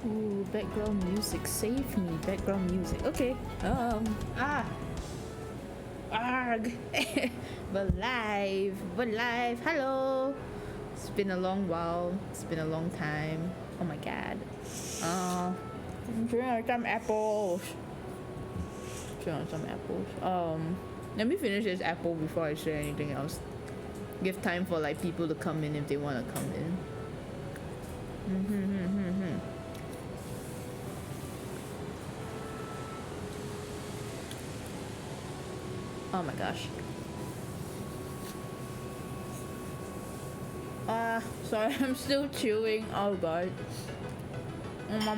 Ooh, background music. Save me. Background music. Okay. Arg. We're live. Hello. It's been a long while. It's been a long time. Oh my god. I'm chewing on some apples. Let me finish this apple before I share anything else. Give time for like people to come in if they want to come in. Oh my gosh. Sorry, I'm still chewing. Oh god. Okay.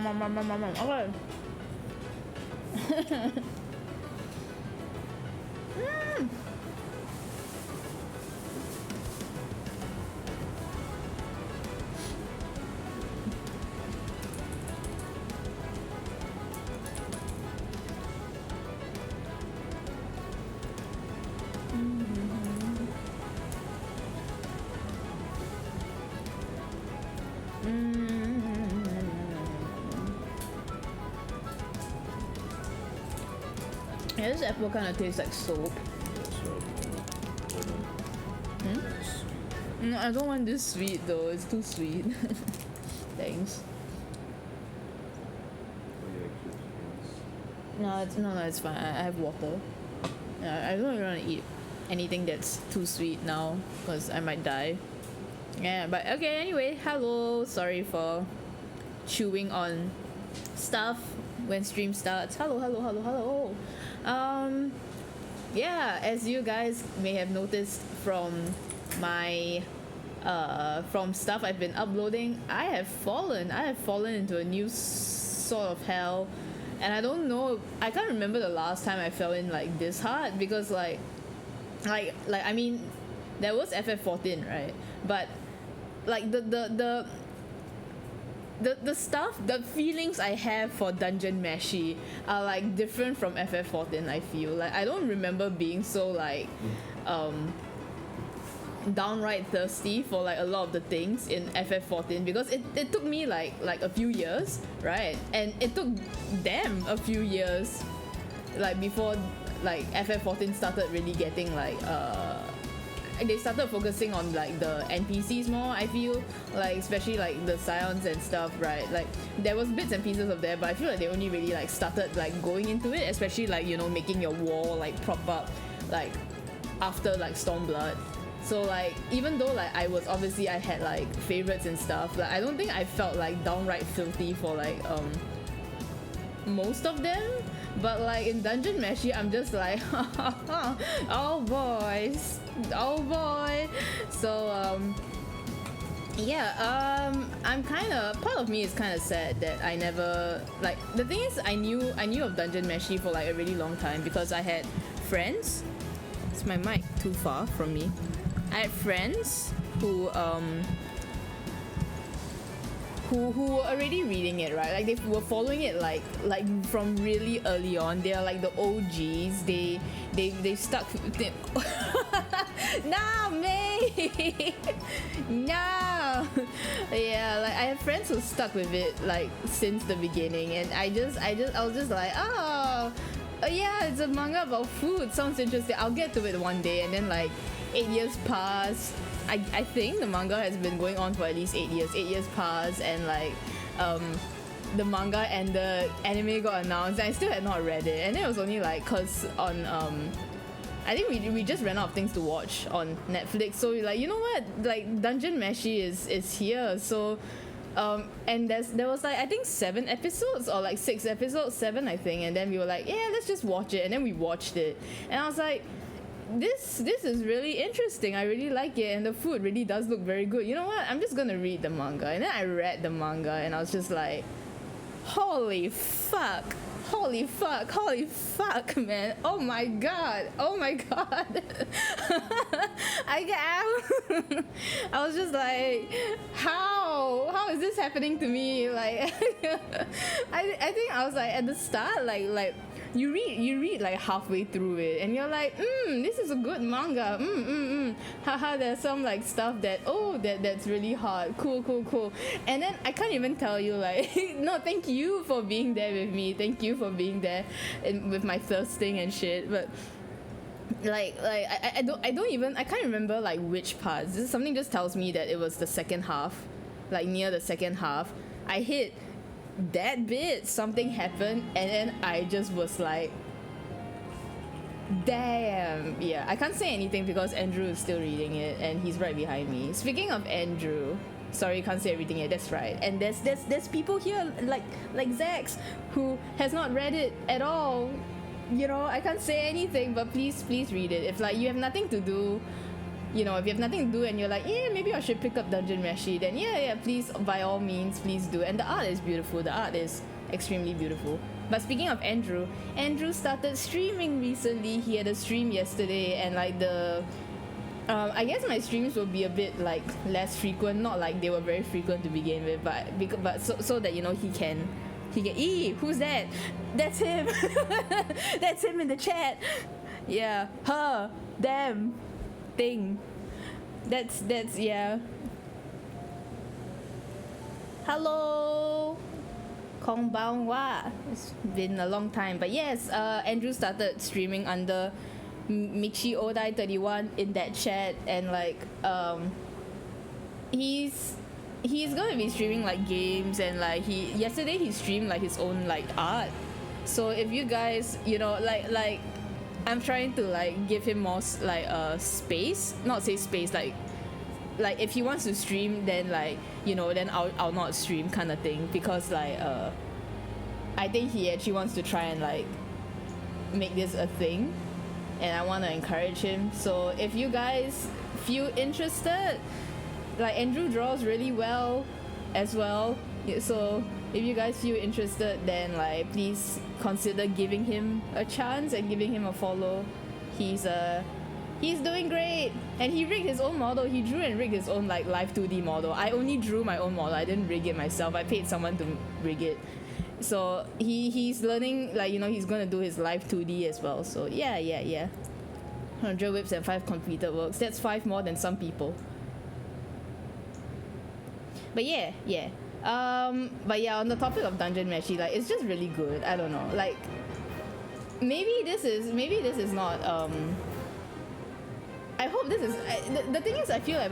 Yeah, this apple kind of tastes like soap. No, I don't want this sweet though. It's too sweet. Thanks. No, it's fine. I have water. I don't really want to eat anything that's too sweet now because I might die. Yeah, but okay. Anyway, hello. Sorry for chewing on stuff when stream starts. Hello. Yeah, as you guys may have noticed from my from stuff I've been uploading, I have fallen into a new sort of hell, and I don't know, I can't remember the last time I fell in like this hard, because like I mean, there was FF14, right? But like the stuff, the feelings I have for Dungeon Meshi are like different from FF14. I feel like I don't remember being so like downright thirsty for like a lot of the things in FF14, because it took me like a few years, right? And it took them a few years like before like FF14 started really getting like they started focusing on like the NPCs more, I feel, like especially like the scions and stuff, right? Like there was bits and pieces of that, but I feel like they only really like started like going into it, especially like, you know, making your wall like prop up like after like Stormblood. So like even though like I had like favorites and stuff, like I don't think I felt like downright filthy for like most of them. But like in Dungeon Meshi, I'm just like oh boy. So yeah, I'm kind of, part of me is kind of sad that I never, like, the thing is I knew of Dungeon Meshi for like a really long time because I had friends. Is my mic too far from me? I had friends who were already reading it, right? Like they were following it like from really early on. They are like the OGs. They stuck. No, me. No. Yeah, like I have friends who stuck with it like since the beginning, and I was just like, oh yeah, it's a manga about food. Sounds interesting. I'll get to it one day. And then like 8 years pass. I think the manga has been going on for at least 8 years. 8 years passed, and like the manga and the anime got announced, and I still had not read it. And then it was only like cause on I think we just ran out of things to watch on Netflix. So we're like, you know what? Like Dungeon Meshi is here. So and there was like I think 7 episodes or like 6 episodes, 7 I think. And then we were like, yeah, let's just watch it. And then we watched it, and I was like, this is really interesting. I really like it, and the food really does look very good. You know what? I'm just gonna read the manga. And then I read the manga, and I was just like, holy fuck, man. Oh my god. I was just like, how is is this happening to me? Like, I think I was like at the start, like you read like halfway through it, and you're like, this is a good manga. Haha, there's some like stuff that's really hard. Cool. And then I can't even tell you like, no, thank you for being there with me. Thank you for being there with my thirsting and shit. But I can't remember like which parts. Something just tells me that it was the second half, like near the second half. I hit that bit, something happened, and then I just was like, damn. Yeah, I can't say anything because Andrew is still reading it and he's right behind me. Speaking of Andrew, sorry, can't say everything yet. That's right. And there's people here like Zax who has not read it at all. You know, I can't say anything, but please read it. If like you have nothing to do, you know, if you have nothing to do and you're like, maybe I should pick up Dungeon Meshi, then yeah, please, by all means, please do. And the art is beautiful. The art is extremely beautiful. But speaking of Andrew started streaming recently. He had a stream yesterday, and like I guess my streams will be a bit like less frequent. Not like they were very frequent to begin with, but so that you know he can. Who's that? That's him. That's him in the chat. Yeah, her, them, thing. That's yeah. Hello, konbanwa. It's been a long time, but yes, Andrew started streaming under Michi Odai 31 in that chat, and like he's gonna be streaming like games, and like yesterday he streamed like his own like art. So if you guys, you know, like I'm trying to like give him more like space, not say space, like if he wants to stream, then like, you know, then I'll not stream kind of thing, because like I think he actually wants to try and like make this a thing, and I want to encourage him. So if you guys feel interested, like Andrew draws really well as well, so if you guys feel interested, then like please consider giving him a chance and giving him a follow. He's doing great, and he rigged his own model. He drew and rigged his own like live 2D model. I only drew my own model. I didn't rig it myself. I paid someone to rig it. So he's learning, like, you know, he's gonna do his live 2D as well. So yeah. 100 whips and 5 completed works. That's 5 more than some people. But yeah. But yeah, on the topic of Dungeon Meshi, like, it's just really good. I don't know, like, maybe this is not I hope this is the thing is, I feel like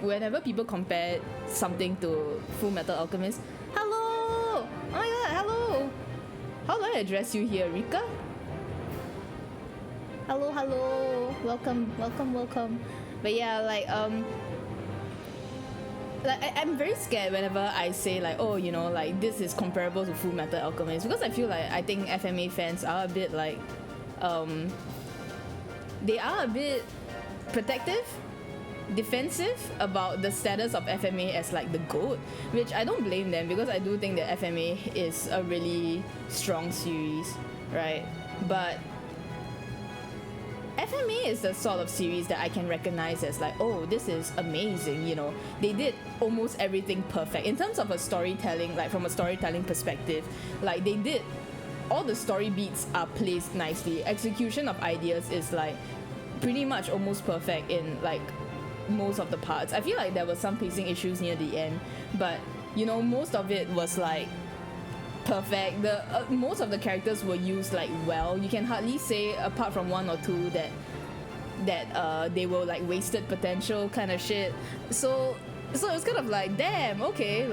whenever people compare something to Full Metal Alchemist. Hello, oh my god, hello, how do I address you here? Rika? Hello, welcome. But yeah, like I'm very scared whenever I say like, oh, you know, like this is comparable to Full Metal Alchemist, because I feel like I think FMA fans are a bit like they are a bit protective, defensive about the status of FMA as like the GOAT, which I don't blame them, because I do think that FMA is a really strong series, right? But FMA is the sort of series that I can recognize as like, oh, this is amazing, you know. They did almost everything perfect in terms of a storytelling, like from a storytelling perspective. Like they did, all the story beats are placed nicely. Execution of ideas is like pretty much almost perfect in like most of the parts. I feel like there were some pacing issues near the end, but you know, most of it was like perfect. The most of the characters were used like well. You can hardly say, apart from 1 or 2, that they were like wasted potential kind of shit. So it was kind of like, damn, okay,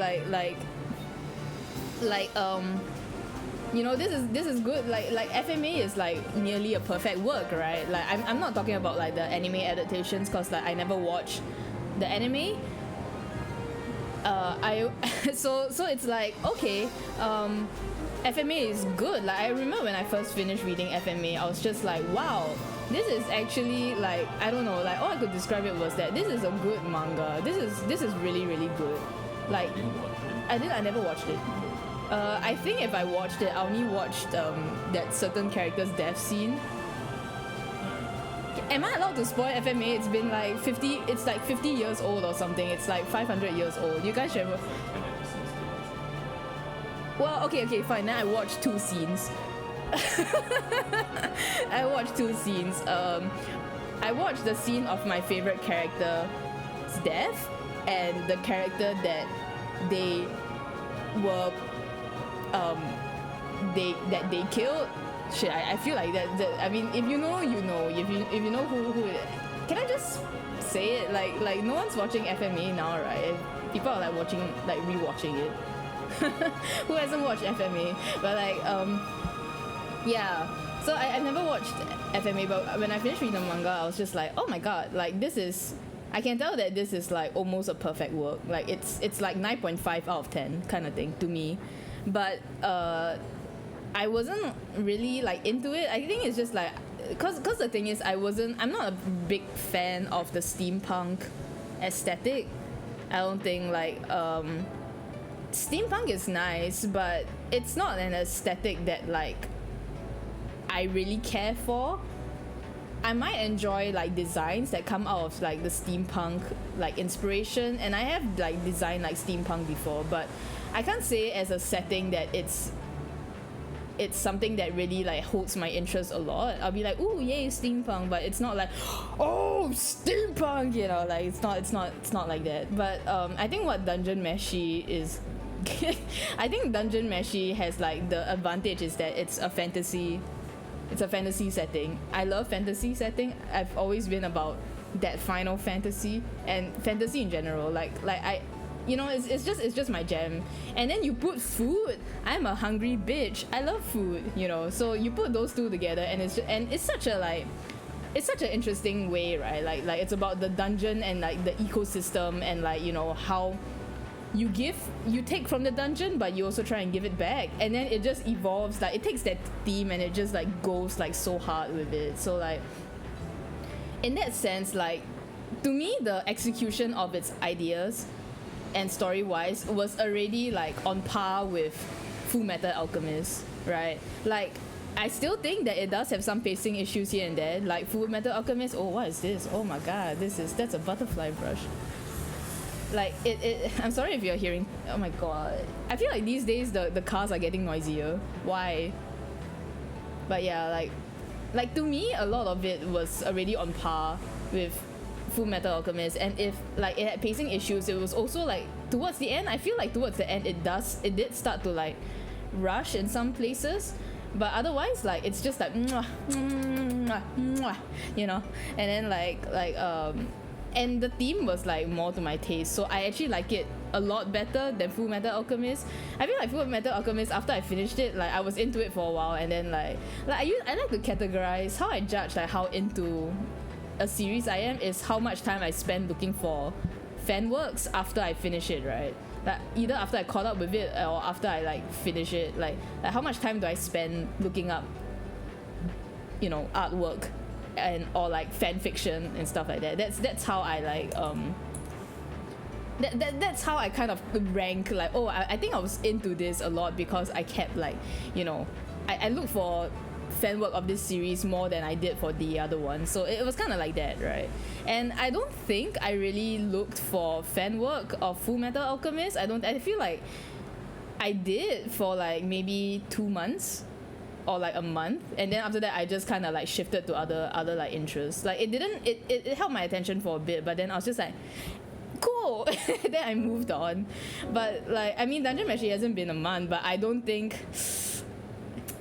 you know, this is good. Like FMA is like nearly a perfect work, right? Like I'm not talking about like the anime adaptations, cause like I never watched the anime. So it's like, okay, FMA is good. Like I remember when I first finished reading FMA, I was just like, wow, this is actually like, I don't know, like all I could describe it was that this is a good manga. This is really, really good. Like I never watched it. I think if I watched it, I only watched that certain character's death scene. Am I allowed to spoil FMA? It's been like 50 years old or something. It's like 500 years old. You guys should Well, okay, fine. Then I watched 2 scenes. I watched 2 scenes. I watched the scene of my favorite character's death and the character that they were they killed. Shit, I feel like that I mean, if you know, you know. If you know who it, can I just say it? Like no one's watching FMA now, right? People are like watching, like rewatching it. Who hasn't watched FMA? But like yeah. So I never watched FMA, but when I finished reading the manga, I was just like, oh my god, like this is, I can tell that this is like almost a perfect work. Like it's like 9.5 out of 10 kind of thing to me. But I wasn't really like into it. I think it's just like, cause the thing is, I'm not a big fan of the steampunk aesthetic. I don't think like steampunk is nice, but it's not an aesthetic that like I really care for. I might enjoy like designs that come out of like the steampunk like inspiration, and I have like designed like steampunk before, but I can't say as a setting that it's something that really like holds my interest a lot. I'll be like, ooh, yay, steampunk, but it's not like, oh, steampunk, you know, like it's not like that. But I think what Dungeon Meshi is I think Dungeon Meshi has like the advantage is that it's a fantasy setting. I love fantasy setting. I've always been about that Final Fantasy and fantasy in general. Like I, you know, it's just my jam. And then you put food. I'm a hungry bitch. I love food, you know. So you put those two together, and it's such an interesting way, right? Like it's about the dungeon and like the ecosystem, and like, you know, how you take from the dungeon, but you also try and give it back, and then it just evolves. Like it takes that theme and it just like goes like so hard with it. So like in that sense, like to me, the execution of its ideas and story wise was already like on par with Full Metal Alchemist, right? Like I still think that it does have some pacing issues here and there. Like Full Metal Alchemist, oh, what is this? Oh my god, that's a butterfly brush. Like it I'm sorry if you're hearing, oh my god, I feel like these days the cars are getting noisier. Why? But yeah, like to me, a lot of it was already on par with Full Metal Alchemist, and if like it had pacing issues, it was also like towards the end, I feel like towards the end it did start to like rush in some places, but otherwise like it's just like mwah, mwah, mwah, you know. And then like and the theme was like more to my taste, so I actually like it a lot better than Full Metal Alchemist. I feel like Full Metal Alchemist, after I finished it, like I was into it for a while, and then like I like to categorize how I judge like how into a series I am is how much time I spend looking for fan works after I finish it, right? Like either after I caught up with it or after I like finish it, like how much time do I spend looking up, you know, artwork and or like fan fiction and stuff like that. That's how I like that's how I kind of rank, like, oh, I think I was into this a lot because I kept like, you know, I look for fan work of this series more than I did for the other one. So it was kind of like that, right? And I don't think I really looked for fan work of Full Metal Alchemist. I feel like I did for like maybe 2 months or like a month, and then after that I just kind of like shifted to other like interests. Like it held my attention for a bit, but then I was just like, cool. Then I moved on. But like, I mean, Dungeon Meshi hasn't been a month, but I don't think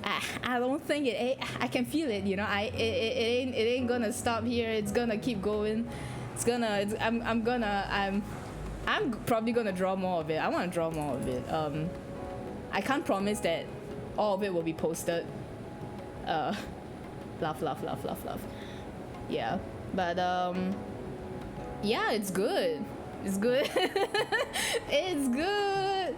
it. I can feel it, you know. It ain't gonna stop here. It's gonna keep going. I'm probably gonna draw more of it. I want to draw more of it. I can't promise that all of it will be posted. Laugh. Yeah, but yeah, it's good. It's good. It's good.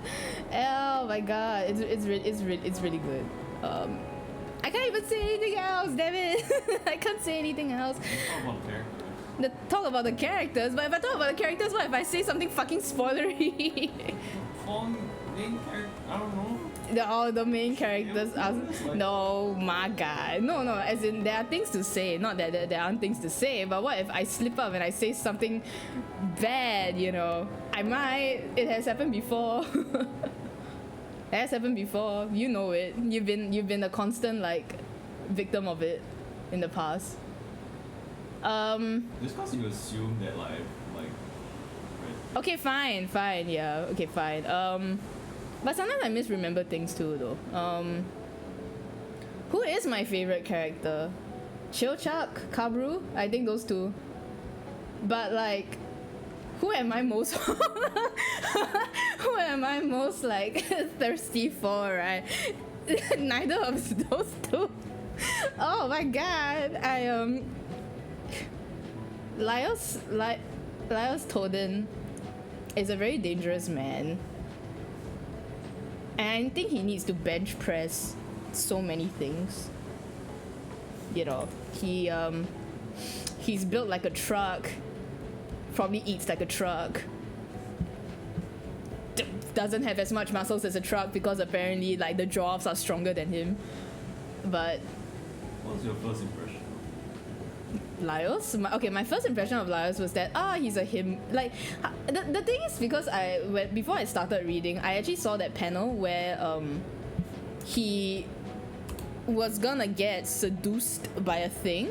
Oh my god, it's really good. I can't even say anything else, damn it. I can't say anything else. Talk about the characters, but if I talk about the characters, what if I say something fucking spoilery? Main character, I don't know. The main characters are, no, my god, no, as in there are things to say, not that there aren't things to say, but what if I slip up and I say something bad, you know? I might. It has happened before. That has happened before. You know it. You've been a constant like victim of it in the past. Just cause you assume that like right. Okay, fine, yeah, okay, fine. But sometimes I misremember things too, though. Who is my favorite character? Chilchuck, Kabru? I think those two. But like, who am I most who am I most like thirsty for, right? Neither of those two. Oh my god. Laios Toden is a very dangerous man. And I think he needs to bench press so many things. You know, he's built like a truck, probably eats like a truck, doesn't have as much muscles as a truck because apparently like the dwarves are stronger than him. But what was your first impression? Laios? My first impression of Laios was that he's a him. Like the thing is, because before I started reading, I actually saw that panel where he was gonna get seduced by a thing,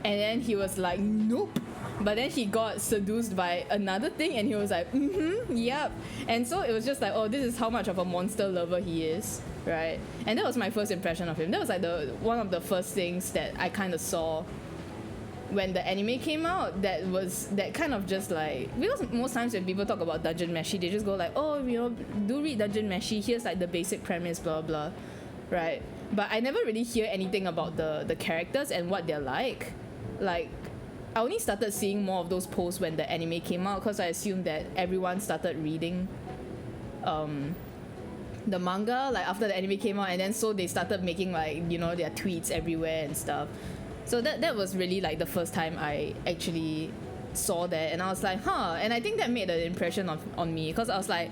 and then he was like, nope. But then he got seduced by another thing, and he was like, yep. And so it was just like, oh, this is how much of a monster lover he is, right? And that was my first impression of him. That was like one of the first things that I kind of saw when the anime came out. That kind of just like, because most times when people talk about Dungeon Meshi, they just go like, oh, you know, do read Dungeon Meshi, here's like the basic premise, blah blah, right? But I never really hear anything about the characters and what they're like. Like, I only started seeing more of those posts when the anime came out, because I assumed that everyone started reading the manga like after the anime came out, and then so they started making like, you know, their tweets everywhere and stuff. So that was really like the first time I actually saw that, and I was like, huh. And I think that made an impression on me, because I was like,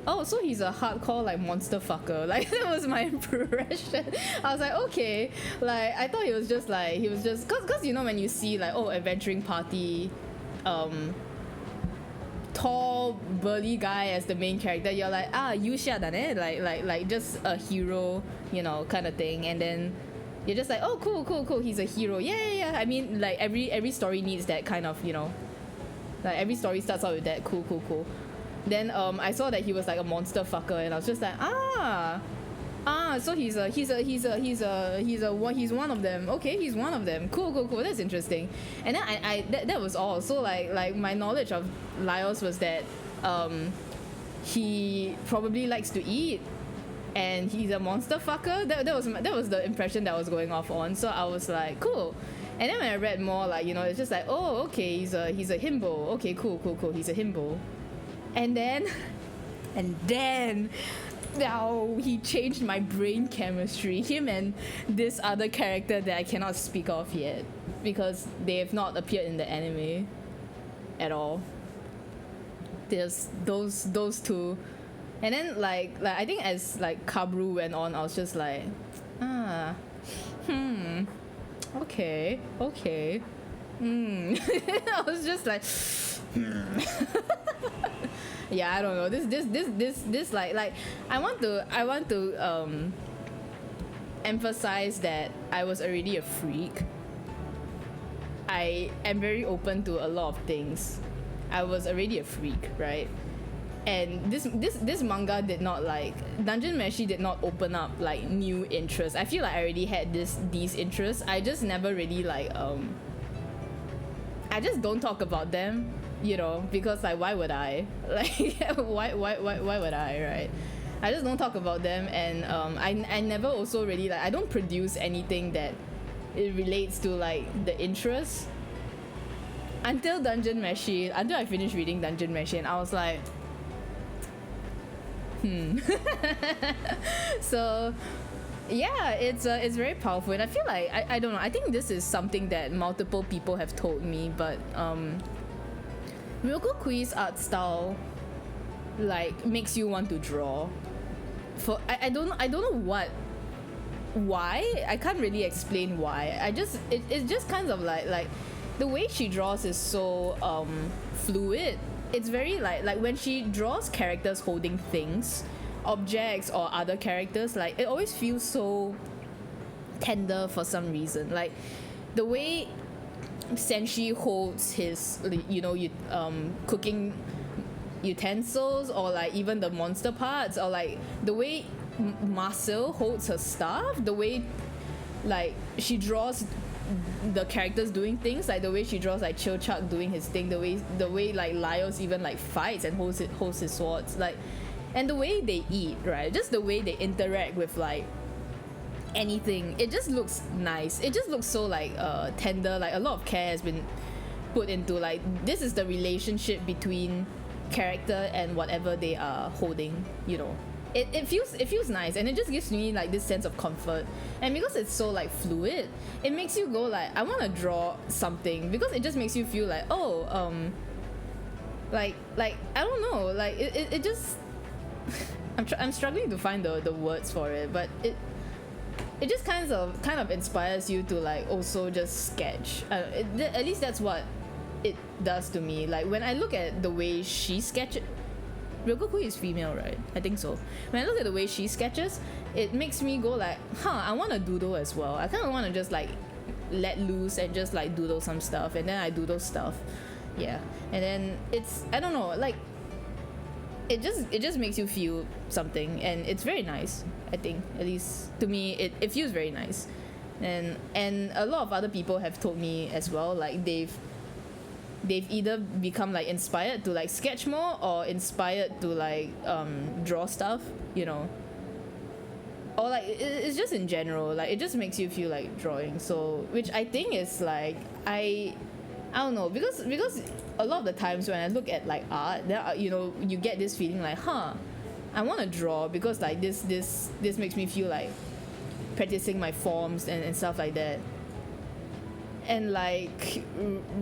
oh, so he's a hardcore like monster fucker. Like, that was my impression. I was like, okay. Like, I thought he was just cause you know, when you see like, oh, adventuring party, tall burly guy as the main character, you're like, Yusha dane, like just a hero, you know, kind of thing. And then you're just like, oh, cool, he's a hero. Yeah. I mean, like every story needs that kind of, you know, like every story starts out with that cool. Then I saw that he was like a monster fucker, and I was just like, so he's one of them. Okay, he's one of them. Cool. That's interesting. And then that was all. So like my knowledge of Laios was that he probably likes to eat, and he's a monster fucker. That was the impression that I was going off on. So I was like, cool. And then when I read more, like, you know, it's just like, oh, okay, he's a himbo. Okay, cool. He's a himbo. And then now he changed my brain chemistry. Him and this other character that I cannot speak of yet, because they have not appeared in the anime at all. There's those two. And then like I think as like Kabru went on, I was just like, okay. I was just like, yeah, I don't know. This like I want to emphasize that I was already a freak. I am very open to a lot of things. I was already a freak, right? And this manga did not, like, Dungeon Meshi did not open up like new interests. I feel like I already had these interests. I just never really like I just don't talk about them, you know, because like, why would I? Like, why would I, right? I just don't talk about them. And I never also really, like, I don't produce anything that it relates to like the interest until I finished reading Dungeon Meshi, and I was like, so yeah, it's very powerful. And I feel like I don't know, I think this is something that multiple people have told me, but Ryoko Kui's art style like makes you want to draw. For I don't know why. I can't really explain why. It's just kind of like the way she draws is so fluid. It's very like when she draws characters holding things, objects or other characters, like it always feels so tender for some reason. Like the way Senshi holds his, cooking utensils, or like even the monster parts, or like the way Marcel holds her staff, the way like she draws the characters doing things, like the way she draws like Chilchuck doing his thing, the way like Laios even like fights and holds his swords, like, and the way they eat, right? Just the way they interact with like anything, it just looks nice. It just looks so like tender. Like a lot of care has been put into like, this is the relationship between character and whatever they are holding, you know. It feels nice, and it just gives me like this sense of comfort. And because it's so like fluid, it makes you go like, I want to draw something, because it just makes you feel like, like I don't know, like it just I'm struggling to find the words for it, but it just kind of inspires you to like also just sketch. At least that's what it does to me. Like when I look at the way she sketches, Ryoko is female, right? I think so. When I look at the way she sketches, it makes me go like, I want to doodle as well. I kind of want to just like let loose and just like doodle some stuff, and then I doodle stuff. Yeah. And then it's, I don't know, like it just makes you feel something, and it's very nice. I think, at least to me, it feels very nice. And a lot of other people have told me as well, like they've either become like inspired to like sketch more, or inspired to like draw stuff, you know, or like it's just in general, like it just makes you feel like drawing. So, which I think is like, I don't know, because a lot of the times when I look at like art, there are, you know, you get this feeling like, I want to draw because like this makes me feel like practicing my forms and stuff like that. And like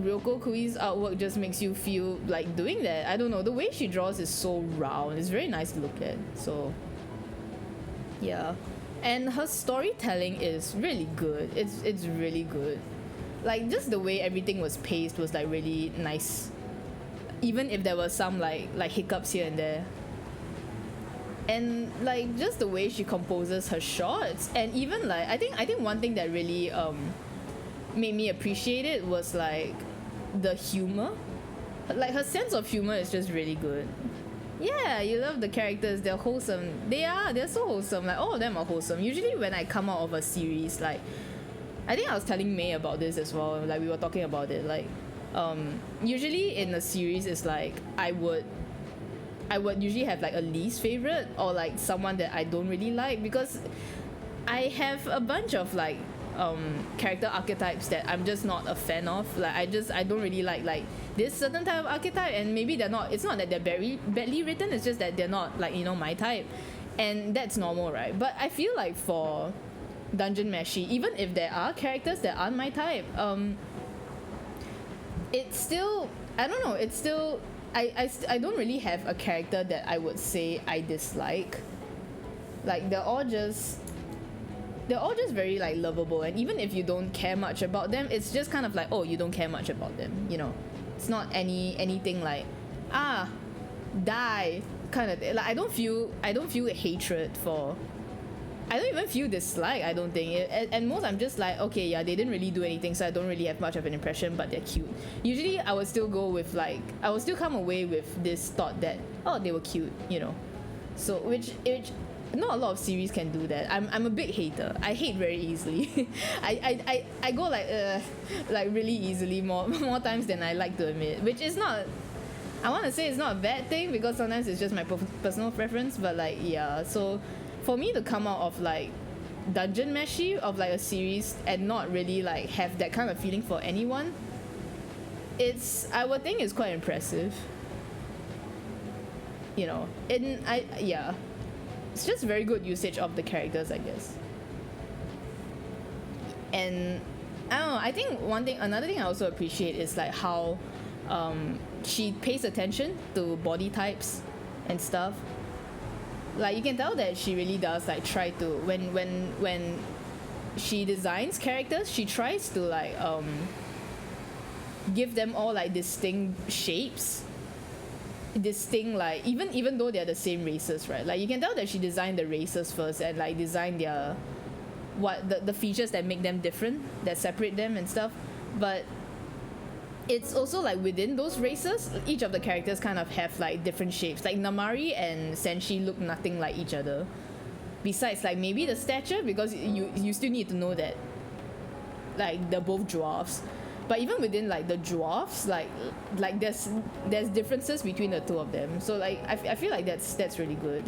Ryoko Kui's artwork just makes you feel like doing that. I don't know, the way she draws is so round. It's very nice to look at. So yeah. And her storytelling is really good. It's really good. Like just the way everything was paced was like really nice. Even if there were some like hiccups here and there. And like just the way she composes her shots, and even like I think one thing that really made me appreciate it was like the humor. Like her sense of humor is just really good. Yeah, you love the characters, they're wholesome. They're so wholesome. Like all of them are wholesome. Usually when I come out of a series, like I think I was telling May about this as well, like we were talking about it, like usually in a series it's like I would usually have like a least favorite, or like someone that I don't really like, because I have a bunch of like character archetypes that I'm just not a fan of. Like I don't really like this certain type of archetype, and maybe it's not that they're very badly written, it's just that they're not like, you know, my type, and that's normal, right? But I feel like for Dungeon Meshi, even if there are characters that aren't my type, it's still, I don't know, it's still, I don't really have a character that I would say I dislike. Like they're all just very like lovable, and even if you don't care much about them, it's just kind of like, oh, you don't care much about them, you know. It's not anything like die kind of thing. Like I don't feel hatred for, I don't even feel dislike, I don't think. And most I'm just like, okay, yeah, they didn't really do anything, so I don't really have much of an impression, but they're cute. Usually I would still go with like, I would still come away with this thought that, oh, they were cute, you know. So which not a lot of series can do that. I'm a big hater. I hate very easily. I go like really easily more times than I like to admit, which is not, I want to say it's not a bad thing, because sometimes it's just my personal preference, but like yeah. So for me to come out of like Dungeon Meshi, of like a series, and not really like have that kind of feeling for anyone, I would think it's quite impressive, you know. It's just very good usage of the characters, I guess. And I don't know, I think another thing I also appreciate is like how she pays attention to body types and stuff. Like you can tell that she really does like try to, when she designs characters, she tries to like give them all like distinct shapes. distinct, like even though they're the same races, right? Like you can tell that she designed the races first and like designed their the features that make them different, that separate them and stuff. But it's also like within those races, each of the characters kind of have like different shapes. Like Namari and Senshi look nothing like each other. Besides like maybe the stature, because you still need to know that like they're both dwarfs. But even within like the dwarfs, like there's differences between the two of them. So like I feel like that's really good.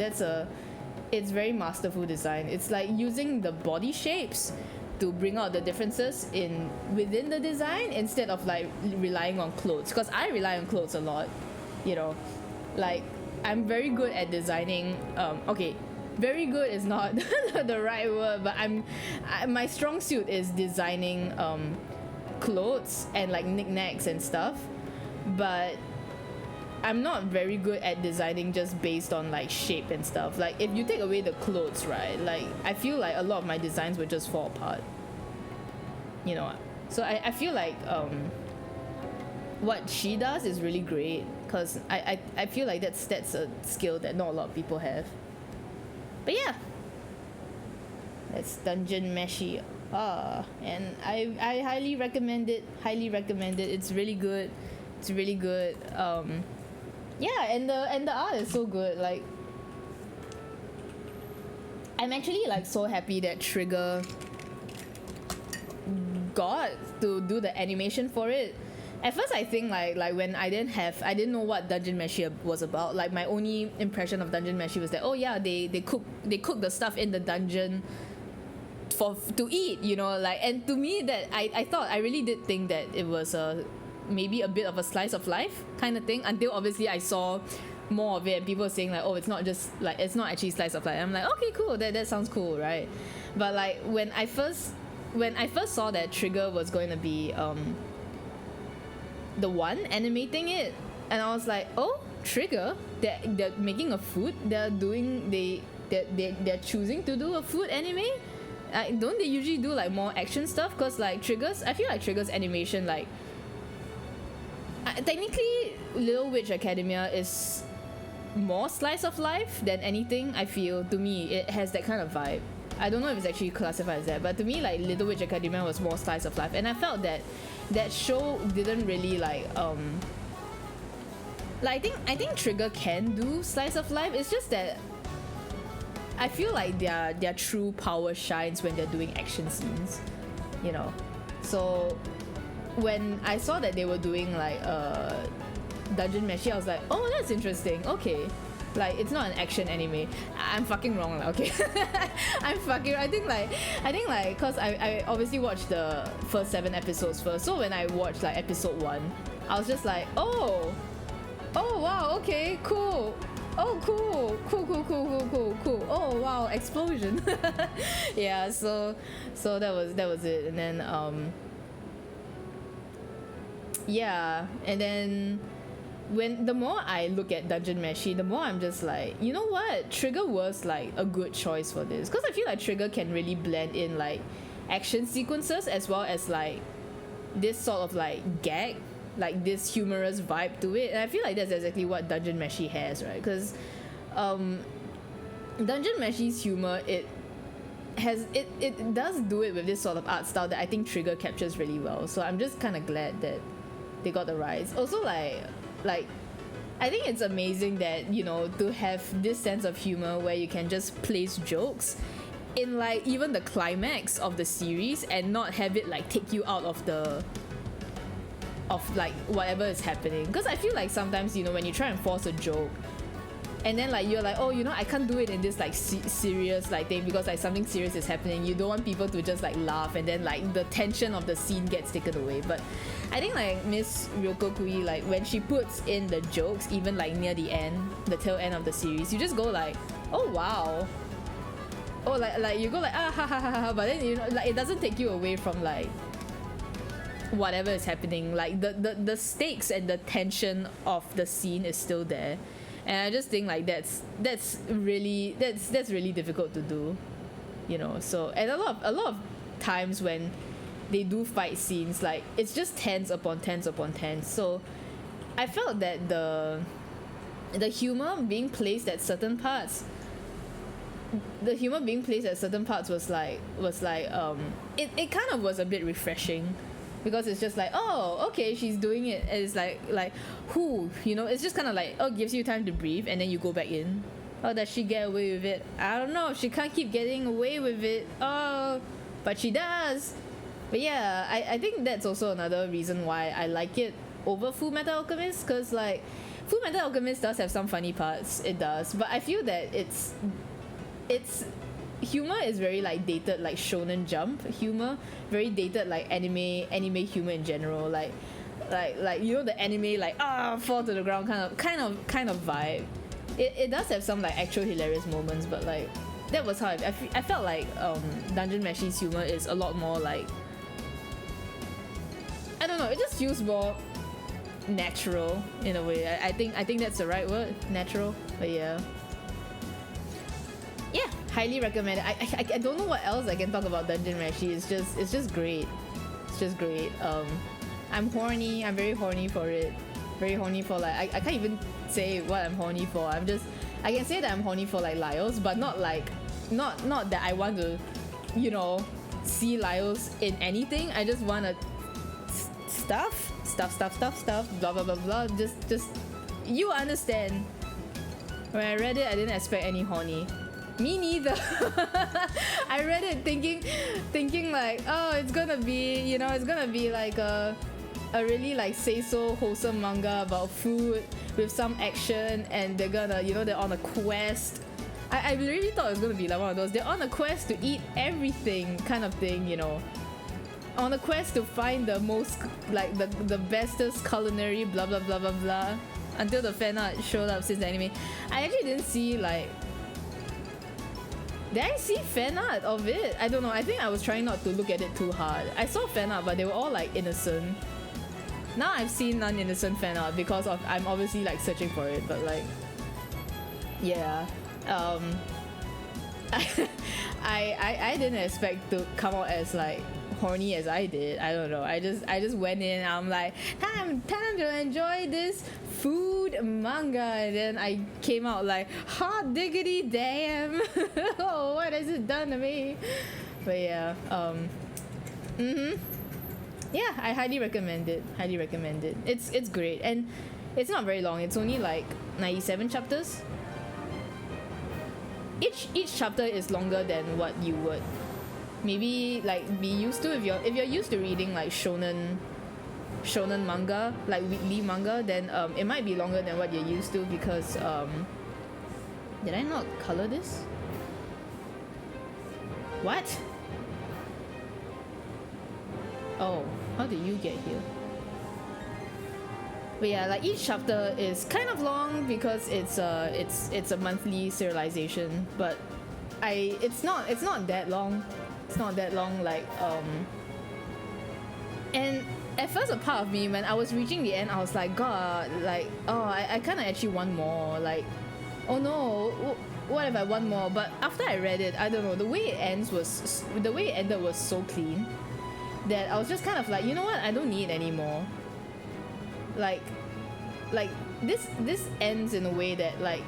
It's very masterful design. It's like using the body shapes to bring out the differences in within the design instead of like relying on clothes, because I rely on clothes a lot, you know. Like I'm very good at designing okay, very good is not the right word, but my strong suit is designing clothes and like knickknacks and stuff, but I'm not very good at designing just based on like shape and stuff. Like if you take away the clothes, right, like I feel like a lot of my designs would just fall apart, you know. So I feel like what she does is really great, because I feel like that's a skill that not a lot of people have. But yeah, that's Dungeon Meshi. And I highly recommend it. It's really good. Yeah, and the art is so good. Like I'm actually like so happy that Trigger got to do the animation for it. At first I think like when I didn't know what Dungeon Meshi was about. Like my only impression of Dungeon Meshi was that, oh yeah, they cook the stuff in the dungeon to eat, you know. Like, and to me that I really did think that it was maybe a bit of a slice of life kind of thing, until obviously I saw more of it and people were saying like, oh, it's not actually slice of life. And I'm like, okay, cool, that sounds cool, right? But like when I first saw that Trigger was going to be the one animating it, and I was like, oh, Trigger, they're making a food, they're choosing to do a food anime. Don't they usually do like more action stuff? Because like I feel like Trigger's animation, like technically Little Witch Academia is more slice of life than anything. I feel, to me, it has that kind of vibe. I don't know if it's actually classified as that, but to me like Little Witch Academia was more slice of life, and I felt that show didn't really like I think Trigger can do slice of life. It's just that I feel like their true power shines when they're doing action scenes, you know. So when I saw that they were doing like Dungeon Meshi, I was like, oh, that's interesting. Okay, like it's not an action anime. I'm fucking wrong, like, okay. I think like because I obviously watched the first 7 episodes first. So when I watched like episode 1, I was just like, oh wow, okay, cool. Oh, cool. Oh, wow, explosion. Yeah, so that was it. And then yeah, and then when the more I look at Dungeon Meshi, the more I'm just like, you know what? Trigger was like a good choice for this, because I feel like Trigger can really blend in like action sequences as well as like this sort of like gag, like this humorous vibe to it. And I feel like that's exactly what Dungeon Meshi has, right? Because Dungeon Meshi's humor, it does do it with this sort of art style that I think Trigger captures really well. So I'm just kind of glad that they got the rights. Also like I think it's amazing that, you know, to have this sense of humor where you can just place jokes in like even the climax of the series and not have it like take you out of like whatever is happening. Because I feel like sometimes, you know, when you try and force a joke and then like you're like, oh, you know, I can't do it in this like serious like thing because like something serious is happening, you don't want people to just like laugh, and then like the tension of the scene gets taken away. But I think like Miss Ryokokui, like when she puts in the jokes even like near the end, the tail end of the series, you just go like, oh wow, oh like you go like ah ha ha ha ha, but then, you know, like it doesn't take you away from like whatever is happening. Like the stakes and the tension of the scene is still there. And I just think like that's really difficult to do, you know. So, and a lot of times when they do fight scenes, like it's just tense upon tense upon tense. So I felt that the humor being placed at certain parts. The humor being placed at certain parts was like it kind of was a bit refreshing, because it's just like, oh, okay, she's doing it, and it's like who, you know, it's just kind of like, oh, gives you time to breathe, and then you go back in. Oh, does she get away with it? I don't know, she can't keep getting away with it. Oh, but she does. But yeah, I think that's also another reason why I like it over Full Metal Alchemist, because like Full Metal Alchemist does have some funny parts, it does, but I feel that it's humor is very like dated, like Shonen Jump humor, very dated, like anime humor in general, like you know, the anime like fall to the ground kind of vibe. It does have some like actual hilarious moments, but like that was how I felt like Dungeon Meshi's humor is a lot more like, I don't know, it just feels more natural in a way. I think that's the right word, natural. But yeah, highly recommend it. I don't know what else I can talk about Dungeon Meshi. It's just great. It's just great. I'm horny. I'm very horny for it. Very horny for like I can't even say what I'm horny for. I can say that I'm horny for like Lyles, but not like not that I want to, you know, see Lyles in anything. I just want to stuff blah blah blah blah. Just you understand. When I read it, I didn't expect any horny. Me neither. I read it thinking like, oh, it's gonna be, you know, it's gonna be like a really like say so wholesome manga about food with some action, and they're gonna, you know, they're on a quest. I really thought it was gonna be like one of those, they're on a quest to eat everything kind of thing, you know, on a quest to find the most like the bestest culinary blah blah blah blah blah, until the fan art showed up since the anime. I actually didn't see like, did I see fan art of it? I don't know. I think I was trying not to look at it too hard. I saw fan art, but they were all like innocent. Now I've seen non-innocent fan art because of, I'm obviously like searching for it, but like, yeah. I didn't expect to come out as like horny as I did. I don't know. I just went in. I'm like, time to enjoy this food manga, and then I came out like, hot diggity damn. Oh, what has it done to me? But yeah, yeah, I highly recommend it. It's great, and it's not very long. It's only like 97 chapters. Each chapter is longer than what you would maybe like be used to if you're used to reading like shonen manga, like weekly manga, then it might be longer than what you're used to, because did I not color this? What? Oh, how did you get here? But yeah, like each chapter is kind of long because it's a monthly serialization, but it's not that long. It's not that long, like and at first a part of me, when I was reaching the end, I was like, God, like, oh, I kind of actually want more, like, oh no, what if I want more? But after I read it, I don't know, the way it ended was so clean that I was just kind of like, you know what, I don't need any more. Like this ends in a way that like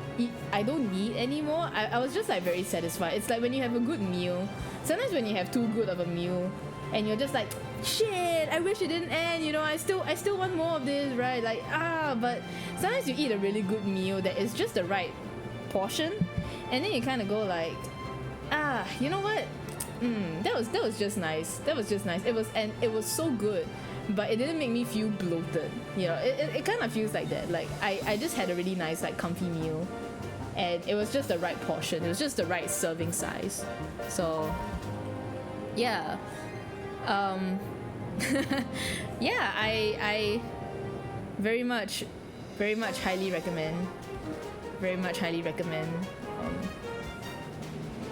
I don't need any more. I was just like very satisfied. It's like when you have a good meal, sometimes when you have too good of a meal and you're just like, shit, I wish it didn't end, you know, I still want more of this, right? Like, but sometimes you eat a really good meal that is just the right portion, and then you kind of go like, you know what, that was just nice. It was so good, but it didn't make me feel bloated, you know. It kind of feels like that, like I just had a really nice like comfy meal, and it was just the right portion, it was just the right serving size. So yeah, yeah, I very much highly recommend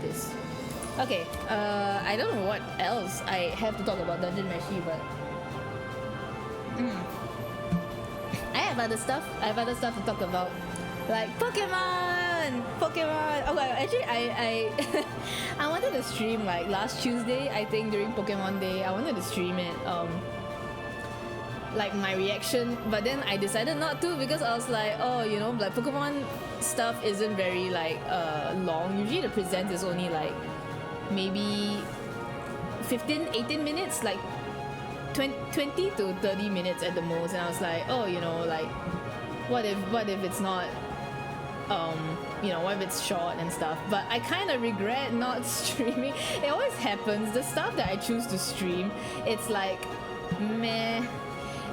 this. Okay, I don't know what else I have to talk about Dungeon Meshi, but I have other stuff to talk about, like Pokemon. Okay, actually I I wanted to stream like last Tuesday, I think, during Pokemon Day. I wanted to stream it. like my reaction, but then I decided not to because I was like, oh, you know, like Pokemon stuff isn't very like long. Usually the present is only like maybe 15-18 minutes, like 20 to 30 minutes at the most. And I was like, oh, you know, like what if it's not you know, what if it's short and stuff. But I kind of regret not streaming. It always happens, the stuff that I choose to stream, it's like meh.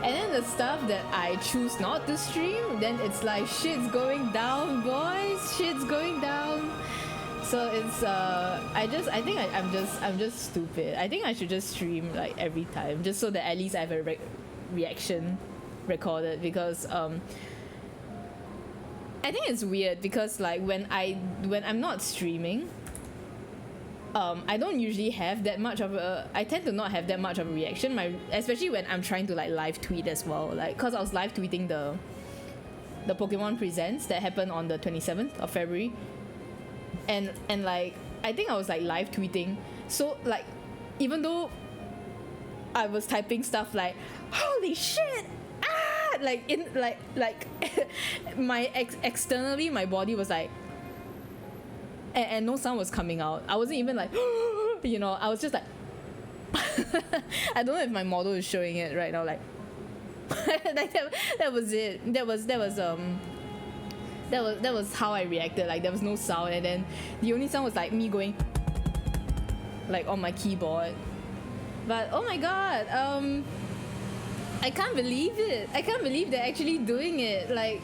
And then the stuff that I choose not to stream, then it's like shit's going down, boys. Shit's going down. So it's I think I'm just stupid. I think I should just stream like every time, just so that at least I have a reaction recorded. Because I think it's weird because like when I'm not streaming, I don't usually have that much of a. I tend to not have that much of a reaction. Especially when I'm trying to like live tweet as well. Like, cause I was live tweeting the Pokemon Presents that happened on the 27th of February, and like I think I was like live tweeting. So like, even though I was typing stuff like, holy shit, ah, like in like my externally my body was like. And no sound was coming out. I wasn't even like, you know, I was just like, I don't know if my model is showing it right now, like, like that was it. That was how I reacted. Like there was no sound, and then the only sound was like me going, like on my keyboard. But oh my god, I can't believe it. I can't believe they're actually doing it. Like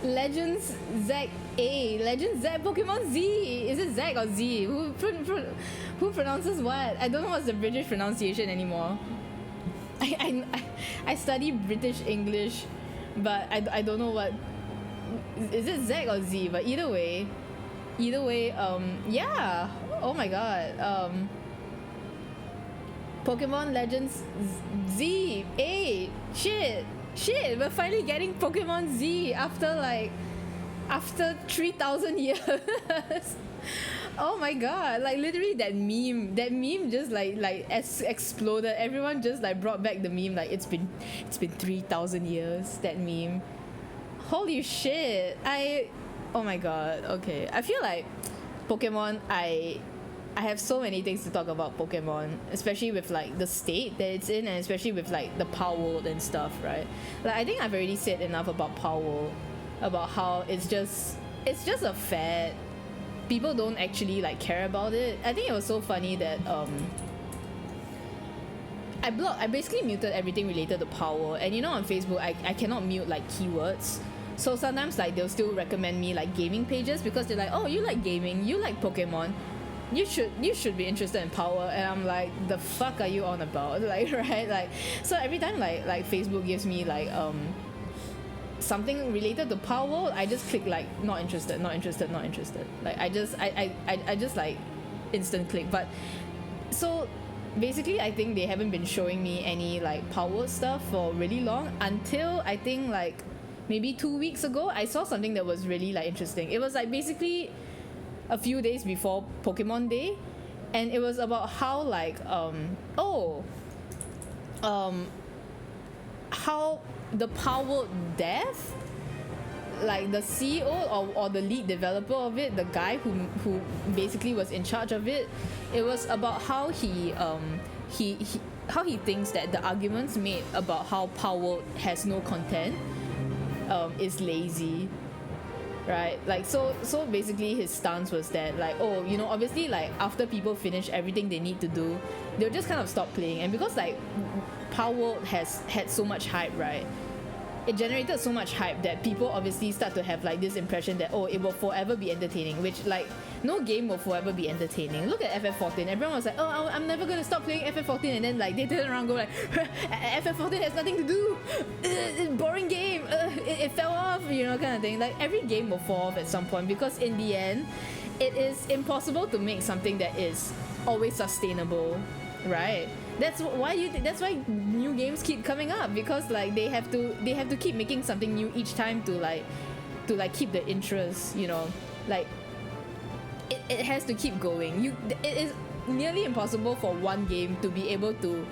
Legends Zack A, Legends Zack Pokemon Z. Is it Zack or Z? Who pronounces what? I don't know what's the British pronunciation anymore. I study British English, but I don't know what. Is it Zack or Z? But either way, yeah. Oh my god. Pokemon Legends Z A. Shit, we're finally getting Pokemon Z after 3,000 years. Oh my god, like literally that meme just like exploded. Everyone just like brought back the meme, like it's been 3,000 years, that meme. Holy shit. Oh my god, okay. I feel like Pokemon, I have so many things to talk about Pokemon, especially with like the state that it's in, and especially with like the Power World and stuff, right? Like I think I've already said enough about Power World, about how it's just a fad. People don't actually like care about it. I think it was so funny that I basically muted everything related to Power World, and you know on Facebook I cannot mute like keywords. So sometimes like they'll still recommend me like gaming pages because they're like, oh, you like gaming, you like Pokemon, you should be interested in Power. And I'm like, the fuck are you on about? Like, right? Like, so every time like Facebook gives me like something related to Power World, I just click like not interested. Like I just like instant click. But so basically I think they haven't been showing me any like Power World stuff for really long, until I think like maybe 2 weeks ago I saw something that was really like interesting. It was like basically a few days before Pokemon Day, and it was about how like how the Power World dev, like the CEO or the lead developer of it, the guy who basically was in charge of it, it was about how he thinks that the arguments made about how Power World has no content is lazy. Right, like so basically his stance was that like, oh, you know, obviously like after people finish everything they need to do, they'll just kind of stop playing. And because like Power World has had so much hype, right, it generated so much hype that people obviously start to have like this impression that, oh, it will forever be entertaining, which like no game will forever be entertaining. Look at FF14. Everyone was like, oh, I'm never gonna stop playing FF14, and then like they turn around and go like, FF14 has nothing to do, boring game, it fell off, you know, kind of thing. Like every game will fall off at some point, because in the end it is impossible to make something that is always sustainable, right? That's why new games keep coming up, because like they have to keep making something new each time to keep the interest, you know. Like it has to keep going. It is nearly impossible for one game to be able to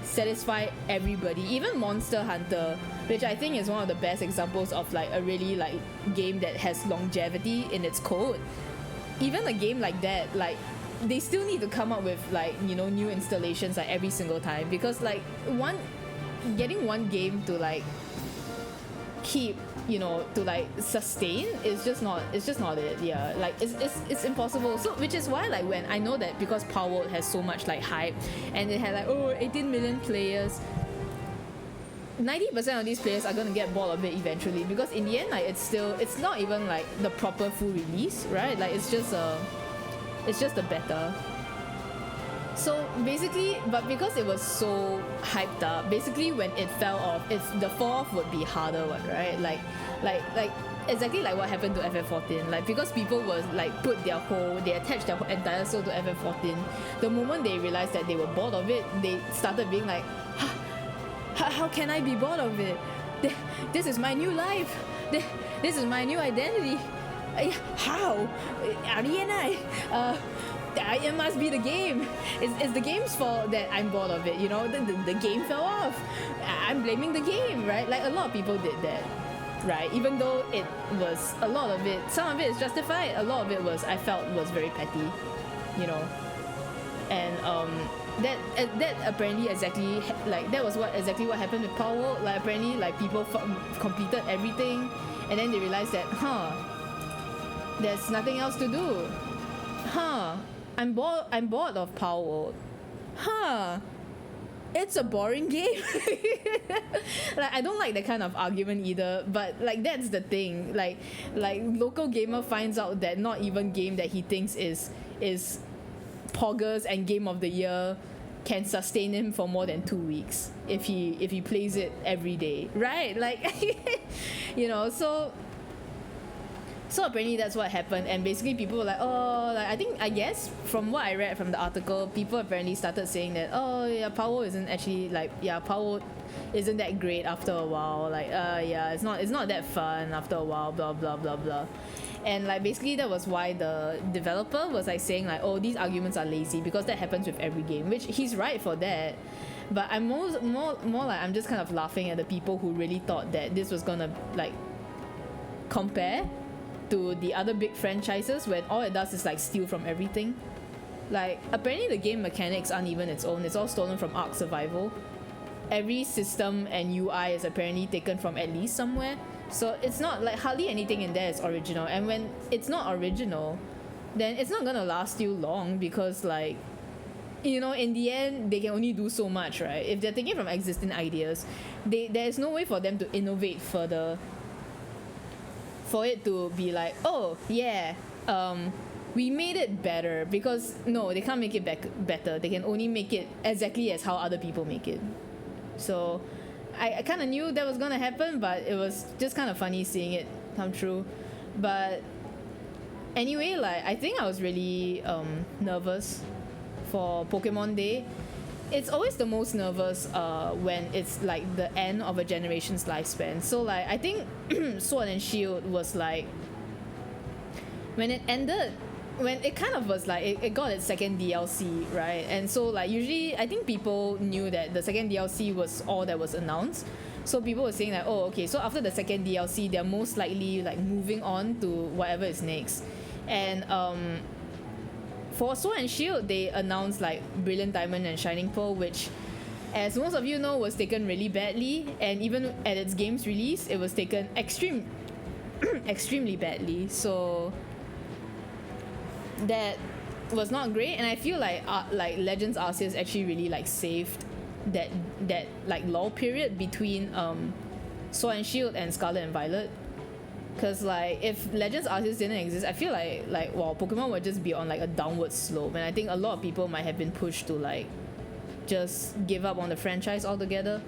satisfy everybody. Even Monster Hunter, which I think is one of the best examples of like a really like game that has longevity in its code. Even a game like that, like they still need to come up with like, you know, new installations like every single time, because like getting one game to like keep, you know, to like sustain is just not it. Yeah, like it's impossible. So which is why like when I know that because Power World has so much like hype and it had like 18 million players, 90% of these players are gonna get bored of it eventually, because in the end like it's not even like the proper full release, right? Like it's just a beta. So basically, but because it was so hyped up, basically when it fell off, the fall off would be harder one, right? Like exactly like what happened to FF14. Like because people was like they attached their entire soul to FF14. The moment they realized that they were bored of it, they started being like, how can I be bored of it? This is my new life. This is my new identity. How? Ariana, it must be the game. It's the game's fault that I'm bored of it. You know, the game fell off. I'm blaming the game, right? Like a lot of people did that, right? Even though it was a lot of it, some of it is justified. A lot of it I felt was very petty, you know, and that apparently exactly like that was exactly what happened with Power World. Like apparently like people completed everything, and then they realized that there's nothing else to do. I'm bored of Power World. It's a boring game. Like I don't like that kind of argument either, but like that's the thing. Like local gamer finds out that not even game that he thinks is Poggers and Game of the Year can sustain him for more than 2 weeks if he plays it every day, right? Like you know, so apparently that's what happened, and basically people were like, I guess from what I read from the article, people apparently started saying that Power isn't actually like Power isn't that great after a while, like it's not that fun after a while, blah blah blah blah. And like basically that was why the developer was like saying like, these arguments are lazy, because that happens with every game, which he's right for that. But I'm more like I'm just kind of laughing at the people who really thought that this was gonna like compare to the other big franchises when all it does is like steal from everything. Like apparently the game mechanics aren't even its own, it's all stolen from Ark Survival. Every system and UI is apparently taken from at least somewhere, so it's not like hardly anything in there is original. And when it's not original, then it's not gonna last you long, because like, you know, in the end they can only do so much, right? If they're taking from existing ideas, there's no way for them to innovate further, for it to be like, we made it better, because no, they can't make it better. They can only make it exactly as how other people make it. So I kind of knew that was gonna happen, but it was just kind of funny seeing it come true. But anyway, like I think I was really nervous for Pokemon Day. It's always the most nervous when it's like the end of a generation's lifespan. So like I think Sword and Shield was like, when it ended, when it kind of was like it got its second DLC, right? And so like usually I think people knew that the second DLC was all that was announced. So people were saying like, okay, so after the second DLC they're most likely like moving on to whatever is next. And for Sword and Shield they announced like Brilliant Diamond and Shining Pearl, which, as most of you know, was taken really badly, and even at its game's release it was taken extremely badly. So that was not great, and I feel like Legends Arceus actually really like saved that like lull period between Sword and Shield and Scarlet and Violet. Because like if Legends Arceus didn't exist, I feel like Pokemon would just be on like a downward slope, and I think a lot of people might have been pushed to like just give up on the franchise altogether.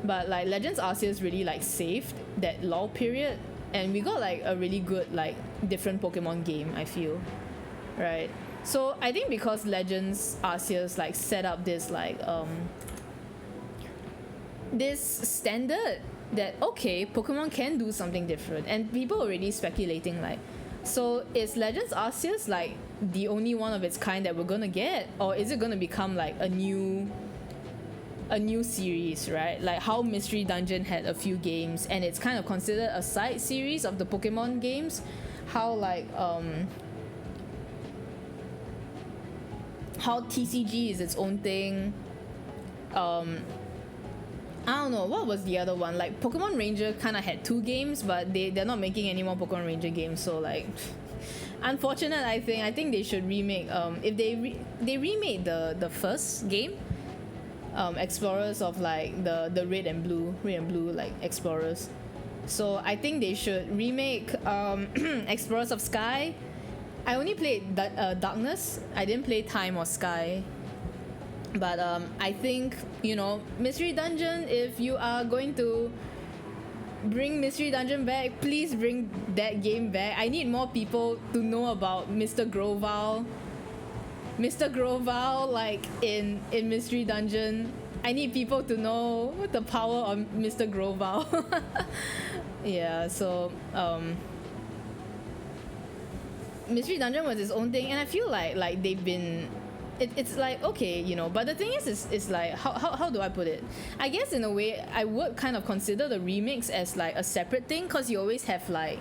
But like Legends Arceus really like saved that lull period, and we got like a really good like different Pokemon game, I feel, right? So I think because Legends Arceus like set up this like this standard that okay, Pokemon can do something different, and people are already speculating like, so is Legends Arceus like the only one of its kind that we're gonna get, or is it gonna become like a new a new series, right? Like how Mystery Dungeon had a few games and it's kind of considered a side series of the Pokemon games. How like how TCG is its own thing. I don't know, what was the other one? Like Pokemon Ranger kind of had 2 games, but they're not making any more Pokemon Ranger games, so like unfortunate. I think they should remake if they remade the first game, Explorers of like the red and blue like Explorers. So I think they should remake Explorers of Sky. I only played Darkness. I didn't play Time or Sky. But I think, you know, Mystery Dungeon, if you are going to bring Mystery Dungeon back, please bring that game back. I need more people to know about Mr. Groval. Mr. Groval, like in Mystery Dungeon. I need people to know the power of Mr. Groval. Yeah, so Mystery Dungeon was its own thing, and I feel like they've been it's like, okay, you know, but the thing is like how do I put it? I guess in a way I would kind of consider the remix as like a separate thing, because you always have like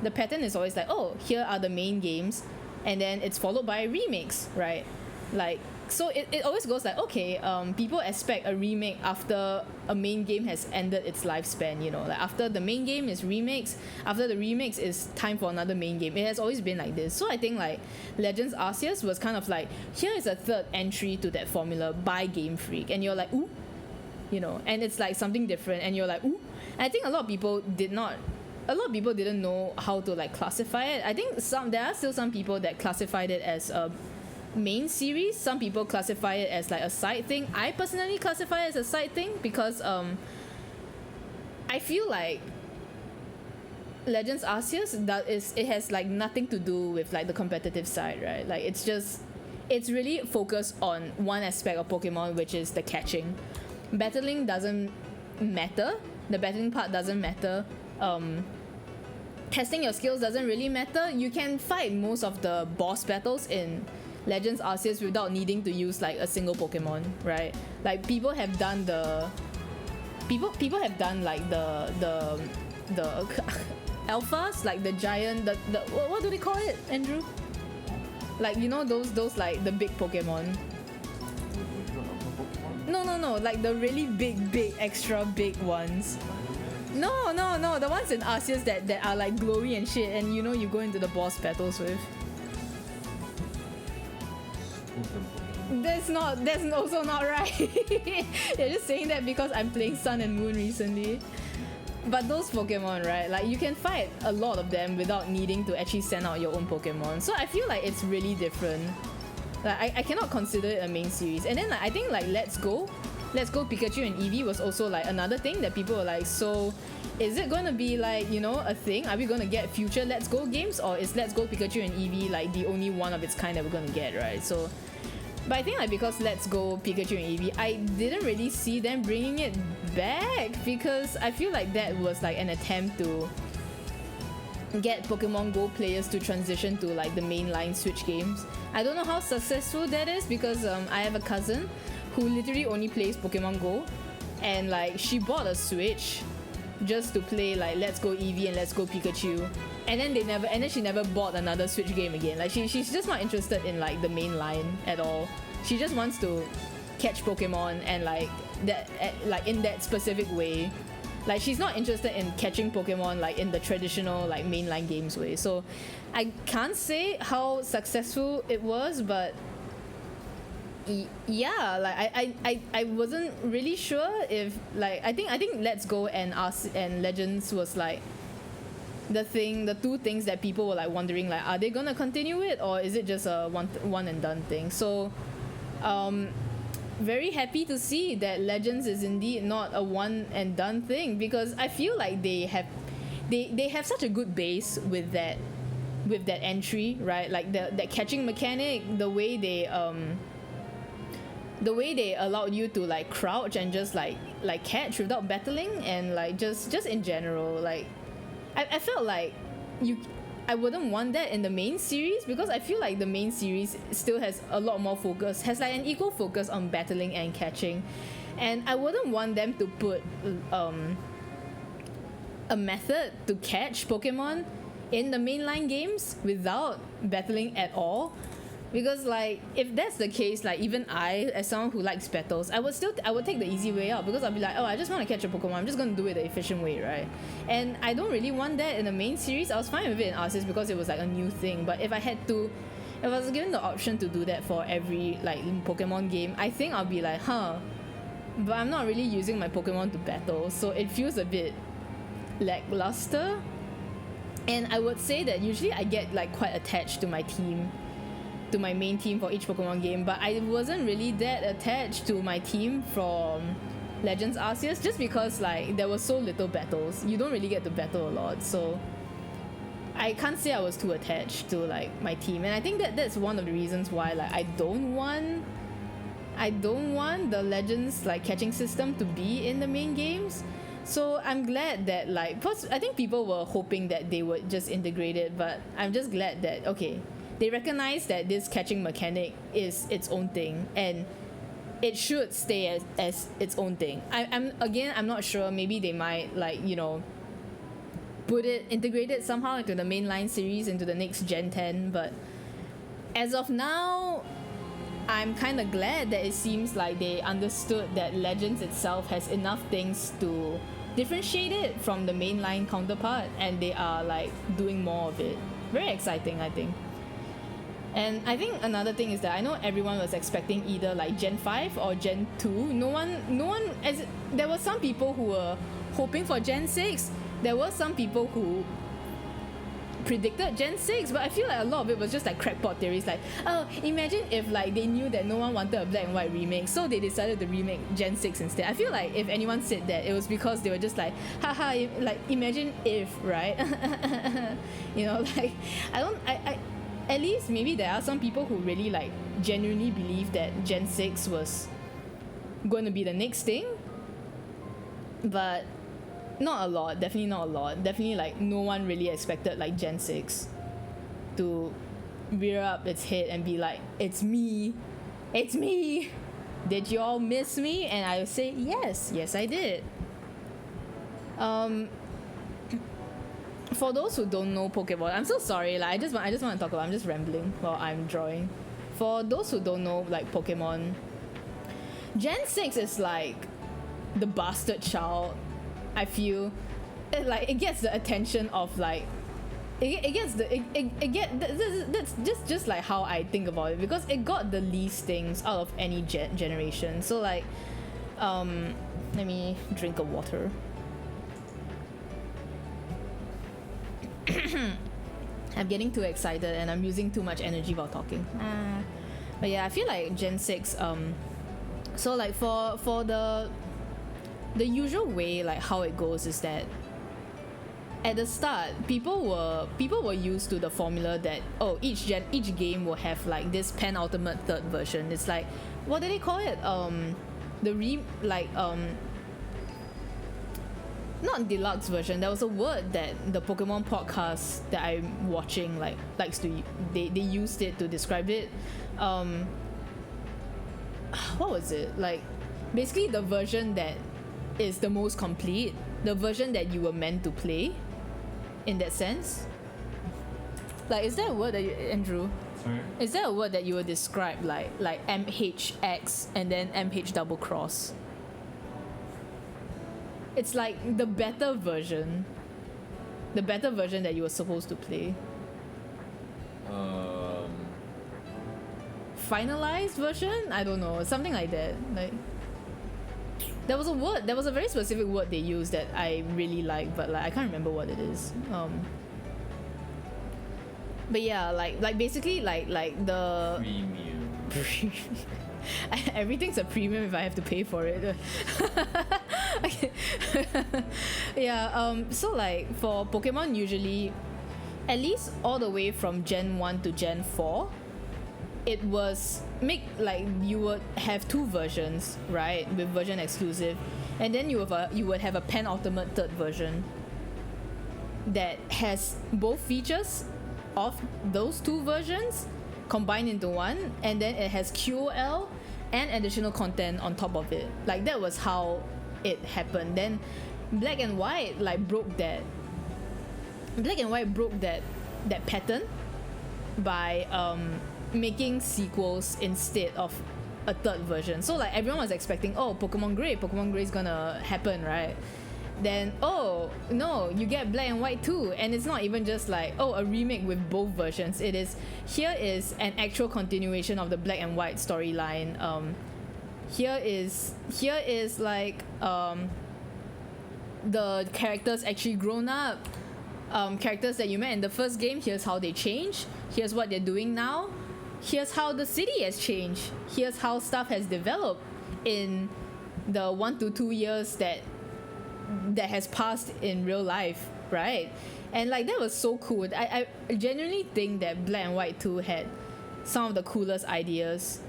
the pattern is always like, oh, here are the main games and then it's followed by a remix, right? Like, so it always goes like, okay, people expect a remake after a main game has ended its lifespan, you know, like after the main game is remix, after the remix is time for another main game. It has always been like this. So I think like Legends Arceus was kind of like, here is a third entry to that formula by Game Freak, and you're like, ooh, you know, and it's like something different, and you're like, ooh. And I think a lot of people didn't know how to like classify it. I think there are still some people that classified it as a main series. Some people classify it as like a side thing. I personally classify it as a side thing because I feel like Legends Arceus it has like nothing to do with like the competitive side, right? Like it's really focused on one aspect of Pokemon, which is the catching. Battling doesn't matter. The battling part doesn't matter. Testing your skills doesn't really matter. You can fight most of the boss battles in Legends Arceus without needing to use like a single Pokemon, right? Like people have done like the alphas, like the giant, the what do they call it, Andrew? Like, you know, those like the big Pokemon. No, like the really big extra big ones. No, the ones in Arceus that are like glowy and shit, and you know you go into the boss battles with. That's also not right. You're just saying that because I'm playing Sun and Moon recently. But those Pokemon, right? Like you can fight a lot of them without needing to actually send out your own Pokemon. So I feel like it's really different. Like I cannot consider it a main series. And then like, I think like Let's Go Pikachu and Eevee was also like another thing that people were like, so is it going to be like, you know, a thing? Are we going to get future Let's Go games, or is Let's Go Pikachu and Eevee like the only one of its kind that we're going to get, right? So, but I think like because Let's Go Pikachu and Eevee, I didn't really see them bringing it back, because I feel like that was like an attempt to get Pokemon Go players to transition to like the mainline Switch games. I don't know how successful that is, because I have a cousin who literally only plays Pokemon Go, and like she bought a Switch just to play like Let's Go Eevee and Let's Go Pikachu, and then she never bought another Switch game again. Like she's just not interested in like the main line at all. She just wants to catch Pokemon, and like that, like in that specific way. Like she's not interested in catching Pokemon like in the traditional like mainline games way. So I can't say how successful it was, but yeah, like I wasn't really sure if like I think Let's Go and Legends was like the two things that people were like wondering, like, are they gonna continue it, or is it just a one and done thing? So very happy to see that Legends is indeed not a one and done thing, because I feel like they have such a good base with that entry, right? Like that catching mechanic, the way they allowed you to like crouch and just like catch without battling, and like just in general, like I felt like I wouldn't want that in the main series, because I feel like the main series still has a lot more focus, has like an equal focus on battling and catching. And I wouldn't want them to put a method to catch Pokemon in the mainline games without battling at all. Because like if that's the case, like even I, as someone who likes battles, I would take the easy way out, because I'll be like, oh, I just want to catch a Pokemon, I'm just gonna do it the efficient way, right? And I don't really want that in the main series. I was fine with it in Arceus because it was like a new thing. But if I was given the option to do that for every like Pokemon game, I think I'll be like, but I'm not really using my Pokemon to battle, so it feels a bit lackluster. And I would say that usually I get like quite attached to my team, to my main team for each Pokemon game, but I wasn't really that attached to my team from Legends Arceus, just because like there was so little battles. You don't really get to battle a lot, so I can't say I was too attached to like my team. And I think that's one of the reasons why like I don't want the Legends like catching system to be in the main games. So I'm glad that like, I think people were hoping that they would just integrate it, but I'm just glad that okay, they recognize that this catching mechanic is its own thing and it should stay as its own thing. I'm not sure, maybe they might like, you know, integrate it somehow into the mainline series, into the next Gen 10, but as of now, I'm kind of glad that it seems like they understood that Legends itself has enough things to differentiate it from the mainline counterpart, and they are like doing more of it. Very exciting, I think. And I think another thing is that I know everyone was expecting either like Gen 5 or Gen 2. No one, as there were some people who were hoping for Gen 6. There were some people who predicted Gen 6, but I feel like a lot of it was just like crackpot theories, like, oh, imagine if like they knew that no one wanted a black and white remake, so they decided to remake Gen 6 instead. I feel like if anyone said that, it was because they were just like, haha, like imagine if, right? You know, like I at least maybe there are some people who really like genuinely believe that Gen 6 was going to be the next thing, but not a lot, definitely not a lot. Definitely like no one really expected like Gen 6 to rear up its head and be like, it's me, did you all miss me? And I would say yes I did. For those who don't know Pokemon, I'm so sorry, like I just want to talk about, I'm just rambling while I'm drawing. For those who don't know like Pokemon, Gen 6 is like the bastard child. I feel it gets the attention of like that's just like how I think about it, because it got the least things out of any generation. So like let me drink a water. I'm getting too excited and I'm using too much energy while talking. But yeah, I feel like Gen 6 so like for the usual way, like how it goes is that at the start people were used to the formula that, oh, each game will have like this penultimate third version. It's like, what do they call it, not deluxe version. There was a word that the Pokemon podcast that I'm watching like likes to, they used it to describe it. What was it, like basically the version that is the most complete, the version that you were meant to play, in that sense. Like, is there a word that you, Andrew? Sorry? Is there a word that you would describe like MHX and then MH double cross? It's like the better version that you were supposed to play. Finalized version? I don't know, something like that. Like, there was a very specific word they used that I really like, but like I can't remember what it is. But yeah, like basically like the Premium. everything's a premium if I have to pay for it. Yeah, so like for Pokemon, usually at least all the way from Gen 1 to Gen 4, it was you would have two versions, right, with version exclusive, and then you would have a penultimate third version that has both features of those two versions combined into one, and then it has QOL and additional content on top of it. Like that was how it happened. Then Black and White like broke that pattern by making sequels instead of a third version. So like everyone was expecting, oh, Pokemon Grey is gonna happen, right? Then oh no, you get Black and White too, and it's not even just like, oh, a remake with both versions. It is, here is an actual continuation of the Black and White storyline. Here is like the characters actually grown up. Characters that you met in the first game, here's how they change, here's what they're doing now, here's how the city has changed, here's how stuff has developed in the 1 to 2 years that has passed in real life, right? And like that was so cool. I genuinely think that Black and White 2 had some of the coolest ideas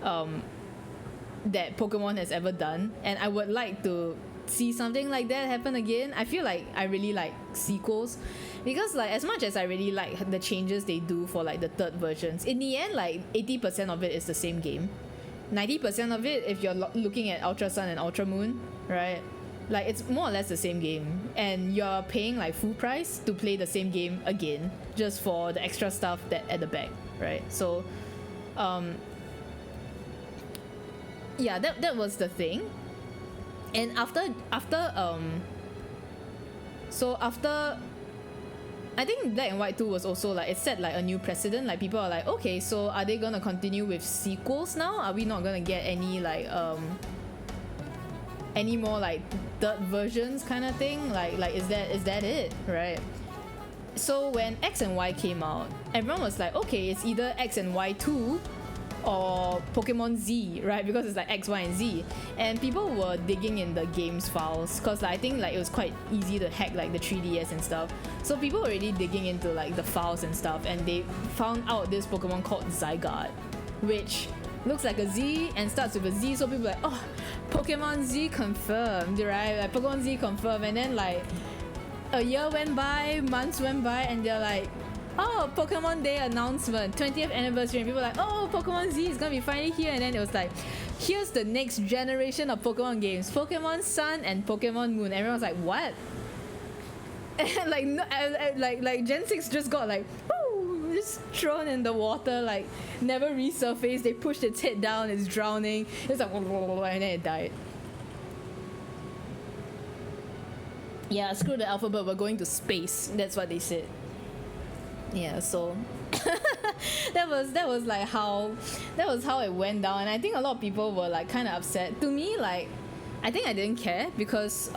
that Pokemon has ever done, and I would like to see something like that happen again. I feel like I really like sequels because like as much as I really like the changes they do for like the third versions, in the end like 80% of it is the same game. 90% of it, if you're looking at Ultra Sun and Ultra Moon, right, like it's more or less the same game, and you're paying like full price to play the same game again just for the extra stuff that at the back, right? So yeah, that was the thing. And after I think Black and White 2 was also like, it set like a new precedent. Like people are like, okay, so are they gonna continue with sequels now? Are we not gonna get any like any more like third versions kind of thing? Like is that it, right? So when X and Y came out, everyone was like, okay, it's either X and Y 2 or Pokemon Z, right? Because it's like X, Y, and Z. And people were digging in the games files because like, I think like it was quite easy to hack like the 3DS and stuff. So people were already digging into like the files and stuff, and they found out this Pokemon called Zygarde, which looks like a Z and starts with a Z. So people were like, oh, Pokemon Z confirmed, right? Like Pokemon Z confirmed. And then like a year went by, months went by, and they're like, oh, Pokemon Day announcement, 20th anniversary, and people were like, oh, Pokemon Z is gonna be finally here. And then it was like, here's the next generation of Pokemon games, Pokemon Sun and Pokemon Moon. Everyone was like, what? And like no, like Gen 6 just got like, woo, just thrown in the water, like never resurfaced. They pushed its head down, it's drowning. It's like, and then it died. Yeah, screw the alphabet, we're going to space. That's what they said. Yeah, so that was like how it went down, and I think a lot of people were like kind of upset. To me, like, I think I didn't care because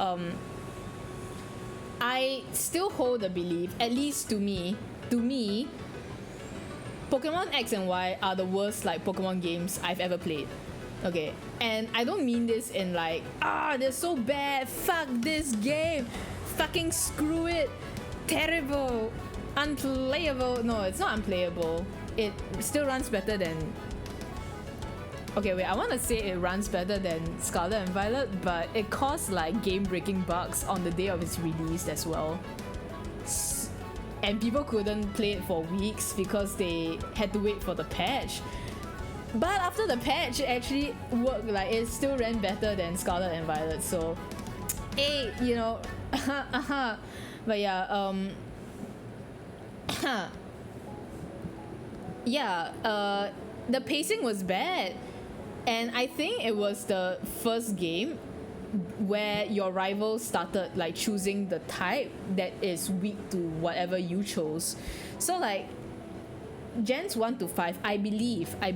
I still hold the belief, at least to me, Pokemon X and Y are the worst like Pokemon games I've ever played. Okay, and I don't mean this in like, they're so bad, fuck this game, fucking screw it, terrible, unplayable. No, it's not unplayable. It still runs better than, okay, wait, I want to say it runs better than Scarlet and Violet, but it caused like game-breaking bugs on the day of its release as well. And people couldn't play it for weeks because they had to wait for the patch. But after the patch, it actually worked. Like, it still ran better than Scarlet and Violet. So, hey, you know, but yeah, yeah, the pacing was bad, and I think it was the first game where your rival started like choosing the type that is weak to whatever you chose. So like gens 1 to 5, I believe I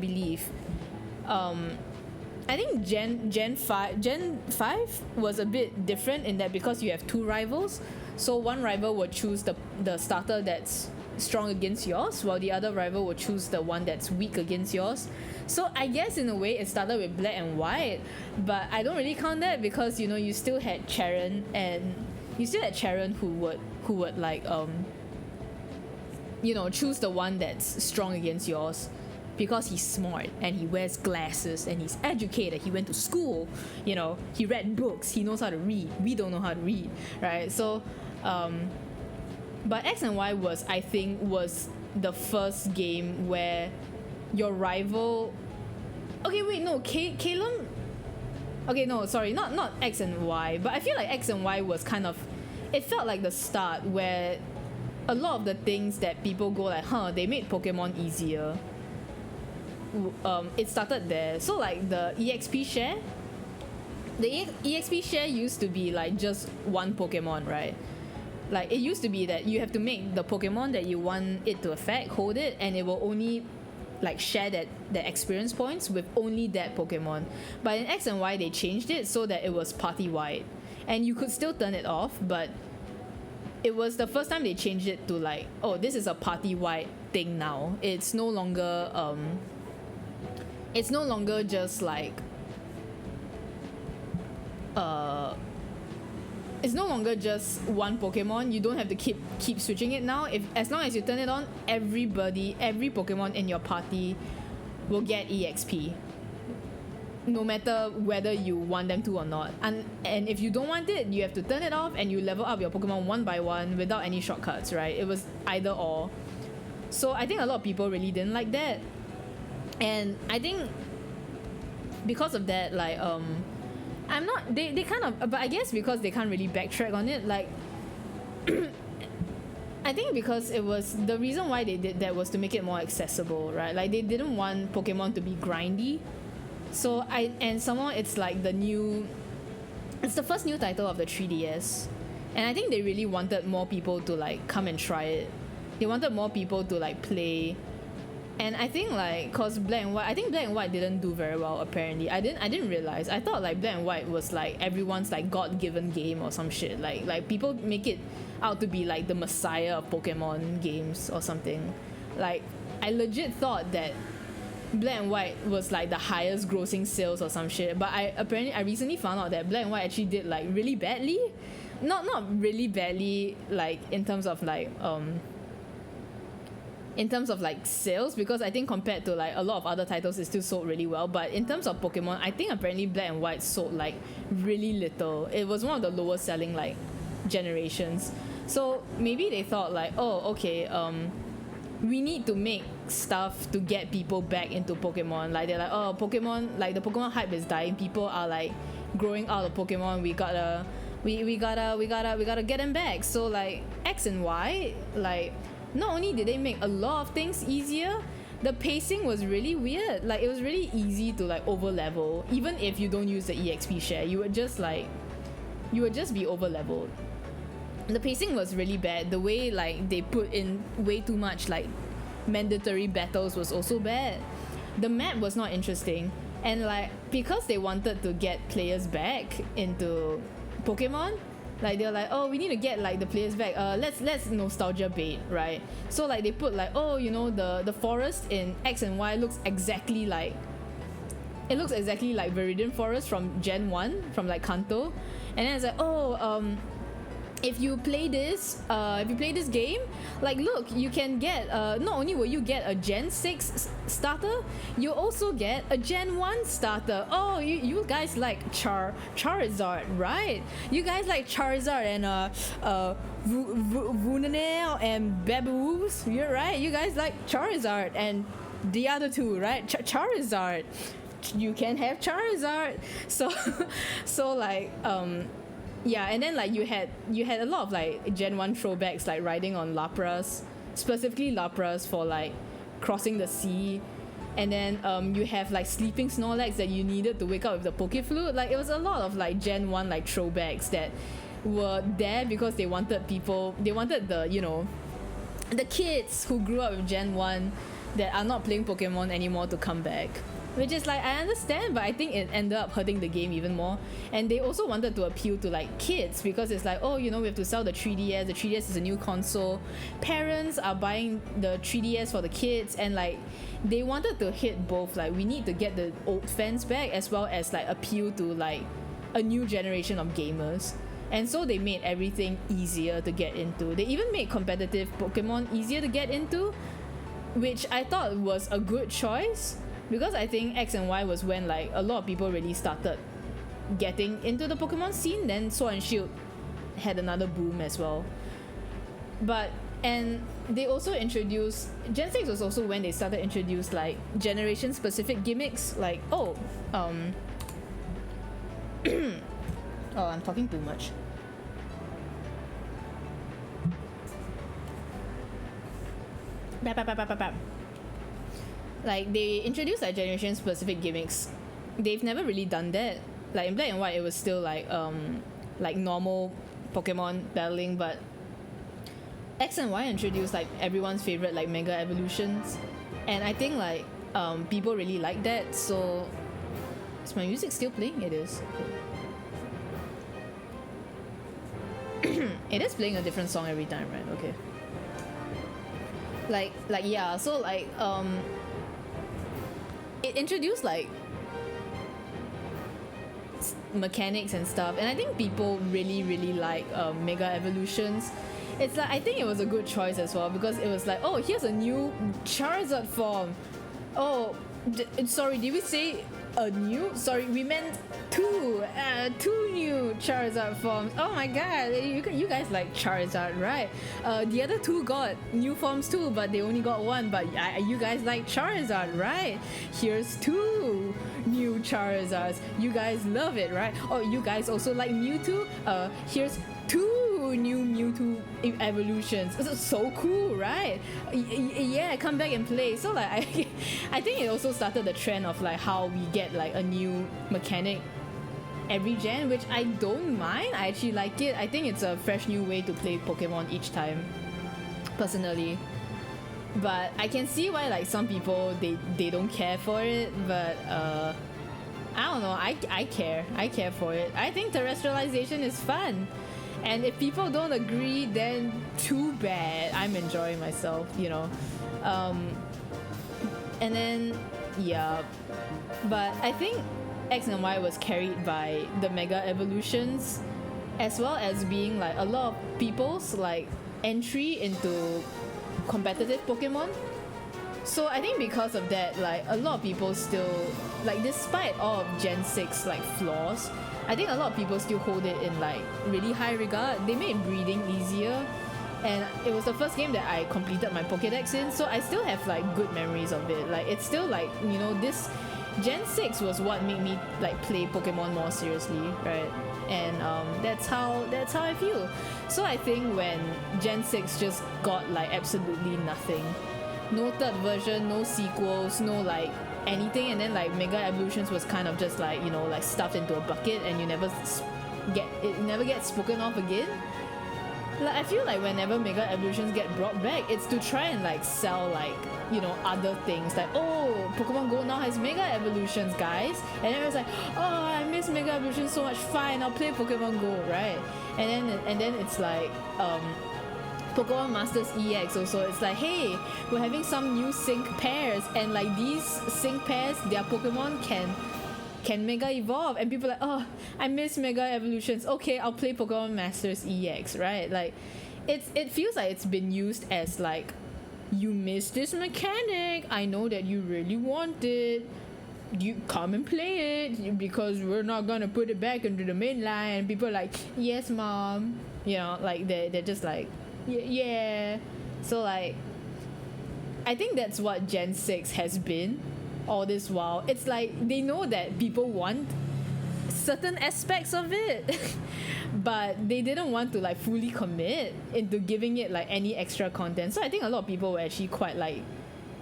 think Gen 5 was a bit different in that because you have two rivals, so one rival would choose the starter that's strong against yours, while the other rival will choose the one that's weak against yours. So I guess in a way it started with Black and White, but I don't really count that because, you know, you still had Charon who would like you know, choose the one that's strong against yours because he's smart and he wears glasses and he's educated, he went to school, you know, he read books, he knows how to read. We don't know how to read, right? So but X and Y I think was the first game where your rival Okay, wait, no, Kalum. Okay, no, sorry, not X and Y, but I feel like X and Y was kind of. It felt like the start where a lot of the things that people go like, they made Pokemon easier. It started there. So like the EXP share, the EXP share used to be like just one Pokemon, right? Like it used to be that you have to make the Pokemon that you want it to affect, hold it, and it will only like share the experience points with only that Pokemon. But in X and Y they changed it so that it was party wide, and you could still turn it off, but it was the first time they changed it to like, oh, this is a party wide thing now. It's no longer just like it's no longer just one Pokemon. You don't have to keep switching it now. As long as you turn it on, every Pokemon in your party will get EXP, no matter whether you want them to or not. And if you don't want it, you have to turn it off and you level up your Pokemon one by one without any shortcuts, right? It was either or. So I think a lot of people really didn't like that, and I think because of that, like I'm not they kind of, but I guess because they can't really backtrack on it, like I think because it was the reason why they did that was to make it more accessible, right? Like they didn't want Pokemon to be grindy. So somehow it's like it's the first new title of the 3DS, and I think they really wanted more people to like come and try it. They wanted more people to like play. And I think like cause Black and White didn't do very well apparently. I didn't realize. I thought like Black and White was like everyone's like God-given game or some shit. Like people make it out to be like the messiah of Pokemon games or something. Like I legit thought that Black and White was like the highest grossing sales or some shit. But I recently found out that Black and White actually did like really badly. Not really badly like in terms of like sales, because I think compared to like a lot of other titles it still sold really well, but in terms of Pokemon I think apparently Black and White sold like really little. It was one of the lowest selling like generations. So maybe they thought like, oh okay, we need to make stuff to get people back into Pokemon. Like they're like, oh Pokemon, like the Pokemon hype is dying, people are like growing out of Pokemon, we gotta get them back. So like X and Y, like not only did they make a lot of things easier, the pacing was really weird. Like it was really easy to like over level. Even if you don't use the EXP share, you would just be over leveled. The pacing was really bad. The way like they put in way too much like mandatory battles was also bad. The map was not interesting, and like because they wanted to get players back into Pokemon, like they're like, oh we need to get like the players back, let's nostalgia bait, right? So like they put like, oh you know the forest in X and Y looks exactly like Viridian Forest from Gen 1 from like Kanto, and then it's like, oh if you play this game, like look, you can get not only will you get a Gen 6 starter, you also get a Gen 1 starter. Oh, you guys like Charizard, right? You guys like Charizard and Vunanel and Baboos, you're right. You guys like Charizard and the other two, right? Charizard. You can have Charizard. So like yeah, and then like you had a lot of like Gen 1 throwbacks, like riding on Lapras, specifically Lapras for like crossing the sea, and then you have like sleeping Snorlax that you needed to wake up with the Pokeflute. Like it was a lot of like Gen 1 like throwbacks that were there because they wanted the, you know, the kids who grew up with Gen 1 that are not playing Pokemon anymore to come back. Which is like, I understand, but I think it ended up hurting the game even more. And they also wanted to appeal to like kids, because it's like, oh, you know, we have to sell the 3DS. The 3DS is a new console. Parents are buying the 3DS for the kids, and like they wanted to hit both. Like we need to get the old fans back as well as like appeal to like a new generation of gamers. And so they made everything easier to get into. They even made competitive Pokemon easier to get into, which I thought was a good choice. Because I think X and Y was when like a lot of people really started getting into the Pokemon scene. Then Sword and Shield had another boom as well. But And they also introduced Gen 6 was also when they started to introduce like generation specific gimmicks, like oh I'm talking too much. Like they introduced like generation specific gimmicks. They've never really done that. Like in Black and White it was still like normal Pokemon battling, but X and Y introduced like everyone's favorite like mega evolutions, and I think like people really like that. So is my music still playing? It is. It is playing a different song every time, right? Okay. Like yeah, so like it introduced like mechanics and stuff, and I think people really like mega evolutions. It's like I think it was a good choice as well, because it was like, oh, here's a new Charizard form. Oh, sorry, did we say a new? Sorry, we meant two new Charizard forms. Oh my god, you guys like Charizard, right? The other two got new forms too, but they only got one. But you guys like Charizard, right? Here's two new Charizards. You guys love it, right? Oh, you guys also like Mewtwo? Here's two new Mewtwo evolutions. It's so cool, right? Yeah, come back and play. So like I think it also started the trend of like how we get like a new mechanic every gen, which I don't mind. I actually like it. I think it's a fresh new way to play Pokemon each time, personally. But I can see why like some people they don't care for it, but I don't know, I care for it. I think terrestrialization is fun. And if people don't agree, then too bad. I'm enjoying myself, you know. And then, yeah. But I think X and Y was carried by the mega evolutions, as well as being like a lot of people's like entry into competitive Pokemon. So I think because of that, like a lot of people still, like despite all of Gen 6 like flaws, I think a lot of people still hold it in like really high regard. They made breeding easier, and it was the first game that I completed my Pokédex in, so I still have like good memories of it. Like it's still like, you know, this Gen 6 was what made me like play Pokemon more seriously, right? And that's how I feel. So I think when Gen 6 just got like absolutely nothing, no third version, no sequels, no like anything, and then like Mega Evolutions was kind of just like, you know, like stuffed into a bucket, and you never gets spoken of again. Like I feel like whenever Mega Evolutions get brought back, it's to try and like sell like, you know, other things, like, oh, Pokemon Go now has Mega Evolutions, guys, and everyone's like, oh, I miss Mega Evolutions so much, fine, I'll play Pokemon Go, right? And then it's like Pokemon Masters EX also, it's like, hey, we're having some new sync pairs, and like these sync pairs, their Pokemon can Mega Evolve, and people are like, oh, I miss Mega Evolutions, okay, I'll play Pokemon Masters EX, right? Like it feels like it's been used as like, you miss this mechanic, I know that you really want it, you come and play it, because we're not gonna put it back into the main line. And people are like, yes mom, you know, like they're just like, yeah. So like I think that's what Gen 6 has been all this while. It's like they know that people want certain aspects of it but they didn't want to like fully commit into giving it like any extra content. So I think a lot of people were actually quite like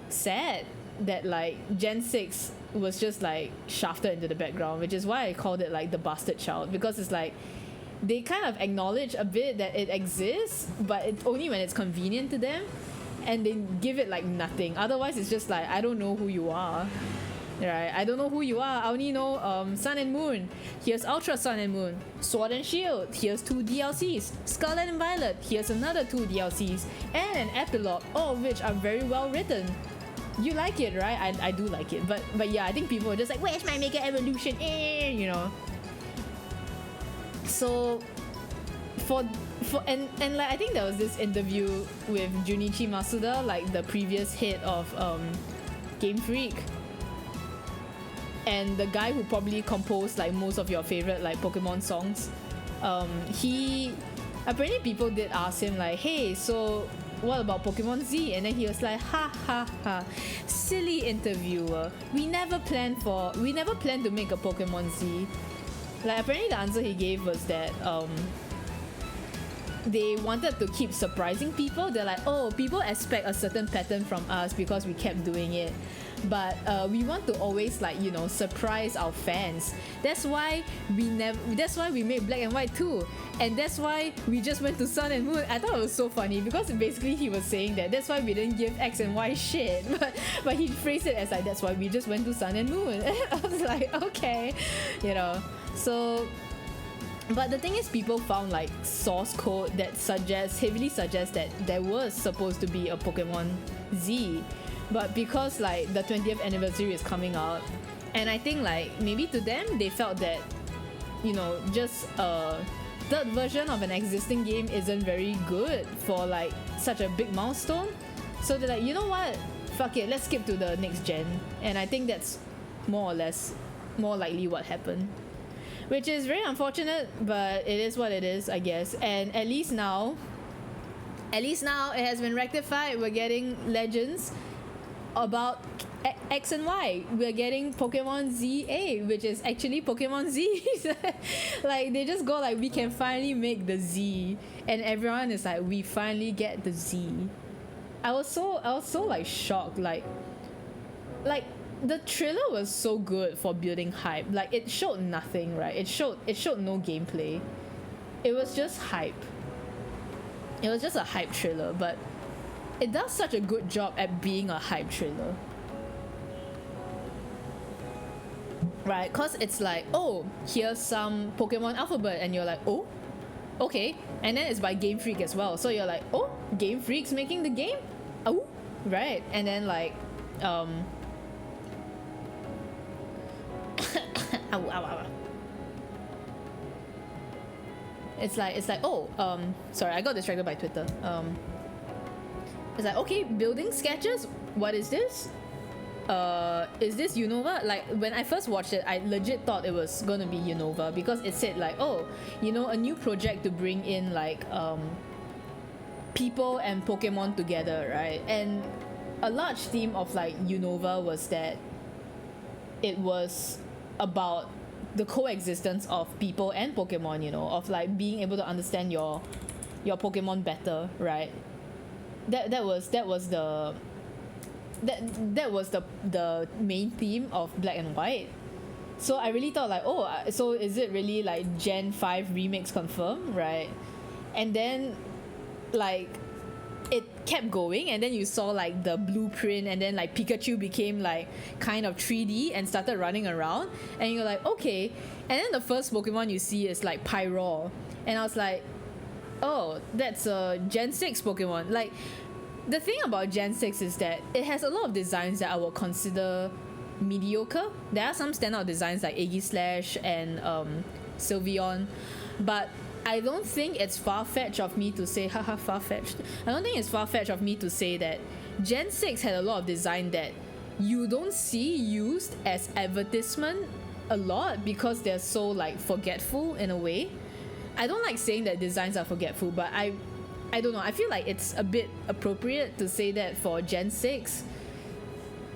sad that like Gen 6 was just like shafted into the background, which is why I called it like the bastard child, because it's like they kind of acknowledge a bit that it exists, but it's only when it's convenient to them, and they give it like nothing. Otherwise it's just like, I don't know who you are, right? I don't know who you are. I only know Sun and Moon. Here's Ultra Sun and Moon. Sword and Shield. Here's 2 DLCs. Scarlet and Violet. Here's another 2 DLCs. And an epilogue, all of which are very well written. You like it, right? I do like it. But yeah, I think people are just like, where's my Mega Evolution? You know. So and like I think there was this interview with Junichi Masuda, like the previous head of Game Freak, and the guy who probably composed like most of your favorite like Pokemon songs. He apparently, people did ask him like, hey, so what about Pokemon Z? And then he was like, ha ha ha, silly interviewer. We never planned to make a Pokemon Z. Like apparently the answer he gave was that they wanted to keep surprising people. They're like, oh, people expect a certain pattern from us because we kept doing it, but we want to always, like, you know, surprise our fans. That's why we made Black and White too, and that's why we just went to Sun and Moon. I thought it was so funny because basically he was saying that's why we didn't give X and Y shit, but he phrased it as like, that's why we just went to Sun and Moon. And I was like, okay, you know. So but the thing is, people found like source code that heavily suggests that there was supposed to be a Pokemon Z, but because like the 20th anniversary is coming out, and I think like maybe to them they felt that, you know, just a third version of an existing game isn't very good for like such a big milestone, so they're like, you know what, fuck it, let's skip to the next gen. And I think that's more or less more likely what happened, which is very unfortunate, but it is what it is, I guess. And at least now it has been rectified. We're getting legends about X and Y. We're getting Pokemon ZA, which is actually Pokemon Z. Like they just go like, we can finally make the Z, and everyone is like, we finally get the Z. I was so like shocked, like the trailer was so good for building hype. Like it showed nothing, right? It showed no gameplay. It was just hype. It was just a hype trailer, but it does such a good job at being a hype trailer. Right? Cause it's like, oh, here's some Pokemon alphabet, and you're like, oh, okay. And then it's by Game Freak as well. So you're like, oh, Game Freak's making the game? Oh, right. And then like ow, ow, ow. It's like, oh, sorry, I got distracted by Twitter. It's like, okay, building sketches, what is this? Is this Unova? Like when I first watched it, I legit thought it was gonna be Unova because it said like, oh, you know, a new project to bring in like people and Pokemon together, right? And a large theme of like Unova was that it was about the coexistence of people and Pokemon, you know, of like being able to understand your Pokemon better, right? That was the main theme of Black and White. So I really thought like, oh, so is it really like Gen 5 remix confirmed, right? And then like it kept going, and then you saw like the blueprint, and then like Pikachu became like kind of 3D and started running around, and you're like, okay. And then the first Pokemon you see is like Pyro, and I was like, oh, that's a Gen 6 Pokemon. Like the thing about Gen 6 is that it has a lot of designs that I would consider mediocre. There are some standout designs like Aegislash and Sylveon, but I don't think it's far-fetched of me to say, haha, far-fetched. I don't think it's far-fetched of me to say that Gen 6 had a lot of design that you don't see used as advertisement a lot because they're so like forgetful in a way. I don't like saying that designs are forgetful, but I don't know. I feel like it's a bit appropriate to say that for Gen 6,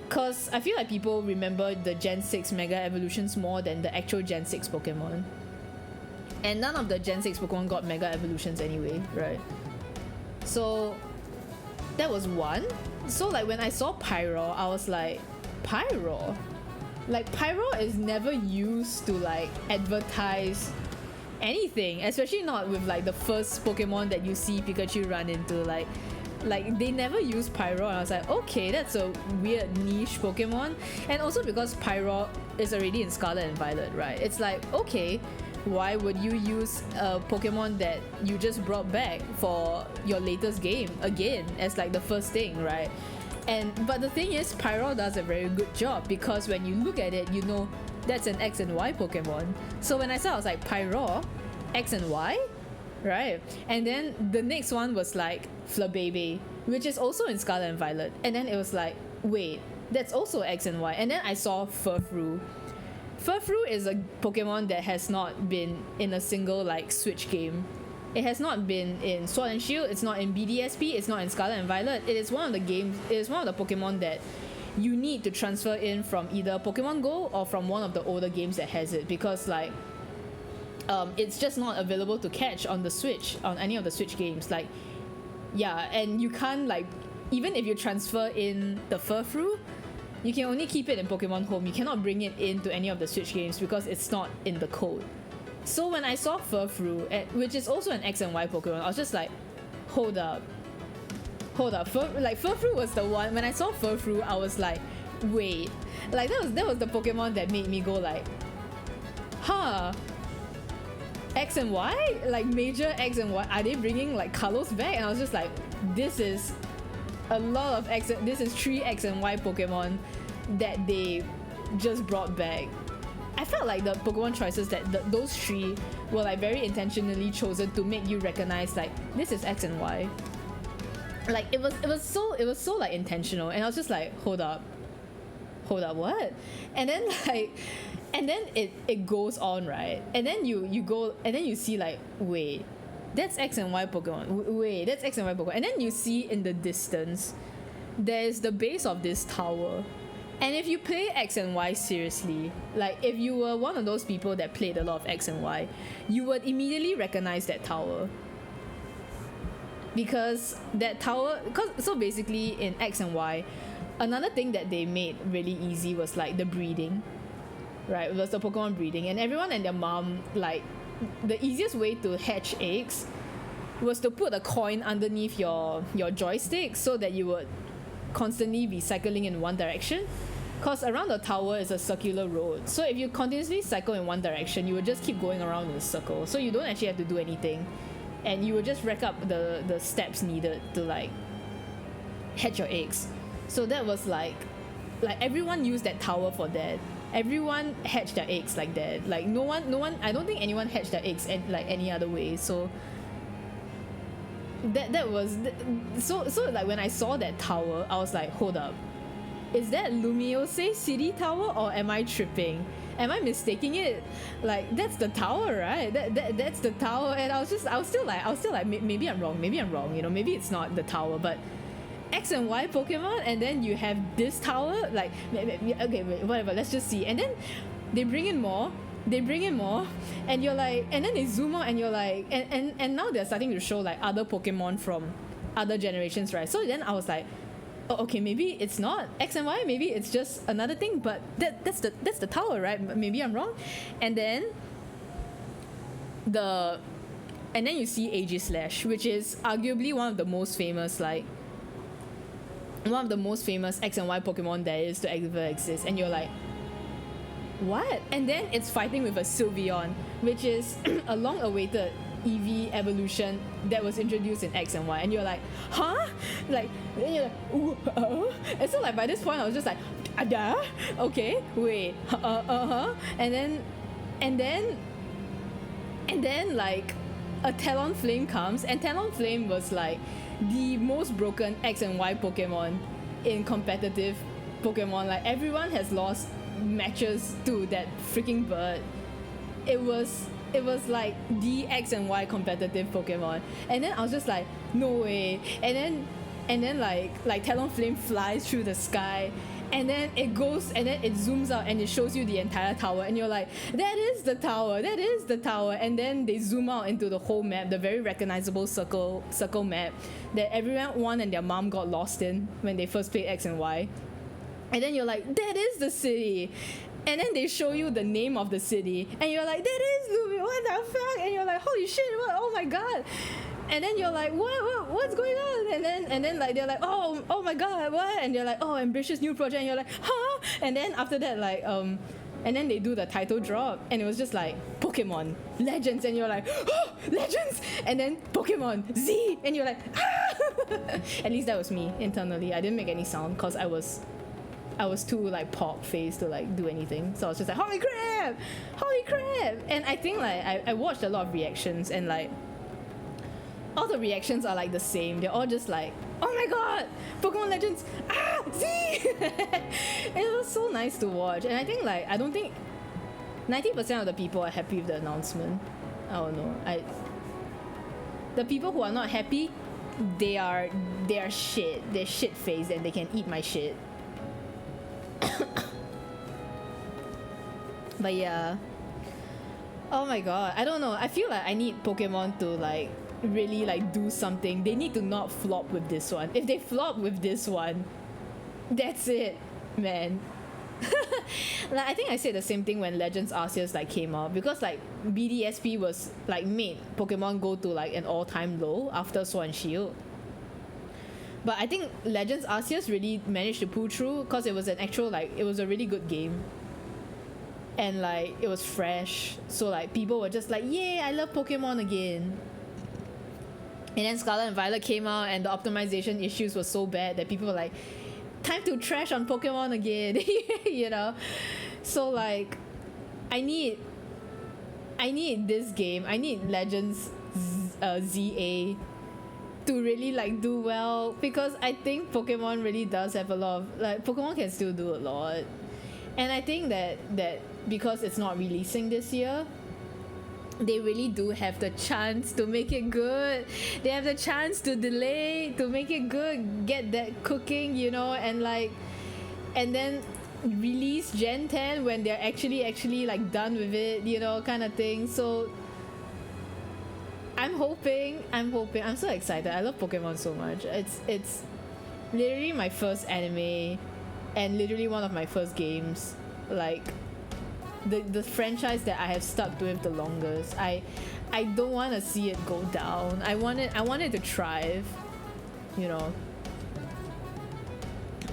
because I feel like people remember the Gen 6 Mega Evolutions more than the actual Gen 6 Pokemon. And none of the Gen 6 Pokemon got Mega Evolutions anyway, right? So that was one. So like when I saw Pyro, I was like, Pyro? Like Pyro is never used to like advertise anything, especially not with like the first Pokemon that you see Pikachu run into. Like they never use Pyro, and I was like, okay, that's a weird niche Pokemon. And also because Pyro is already in Scarlet and Violet, right? It's like, okay, why would you use a Pokemon that you just brought back for your latest game again as like the first thing, right? But the thing is, Pyro does a very good job because when you look at it, you know that's an X and Y Pokemon. So when I saw, I was like, Pyro, X and Y, right? And then the next one was like Flabébé, which is also in Scarlet and Violet. And then it was like, wait, that's also X and Y. And then I saw Furfrou. Furfrou is a Pokemon that has not been in a single like Switch game It has not been in Sword and Shield, it's not in BDSP, it's not in Scarlet and Violet. It is one of the games, it is one of the Pokemon that you need to transfer in from either Pokemon Go or from one of the older games that has it, because like it's just not available to catch on the Switch, on any of the Switch games. Like, yeah, and you can't, like, even if you transfer in the Furfrou, you can only keep it in Pokemon Home. You cannot bring it into any of the Switch games because it's not in the code. So when I saw Furfrou, which is also an X and Y Pokemon, I was just like, hold up. Furfrou was the one. When I saw Furfrou, I was like, wait, like that was the Pokemon that made me go like, huh, X and Y, like major X and Y, are they bringing like Kalos back? And I was just like, this is a lot of X. This is 3 X and Y Pokemon that they just brought back. I felt like the Pokemon choices that those 3 were like very intentionally chosen to make you recognize like this is X and Y. Like it was so like intentional, and I was just like, hold up, what? And then like, and then it goes on, right? And then you go, and then you see like, wait, that's X and Y Pokemon. Wait, that's X and Y Pokemon. And then you see in the distance, there's the base of this tower. And if you play X and Y seriously, like if you were one of those people that played a lot of X and Y, you would immediately recognize that tower. Because that tower, so basically in X and Y, another thing that they made really easy was like the breeding, right? It was the Pokemon breeding, and everyone and their mom, like, the easiest way to hatch eggs was to put a coin underneath your joystick so that you would constantly be cycling in one direction. Because around the tower is a circular road, so if you continuously cycle in one direction, you would just keep going around in a circle, so you don't actually have to do anything. And you would just rack up the steps needed to like hatch your eggs. So that was like everyone used that tower for that. Everyone hatched their eggs like that. Like no one. I don't think anyone hatched their eggs like any other way. So that was so like when I saw that tower, I was like, hold up, is that Lumiose City Tower or am I tripping? Am I mistaking it? Like that's the tower, right? That's the tower. And I was still like maybe I'm wrong, you know, maybe it's not the tower, but X and Y Pokemon, and then you have this tower, like okay, wait, whatever, let's just see. And then they bring in more, and you're like, and then they zoom out and you're like, and now they're starting to show like other Pokemon from other generations, right? So then I was like, oh, okay, maybe it's not X and Y, maybe it's just another thing, but that's the tower, right? Maybe I'm wrong. And then you see Aegislash, which is arguably one of the most famous X and Y Pokemon there is to ever exist, and you're like, what? And then it's fighting with a Sylveon, which is a long-awaited EV evolution that was introduced in X and Y, and you're like, huh? Like, then you're like, ooh, and so like by this point I was just like, okay, wait, and then like a Talonflame comes, and Talonflame was like the most broken X and Y Pokemon in competitive Pokemon. Like everyone has lost matches to that freaking bird. It was like the X and Y competitive Pokemon, and then I was just like, no way. And then like Talonflame flies through the sky, and then it goes, and then it zooms out and it shows you the entire tower, and you're like, that is the tower. And then they zoom out into the whole map, the very recognizable circle map that everyone and their mom got lost in when they first played X and Y. And then you're like, that is the city. And then they show you the name of the city, and you're like, that is Lumi, what the fuck? And you're like, holy shit, what? Oh my god. And then you're like, what's going on? And then like they're like, oh my god, what? And you're like, oh, ambitious new project. And you're like, huh? And then after that, like and then they do the title drop, and it was just like Pokemon Legends, and you're like, oh, Legends. And then Pokemon Z, and you're like, ah! At least that was me internally. I didn't make any sound because I was too like pop faced to like do anything. So I was just like, holy crap. And I think like I watched a lot of reactions, and like all the reactions are like the same. They're all just like, oh my god, Pokemon Legends, Z. It was so nice to watch. And I don't think 90% of the people are happy with the announcement. I don't know. The people who are not happy, they are shit. They're shit faced and they can eat my shit. But yeah. Oh my god, I don't know. I feel like I need Pokemon to like really like do something. They need to not flop with this one. If they flop with this one, that's it, man. Like I think I said the same thing when Legends Arceus like came out, because like BDSP was like made Pokemon go to like an all-time low after Sword and Shield. But I think Legends Arceus really managed to pull through because it was an actual like it was a really good game. And like it was fresh, so like people were just like, yay, I love Pokemon again. And then Scarlet and Violet came out and the optimization issues were so bad that people were like, time to trash on Pokemon again. You know, so like I need this game, I need Legends ZA to really like do well, because I think Pokemon really does have a lot of like Pokemon can still do a lot. And I think that because it's not releasing this year, they really do have the chance to make it good. They have the chance to delay, to make it good, get that cooking, you know, and like, and then release Gen 10 when they're actually like done with it, you know, kind of thing. So I'm hoping, I'm so excited. I love Pokemon so much. It's literally my first anime and literally one of my first games. Like the franchise that I have stuck with the longest. I don't want to see it go down. I want it to thrive, you know.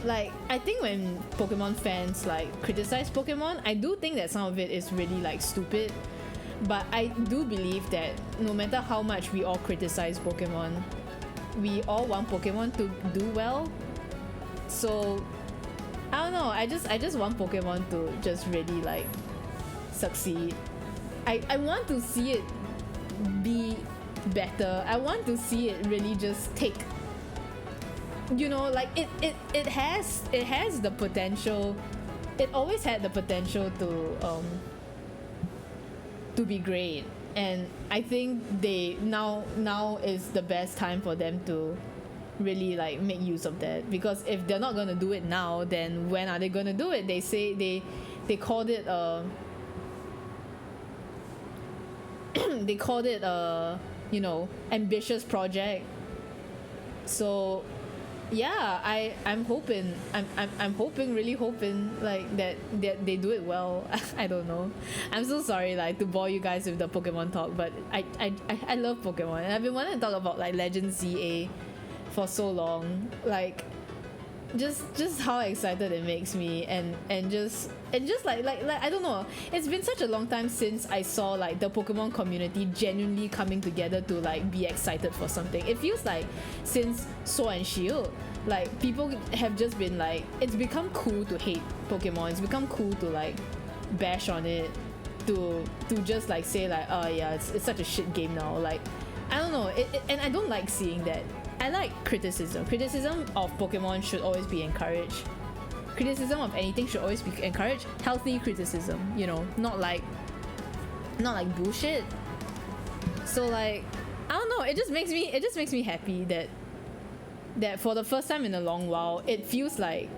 Like I think when Pokemon fans like criticize Pokemon, I do think that some of it is really like stupid. But I do believe that no matter how much we all criticize Pokemon, we all want Pokemon to do well. So I don't know, I just want Pokemon to just really like succeed. I want to see it be better. I want to see it really just take, you know, like it has the potential. It always had the potential to be great, and I think they now is the best time for them to really like make use of that, because if they're not gonna do it now, then when are they gonna do it? They say they called it they called it you know, ambitious project. So yeah, I'm hoping, really hoping like that they do it well. I don't know. I'm so sorry like to bore you guys with the Pokemon talk, but I love Pokemon, and I've been wanting to talk about like Legends ZA for so long. Like just how excited it makes me, and just like I don't know, it's been such a long time since I saw like the Pokemon community genuinely coming together to like be excited for something. It feels like since Sword and Shield, like people have just been like, it's become cool to hate Pokemon, it's become cool to like bash on it, to just like say like, oh yeah, it's such a shit game now. Like I don't know, and I don't like seeing that. I like criticism. Criticism of Pokemon should always be encouraged. Criticism of anything should always be encouraged. Healthy criticism, you know, not like bullshit. So like, I don't know, it just makes me happy that for the first time in a long while, it feels like,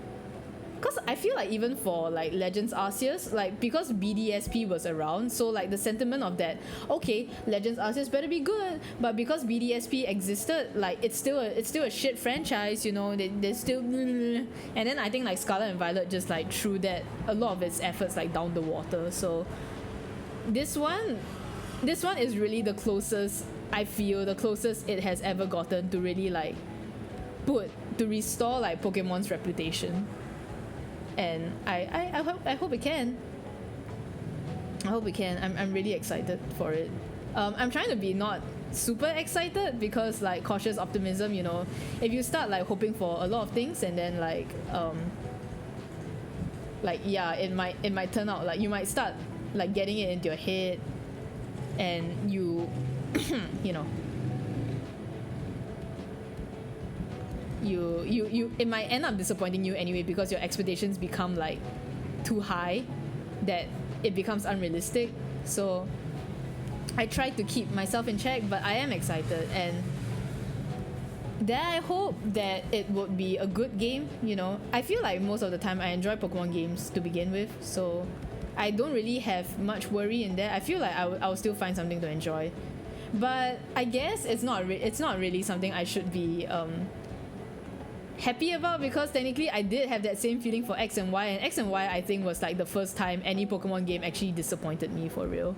because I feel like even for like Legends Arceus, like because BDSP was around, so like the sentiment of that, okay, Legends Arceus better be good, but because BDSP existed, like it's still a shit franchise, you know, they still, and then I think like Scarlet and Violet just like threw that, a lot of its efforts like down the water. So this one is really the closest, I feel, the closest it has ever gotten to really like to restore like Pokemon's reputation. And I hope it can. I hope it can. I'm really excited for it. I'm trying to be not super excited, because like cautious optimism, you know, if you start like hoping for a lot of things and then like yeah, it might turn out like you might start like getting it into your head, and you you know, you it might end up disappointing you anyway, because your expectations become like too high, that it becomes unrealistic. So I tried to keep myself in check, but I am excited, and then I hope that it would be a good game. You know, I feel like most of the time I enjoy Pokemon games to begin with, so I don't really have much worry in there. I feel like I'll still find something to enjoy, but I guess it's not really something I should be happy about, because technically I did have that same feeling for X and Y, and X and Y I think was like the first time any Pokemon game actually disappointed me for real.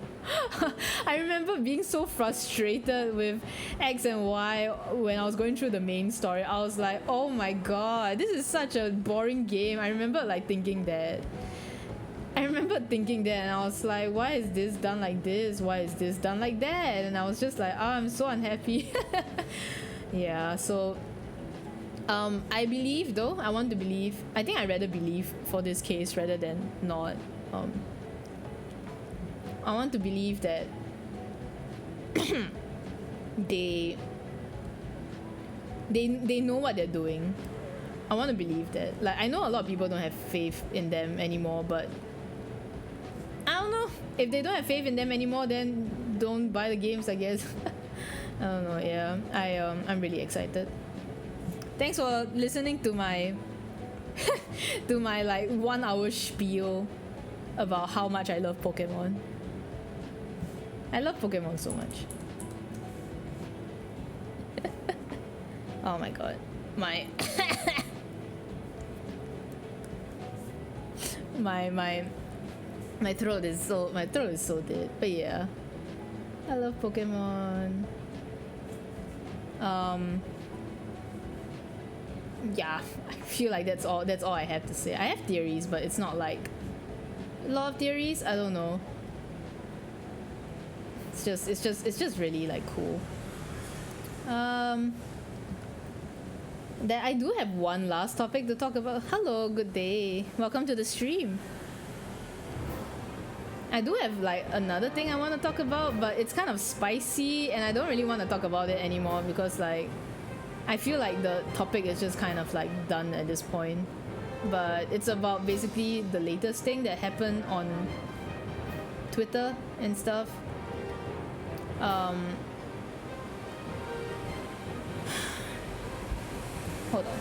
I remember being so frustrated with X and Y when I was going through the main story. I was like, oh my god, this is such a boring game. I remember thinking that, and I was like, why is this done like this? Why is this done like that? And I was just like, oh, I'm so unhappy. Yeah, so I believe though, I want to believe, I think I'd rather believe for this case rather than not. I want to believe that they know what they're doing. I want to believe that. Like, I know a lot of people don't have faith in them anymore, but I don't know. If they don't have faith in them anymore, then don't buy the games, I guess. I don't know. Yeah, I'm really excited. Thanks for listening to my to my like 1 hour spiel about how much I love Pokemon. I love Pokemon so much. Oh my god, my my throat is so dead. But yeah, I love Pokemon. Yeah, I feel like that's all I have to say. I have theories, but it's not like a lot of theories. I don't know. It's just really like cool. That I do have one last topic to talk about. Hello, good day. Welcome to the stream. I do have like another thing I want to talk about, but it's kind of spicy and I don't really want to talk about it anymore because like I feel like the topic is just kind of like done at this point. But it's about basically the latest thing that happened on Twitter and stuff. Hold on.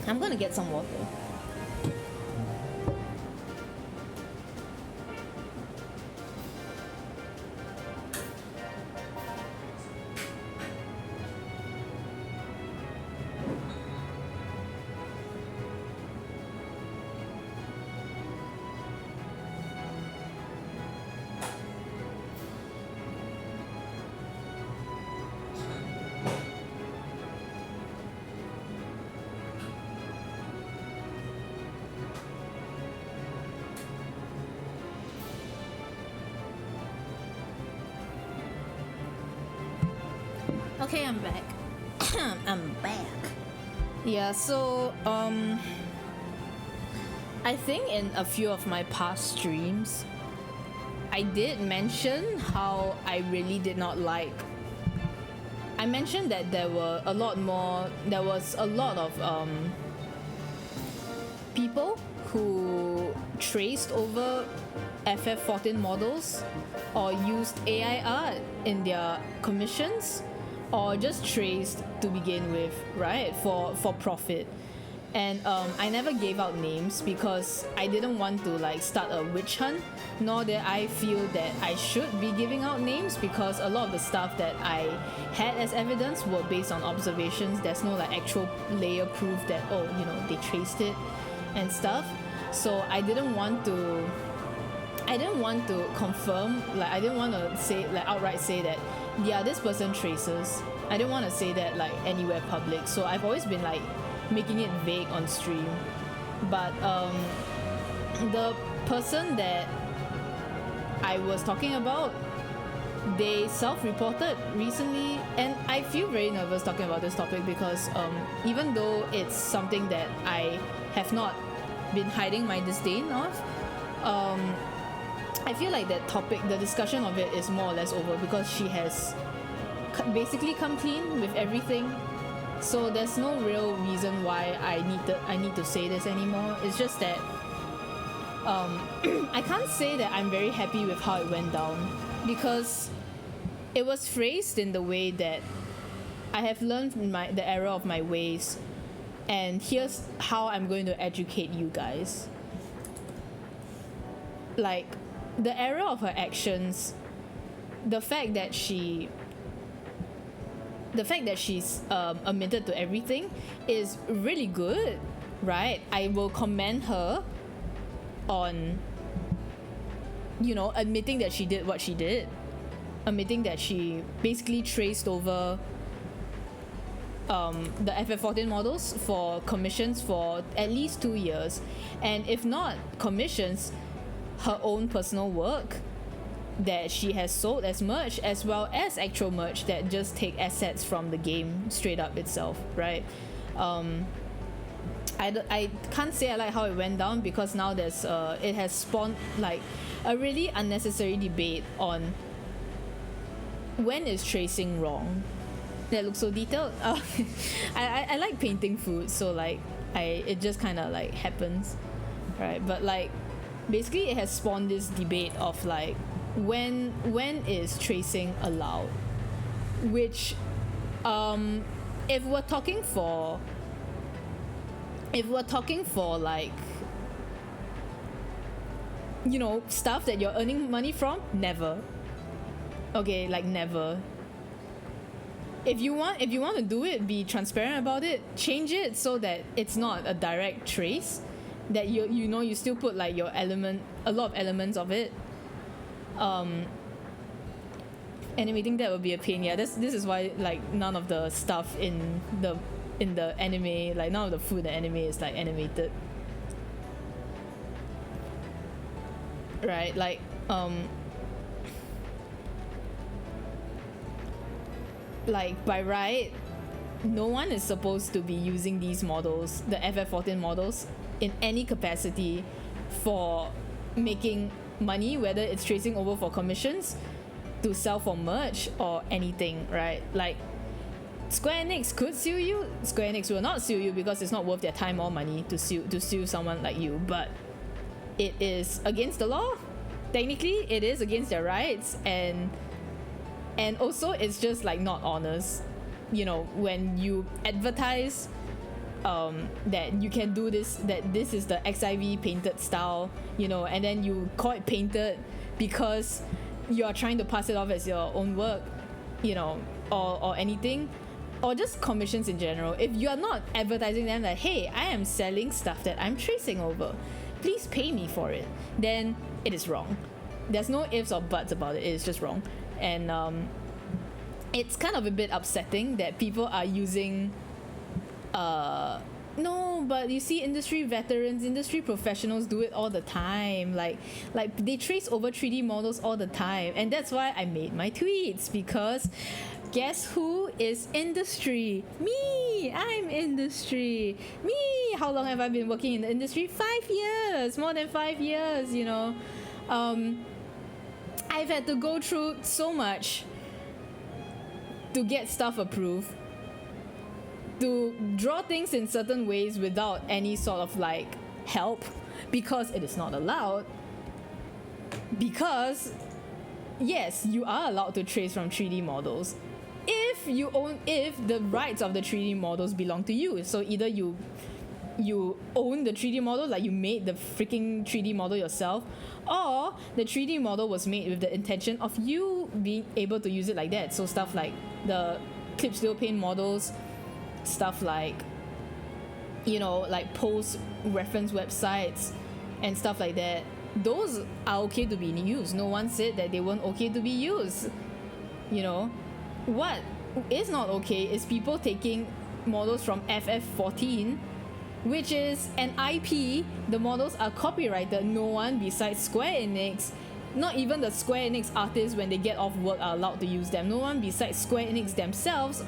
I'm gonna get some water. Okay, I'm back. I'm back. Yeah, so I think in a few of my past streams I did mention how I really did not like. I mentioned that there was a lot of people who traced over FF14 models or used AI art in their commissions or just traced to begin with, right, for profit. And I never gave out names because I didn't want to like start a witch hunt, nor did I feel that I should be giving out names because a lot of the stuff that I had as evidence were based on observations. There's no like actual layer proof that, oh, you know, they traced it and stuff. So I didn't want to confirm, like I didn't want to say like outright say that yeah, this person traces. I didn't want to say that like anywhere public. So I've always been like making it vague on stream. But the person that I was talking about, they self-reported recently, and I feel very nervous talking about this topic because even though it's something that I have not been hiding my disdain of, I feel like that topic, the discussion of it is more or less over because she has basically come clean with everything. So there's no real reason why I need to say this anymore. It's just that I can't say that I'm very happy with how it went down, because it was phrased in the way that I have learned the error of my ways, and here's how I'm going to educate you guys. Like, the error of her actions, the fact that she's admitted to everything is really good, right? I will commend her on, admitting that she did what she did, admitting that she basically traced over the FF14 models for commissions for at least 2 years, and if not commissions, her own personal work that she has sold as merch, as well as actual merch that just take assets from the game straight up itself, right? I can't say I like how it went down, because now it has spawned like a really unnecessary debate on when is tracing wrong. That looks so detailed. I like painting food, so like it just kind of like happens, right? But like basically it has spawned this debate of like when is tracing allowed, which if we're talking for like, stuff that you're earning money from, never. Okay, like never. If you want to do it, be transparent about it, change it so that it's not a direct trace, that you still put like a lot of elements of it. Animating that would be a pain. Yeah, this is why like none of the stuff in the anime, like none of the food in the anime is like animated, right? Like like by right, no one is supposed to be using these models, the FF14 models, in any capacity for making money, whether it's tracing over for commissions, to sell for merch, or anything, right? Like Square Enix could sue you. Square Enix will not sue you because it's not worth their time or money to sue someone like you, but it is against the law. Technically it is against their rights, and also it's just like not honest, when you advertise that you can do this, that this is the XIV painted style, and then you call it painted because you are trying to pass it off as your own work, or anything, or just commissions in general. If you are not advertising them that, hey, I am selling stuff that I'm tracing over, please pay me for it, then it is wrong. There's no ifs or buts about it. It is just wrong. And it's kind of a bit upsetting that people are using no, but you see, industry veterans, industry professionals do it all the time. Like they trace over 3D models all the time, and that's why I made my tweets, because guess who is industry? Me! I'm industry. Me! How long have I been working in the industry? 5 years! More than 5 years, I've had to go through so much to get stuff approved, to draw things in certain ways without any sort of like help, because it is not allowed. Because yes, you are allowed to trace from 3D models if the rights of the 3D models belong to you. So either you own the 3D model, like you made the freaking 3D model yourself, or the 3D model was made with the intention of you being able to use it like that. So stuff like the clip steel paint models, stuff like like post reference websites and stuff like that, those are okay to be used. No one said that they weren't okay to be used. What is not okay is people taking models from FF14, which is an IP. The models are copyrighted. No one besides Square Enix, not even the Square Enix artists when they get off work, are allowed to use them. No one besides Square Enix themselves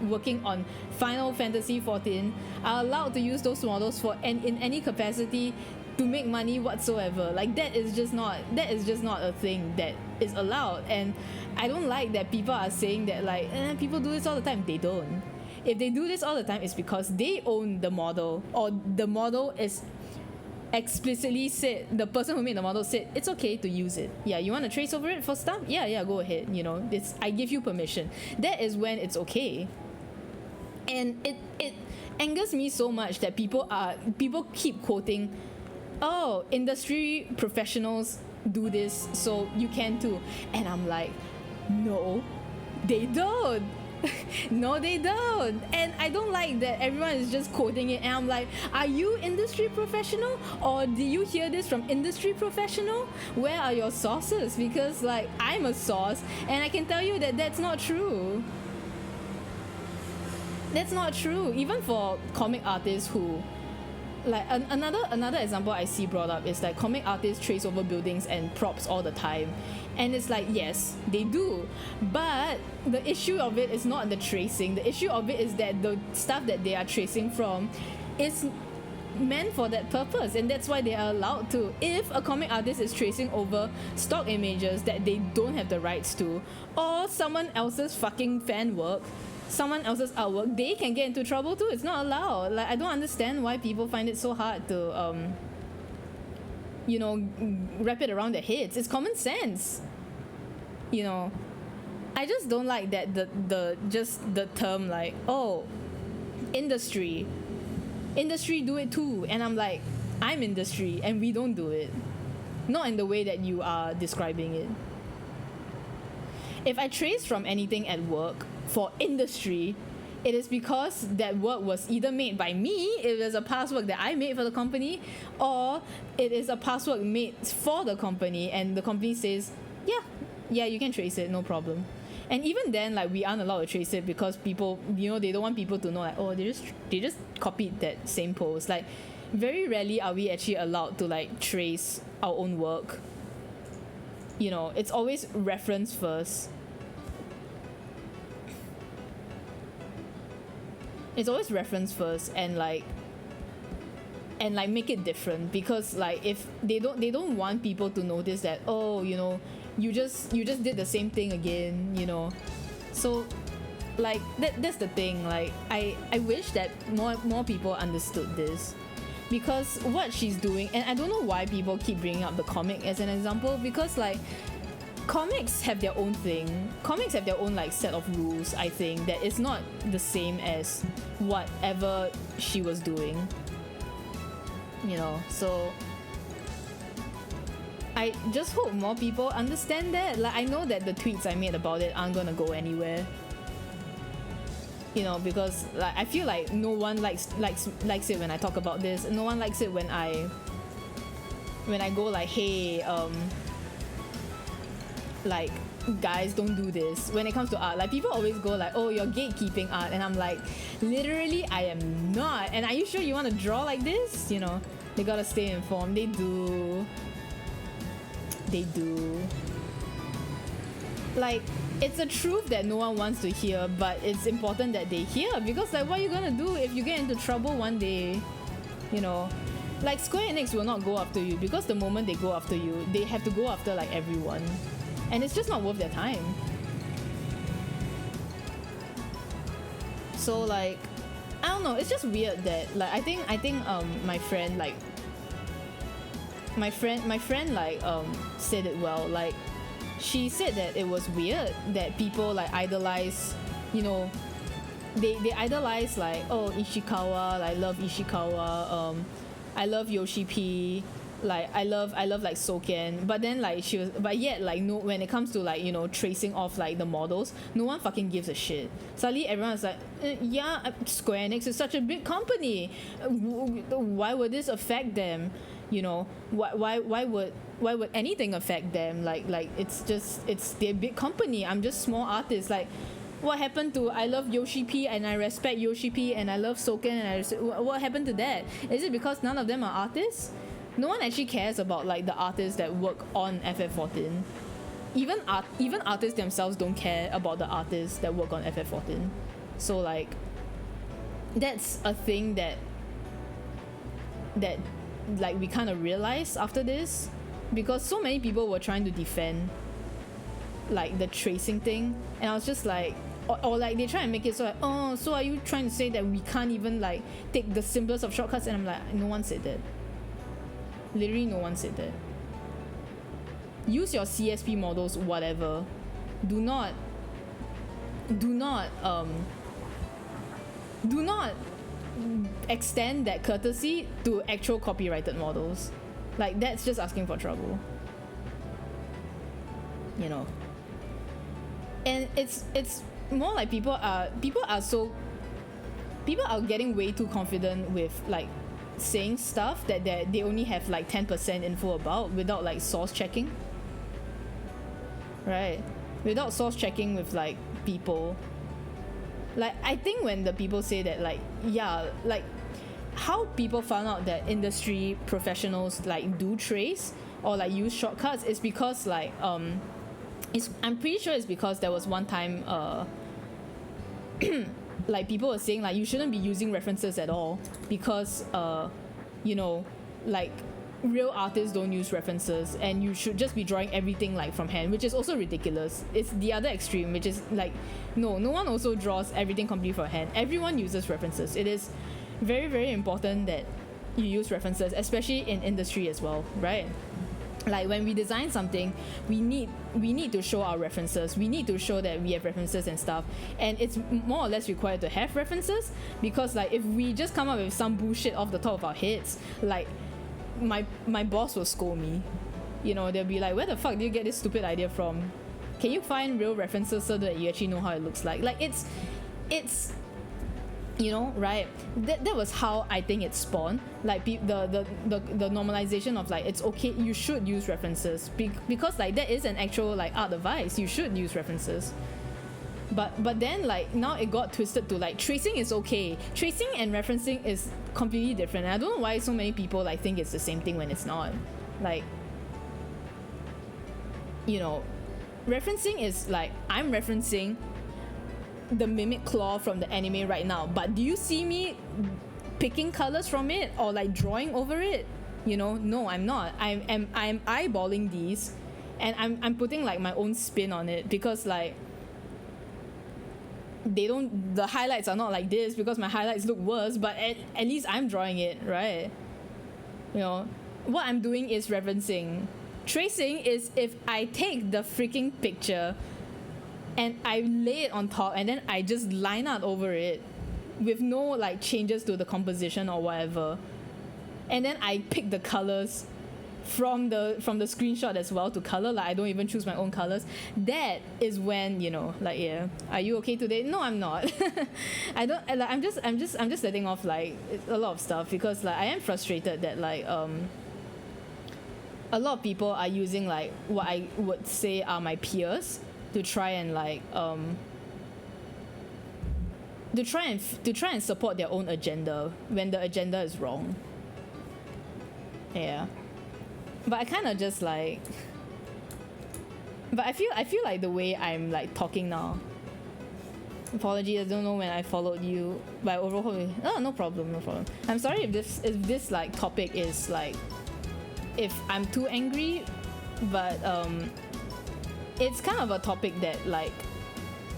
working on Final Fantasy XIV are allowed to use those models in any capacity to make money whatsoever. Like that is just not a thing that is allowed. And I don't like that people are saying that like people do this all the time. They don't. If they do this all the time, it's because they own the model, or the model is explicitly said, the person who made the model said, it's okay to use it. Yeah, you want to trace over it for stuff? Yeah, go ahead. You know, I give you permission. That is when it's okay. And it angers me so much that people keep quoting, oh, industry professionals do this, so you can too. And I'm like, no, they don't. No, they don't. And I don't like that everyone is just quoting it. And I'm like, are you industry professional, or do you hear this from industry professional? Where are your sources? Because like, I'm a source, and I can tell you that that's not true. That's not true. Even for comic artists who, like, another example I see brought up is like comic artists trace over buildings and props all the time. And it's like, yes, they do, but the issue of it is not the tracing. The issue of it is that the stuff that they are tracing from is meant for that purpose, and that's why they are allowed to. If a comic artist is tracing over stock images that they don't have the rights to, or someone else's fucking fan work, someone else's artwork, they can get into trouble too. It's not allowed. Like, I don't understand why people find it so hard to you know, wrap it around their heads. It's common sense, you know. I just don't like that the term like, oh, industry do it too. And I'm like, I'm industry and we don't do it, not in the way that you are describing it. If I trace from anything at work for industry, it is because that work was either made by me, it was a past work that I made for the company, or it is a past work made for the company, and the company says, yeah, you can trace it, no problem. And even then, like, we aren't allowed to trace it because people, you know, they don't want people to know, like, oh, they just copied that same post. Like, very rarely are we actually allowed to like trace our own work. You know, it's always reference first. It's always reference first, and like make it different, because like if they don't want people to notice that, oh, you know, you just did the same thing again, you know. So like that's the thing. Like I wish that more people understood this, because what she's doing, and I don't know why people keep bringing up the comic as an example, because like comics have their own thing. Comics have their own like set of rules, I think, that is not the same as whatever she was doing, you know. So I just hope more people understand that. Like, I know that the tweets I made about it aren't gonna go anywhere, you know, because like I feel like no one likes it when I talk about this. No one likes it when I go like, hey, like, guys, don't do this when it comes to art. Like, people always go like, oh, you're gatekeeping art, and I'm like, literally I am not. And are you sure you want to draw like this? You know, they gotta stay informed. They do. Like, it's a truth that no one wants to hear, but it's important that they hear, because like, what are you gonna do if you get into trouble one day, you know? Like, Square Enix will not go after you, because the moment they go after you, they have to go after like everyone, and it's just not worth their time. So like, I don't know, it's just weird that like I think my friend like said it well. Like, she said that it was weird that people like idolize, you know, they idolize like, oh, Ishikawa, I love Ishikawa, I love Yoshi P, like I love like Soken, but then like but yet like, no, when it comes to like, you know, tracing off like the models, no one fucking gives a shit. Suddenly everyone's like, yeah, Square Enix is such a big company, why would this affect them, you know? Why would anything affect them? Like it's their big company, I'm just small artist. Like, what happened to I love Yoshi P and I respect Yoshi P and I love Soken and what happened to that? Is it because none of them are artists? No one actually cares about like the artists that work on FF14. Even artists themselves don't care about the artists that work on FF14. So like, that's a thing that like we kind of realized after this, because so many people were trying to defend like the tracing thing, and I was just like, or like they try and make it so like, oh, so are you trying to say that we can't even like take the simplest of shortcuts? And I'm like, no one said that. Literally no one said that. Use your CSP models, whatever. Do not extend that courtesy to actual copyrighted models. Like, that's just asking for trouble. You know. And it's more like people are getting way too confident with like saying stuff that they only have like 10% info about without like source checking. Right? Without source checking with like people. Like, I think when the people say that, like, yeah, like how people found out that industry professionals like do trace or like use shortcuts is because like I'm pretty sure it's because there was one time like people were saying like you shouldn't be using references at all because you know, like real artists don't use references and you should just be drawing everything like from hand, which is also ridiculous. It's the other extreme, which is like no one also draws everything completely from hand. Everyone uses references. It is very, very important that you use references, especially in industry as well, right? Like when we design something, we need to show our references. We need to show that we have references and stuff, and it's more or less required to have references because like if we just come up with some bullshit off the top of our heads, like my boss will scold me. You know, they'll be like, where the fuck did you get this stupid idea from? Can you find real references so that you actually know how it looks like? Like it's you know, right? That was how I think it spawned. Like the normalization of like it's okay, you should use references because like that is an actual like art advice. You should use references. But then like now it got twisted to like tracing is okay. Tracing and referencing is completely different. And I don't know why so many people like think it's the same thing when it's not. Like, you know, referencing is like I'm referencing the mimic claw from the anime right now, but do you see me picking colors from it or like drawing over it? You know, no, I'm not. I'm eyeballing these and I'm putting like my own spin on it because like the highlights are not like this because my highlights look worse, but at least I'm drawing it, right? You know, what I'm doing is referencing. Tracing is if I take the freaking picture and I lay it on top and then I just line out over it with no like changes to the composition or whatever, and then I pick the colors from the screenshot as well to color. Like I don't even choose my own colors. That is when, you know, like, yeah, are you okay today? No, I'm not. I don't like, I'm just letting off like a lot of stuff because like I am frustrated that like a lot of people are using like what I would say are my peers to try and like to try and support their own agenda when the agenda is wrong. Yeah. But I kind of just like, but I feel like the way I'm like talking now. Apologies, I don't know when I followed you, but overall, oh, no problem. I'm sorry if this like topic is like, if I'm too angry, but it's kind of a topic that like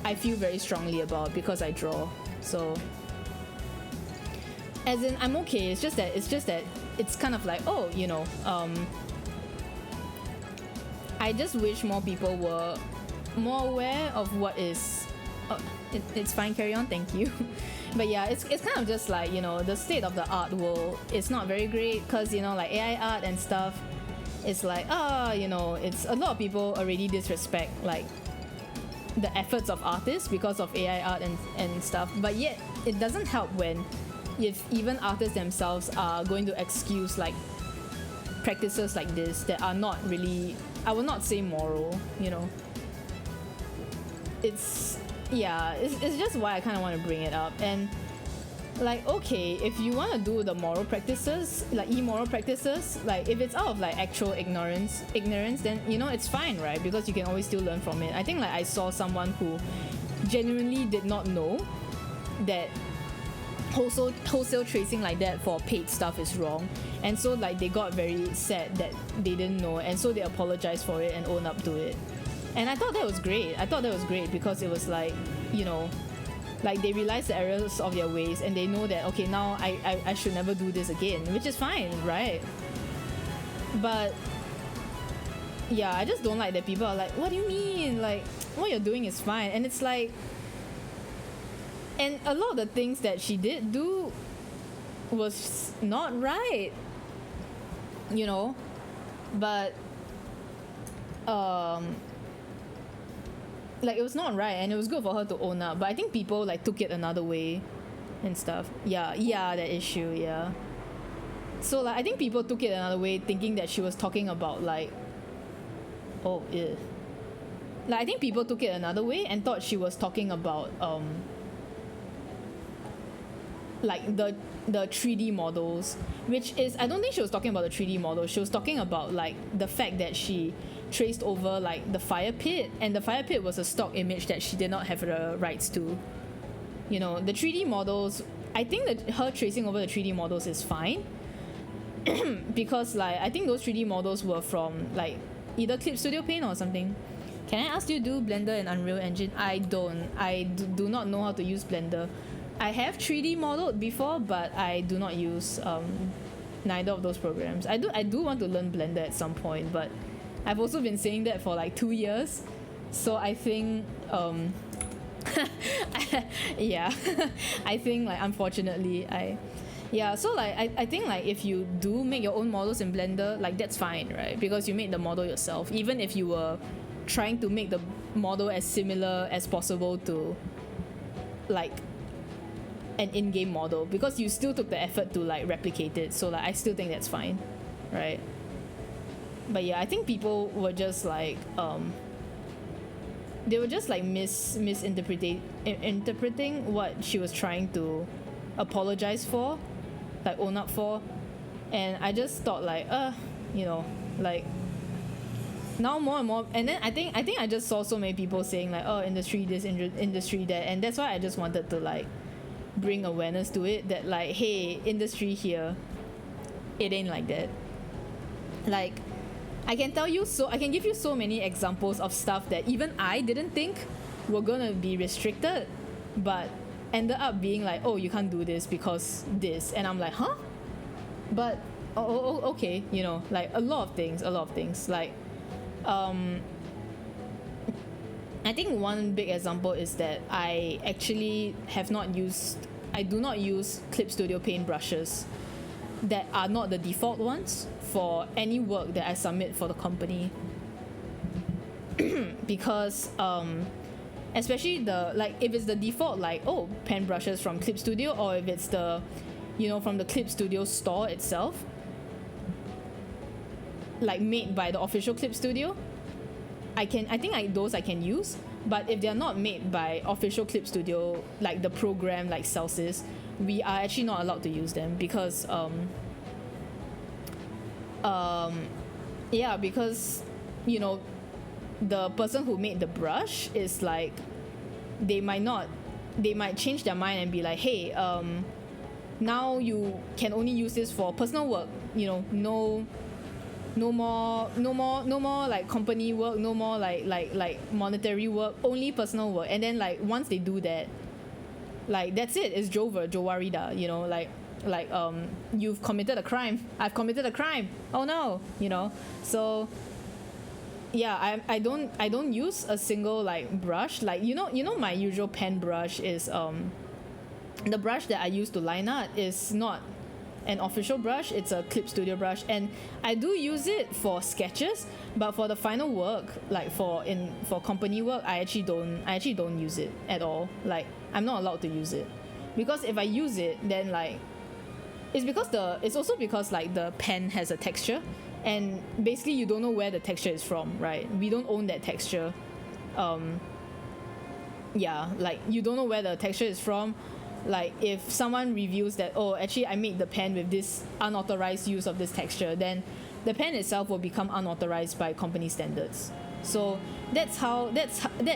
I feel very strongly about because I draw. So, as in, I'm okay. It's just that it's kind of like, oh, you know, I just wish more people were more aware of what is. Oh, it's fine. Carry on. Thank you. But yeah, it's kind of just like, you know, the state of the art world is not very great because, you know, like AI art and stuff. It's like, you know, it's a lot of people already disrespect like the efforts of artists because of AI art and stuff. But yet it doesn't help when if even artists themselves are going to excuse like practices like this that are not really, I will not say moral, you know. It's just why I kind of want to bring it up. And like, okay, if you want to do the moral practices, like immoral practices, like if it's out of like actual ignorance, then, you know, it's fine, right? Because you can always still learn from it. I think like I saw someone who genuinely did not know that wholesale tracing like that for paid stuff is wrong, and so like they got very sad that they didn't know, and so they apologized for it and owned up to it. And I thought that was great. Because it was like, you know, like they realize the errors of their ways and they know that, okay, now I should never do this again, which is fine, right? But yeah, I just don't like that people are like, what do you mean? Like, what you're doing is fine. And it's like, and a lot of the things that she did do was not right, you know? But, like, it was not right, and it was good for her to own up. But I think people, like, took it another way and stuff. Yeah, that issue, yeah. So, like, I think people took it another way, thinking that she was talking about, like, oh, yeah. Like, I think people took it another way and thought she was talking about, like, the 3D models, which is, I don't think she was talking about the 3D models. She was talking about, like, the fact that she traced over, like, the fire pit, and the fire pit was a stock image that she did not have the rights to. You know, the 3D models, I think that her tracing over the 3D models is fine, because, like, I think those 3D models were from, like, either Clip Studio Paint or something. Can I ask you to do Blender and Unreal Engine? I don't. I do not know how to use Blender. I have 3D modeled before, but I do not use neither of those programs. I do want to learn Blender at some point, but I've also been saying that for like 2 years. So I think yeah, I think, like, unfortunately so, like, I think, like, if you do make your own models in Blender, like, that's fine, right? Because you made the model yourself, even if you were trying to make the model as similar as possible to, like, an in-game model, because you still took the effort to, like, replicate it. So, like, I still think that's fine, right? But yeah, I think people were just like they were just, like, interpreting what she was trying to apologize for, like, own up for. And I just thought, like, you know, like, now more and more, and then I think I just saw so many people saying, like, oh, industry this, industry that, and that's why I just wanted to, like, bring awareness to it, that, like, hey, industry here, it ain't like that. Like, I can give you so many examples of stuff that even I didn't think were gonna be restricted, but ended up being like, oh, you can't do this because this, and I'm like, huh? But okay, you know, like, a lot of things, like, I think one big example is that I do not use Clip Studio Paint brushes that are not the default ones for any work that I submit for the company. Because especially if it's the default, like, oh, pen brushes from Clip Studio, or if it's the, you know, from the Clip Studio store itself, like, made by the official Clip Studio, I think those I can use. But if they're not made by official Clip Studio, like the program, like Celsius, we are actually not allowed to use them, because because, you know, the person who made the brush is, like, they might change their mind and be like, hey, now you can only use this for personal work, you know, no more like company work, no more like monetary work, only personal work. And then, like, once they do that, like, that's it, it's Jowarida, you know, like you've committed a crime, I've committed a crime, oh no, you know. So yeah, I don't use a single, like, brush, like, you know my usual pen brush is the brush that I use to line art is not an official brush, it's a Clip Studio brush, and I do use it for sketches, but for the final work, like for company work, I actually don't use it at all. Like, I'm not allowed to use it, because if I use it, then, like, it's also because, like, the pen has a texture, and basically you don't know where the texture is from, right? We don't own that texture. Yeah, like, you don't know where the texture is from. Like, if someone reviews that, oh, actually I made the pen with this unauthorized use of this texture, then the pen itself will become unauthorized by company standards. So that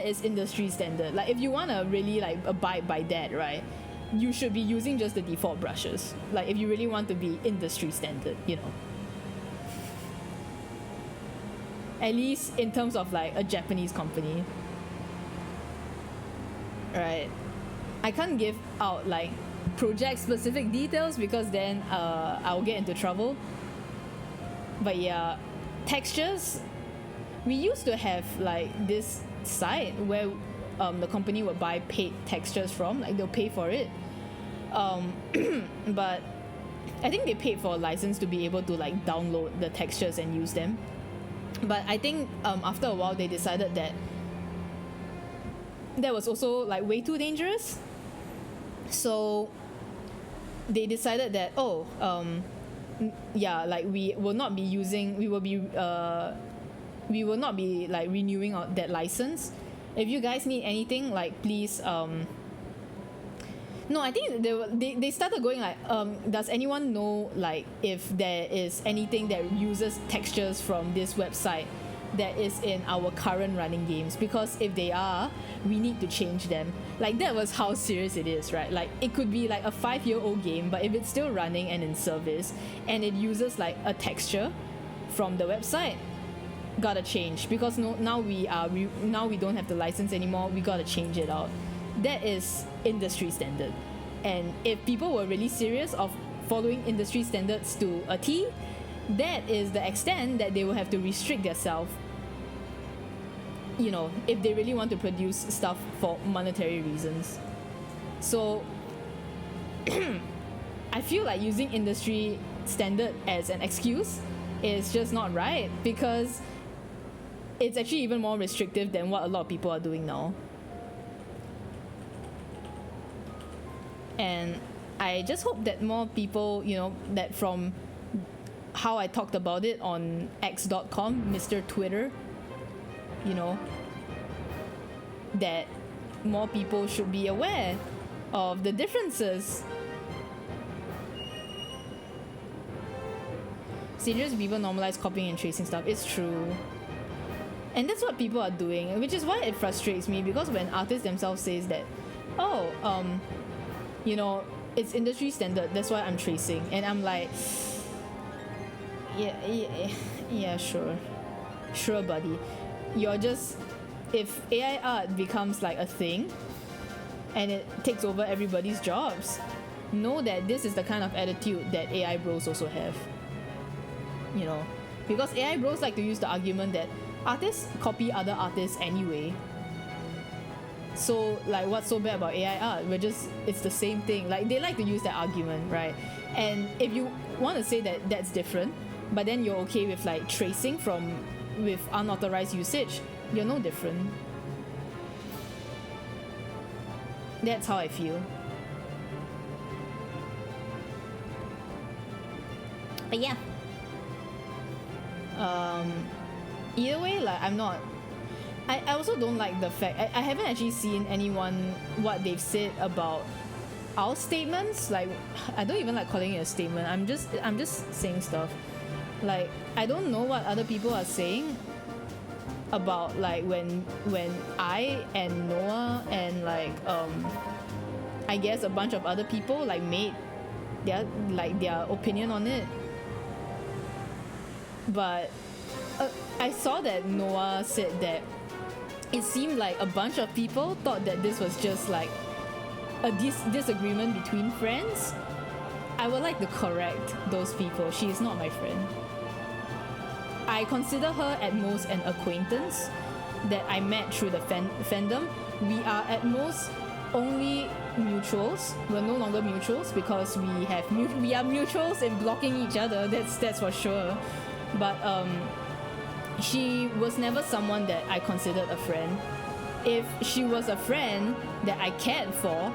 is industry standard. Like, if you want to really, like, abide by that, right, you should be using just the default brushes, like, if you really want to be industry standard, you know, at least in terms of, like, a Japanese company, right? I can't give out, like, project specific details, because then I'll get into trouble. But yeah, textures. We used to have like this site where the company would buy paid textures from, like they'll pay for it. But I think they paid for a license to be able to like download the textures and use them. But I think after a while they decided that that was also like way too dangerous. So they decided that yeah, like we will not be like renewing that license. If you guys need anything, like please no, I think they started going like does anyone know like if there is anything that uses textures from this website that is in our current running games, because if they are, we need to change them. Like that was how serious it is, right? Like it could be like a 5-year-old game, but if it's still running and in service and it uses like a texture from the website, gotta change, because now we don't have the license anymore, we gotta change it out. That is industry standard. And if people were really serious of following industry standards to a T, that is the extent that they will have to restrict themselves, you know, if they really want to produce stuff for monetary reasons. So I feel like using industry standard as an excuse is just not right, because it's actually even more restrictive than what a lot of people are doing now. And I just hope that more people, you know, that from how I talked about it on x.com, Mr. Twitter, you know, that more people should be aware of the differences. Serious people normalize copying and tracing stuff. It's true. And that's what people are doing, which is why it frustrates me, because when artists themselves says that, you know, it's industry standard, that's why I'm tracing. And I'm like, yeah, sure, buddy. You're just, if AI art becomes like a thing and it takes over everybody's jobs, know that this is the kind of attitude that AI bros also have. You know, because AI bros like to use the argument that artists copy other artists anyway. So like, what's so bad about AI art? It's the same thing. Like, they like to use that argument, right? And if you want to say that that's different, but then you're okay with like tracing with unauthorized usage, you're no different. That's how I feel. But yeah. Either way, like, I also don't like the fact I haven't actually seen anyone what they've said about our statements. Like, I don't even like calling it a statement. I'm just saying stuff. Like, I don't know what other people are saying about like when I and Noah and like I guess a bunch of other people like made their opinion on it. But I saw that Noah said that it seemed like a bunch of people thought that this was just like a disagreement between friends. I would like to correct those people. She is not my friend. I consider her at most an acquaintance that I met through the fandom. We are at most only mutuals. We're no longer mutuals because we are mutuals in blocking each other. That's for sure. But she was never someone that I considered a friend. If she was a friend that I cared for,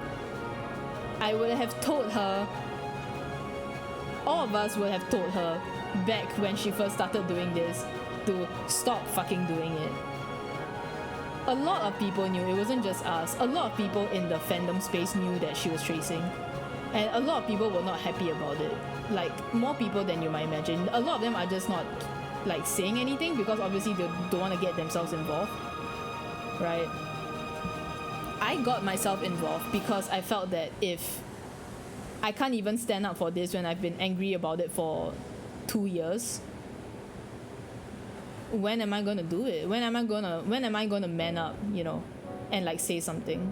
I would have told her. All of us would have told her back when she first started doing this to stop fucking doing it. A lot of people knew, it wasn't just us. A lot of people in the fandom space knew that she was tracing. And a lot of people were not happy about it. Like, more people than you might imagine. A lot of them are just not like saying anything because obviously they don't want to get themselves involved. Right? I got myself involved because I felt that if I can't even stand up for this when I've been angry about it for 2 years, when am I gonna do it? When am I gonna man up, you know, and like say something?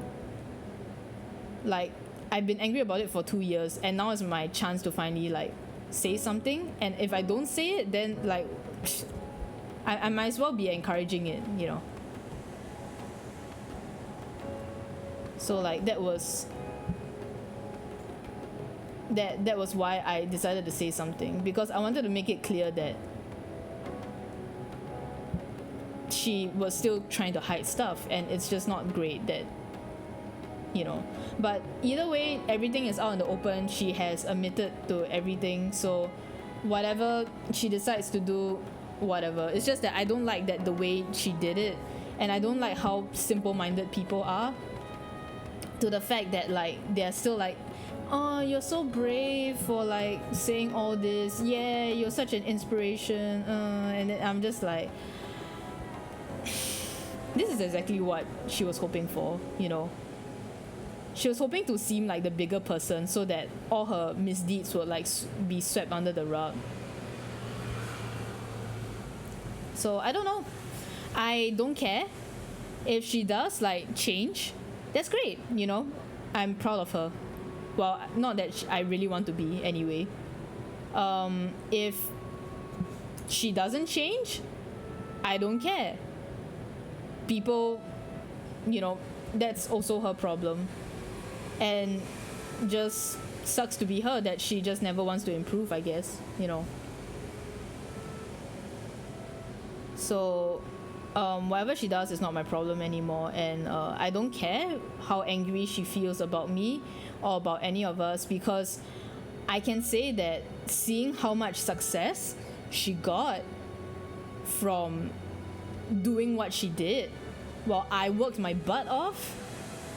Like, I've been angry about it for 2 years, and now is my chance to finally like say something, and if I don't say it, then like I might as well be encouraging it, you know. So like that was why I decided to say something, because I wanted to make it clear that she was still trying to hide stuff, and it's just not great that, you know. But either way, everything is out in the open. She has admitted to everything, so whatever she decides to do, whatever. It's just that I don't like that the way she did it, and I don't like how simple-minded people are, to the fact that like they're still like, oh, you're so brave for like saying all this, yeah, you're such an inspiration, and then I'm just like, this is exactly what she was hoping for, you know. She was hoping to seem like the bigger person so that all her misdeeds would like be swept under the rug. So I don't know. I don't care. If she does like change, that's great, you know. I'm proud of her. Well, not that I really want to be anyway. If she doesn't change, I don't care. People, you know, that's also her problem. And just sucks to be her that she just never wants to improve, I guess, you know. So whatever she does is not my problem anymore, and I don't care how angry she feels about me or about any of us, because I can say that seeing how much success she got from doing what she did, while I worked my butt off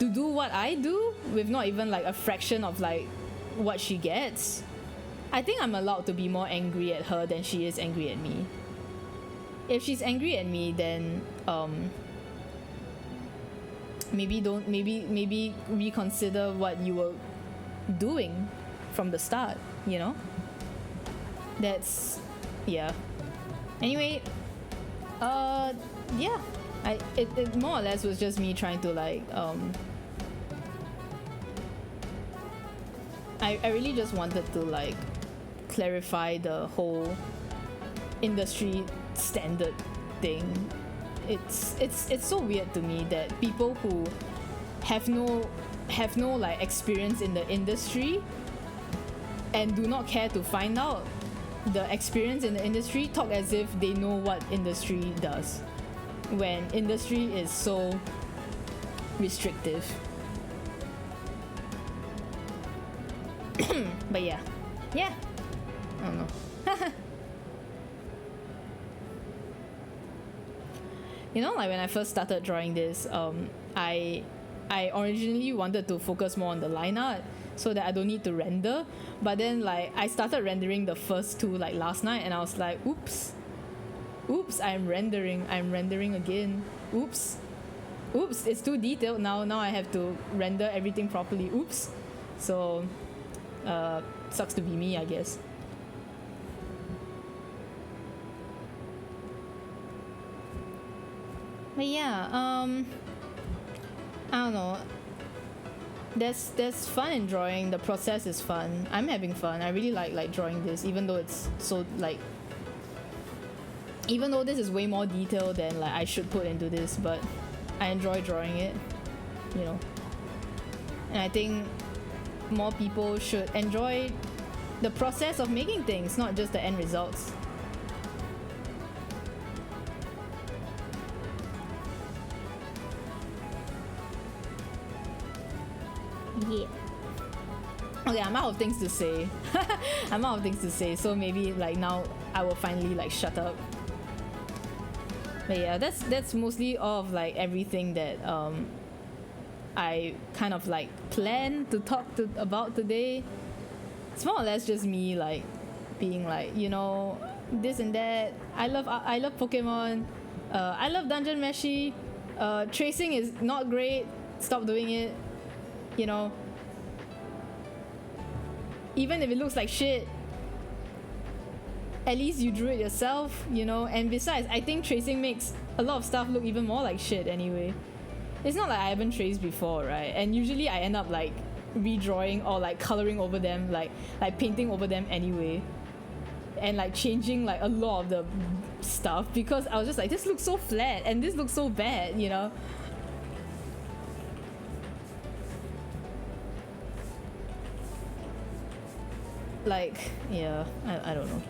to do what I do with not even like a fraction of like what she gets, I think I'm allowed to be more angry at her than she is angry at me. If she's angry at me, then maybe reconsider what you were doing from the start, you know. That's, yeah. Anyway, yeah, it more or less was just me trying to like I really just wanted to like clarify the whole industry standard thing. It's so weird to me that people who have no like experience in the industry and do not care to find out the experience in the industry talk as if they know what industry does, when industry is so restrictive. But yeah, I don't know. You know, like when I first started drawing this, I originally wanted to focus more on the line art so that I don't need to render. But then like I started rendering the first two like last night, and I was like, oops, I'm rendering again. Oops, it's too detailed now. Now I have to render everything properly. Oops. So, sucks to be me, I guess. But yeah, I don't know. There's fun in drawing. The process is fun. I'm having fun. I really like drawing this, even though it's so like, even though this is way more detailed than like I should put into this, but I enjoy drawing it, you know. And I think more people should enjoy the process of making things, not just the end results. Yeah. Okay, I'm out of things to say. So maybe like now I will finally like shut up. But yeah, that's mostly all of like everything that I kind of like planned to talk about today. It's more or less just me like being like, you know, this and that. I love Pokemon. I love Dungeon Meshi. Tracing is not great. Stop doing it. You know, even if it looks like shit, at least you drew it yourself, you know. And besides, I think tracing makes a lot of stuff look even more like shit anyway. It's not like I haven't traced before, right? And usually I end up like redrawing or like coloring over them, like painting over them anyway. and like changing like a lot of the stuff because I was just like, this looks so flat and this looks so bad, you know. Like, yeah, I don't know.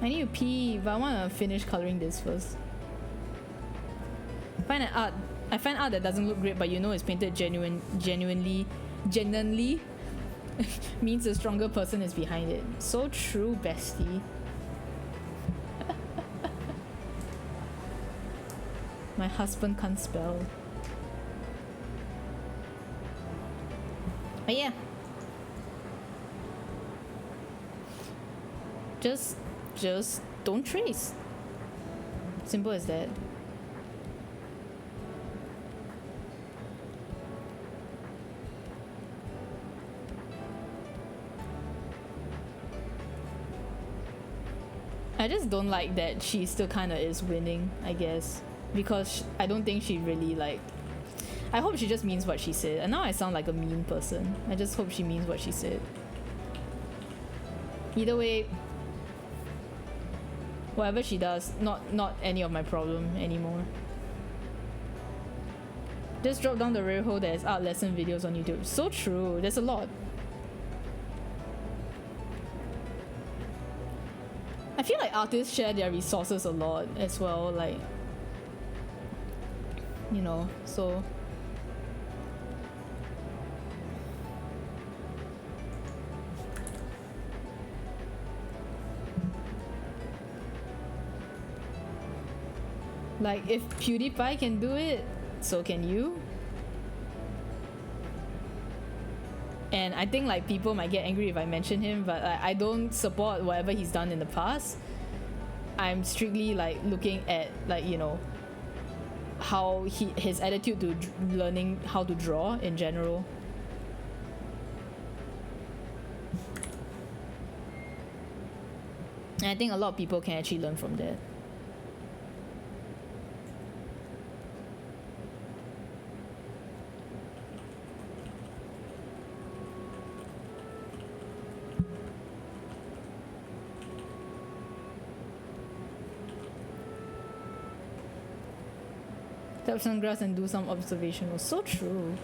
I need to pee, but I want to finish coloring this first. I find art that doesn't look great, but you know it's painted genuinely means a stronger person is behind it. So true, bestie. My husband can't spell. But yeah. Just don't trace. Simple as that. I just don't like that she still kind of is winning, I guess, because I don't think she really like. I hope she just means what she said. And now I sound like a mean person. I just hope she means what she said. Either way, whatever she does, not any of my problem anymore. Just drop down the rabbit hole. There's art lesson videos on YouTube. So true. There's a lot. I feel like artists share their resources a lot as well, like, you know, so like if PewDiePie can do it, so can you. And I think like people might get angry if I mention him, but I don't support whatever he's done in the past. I'm strictly like looking at like, you know, how his attitude to learning how to draw in general. And I think a lot of people can actually learn from that. Tap some grass and do some observation was so true.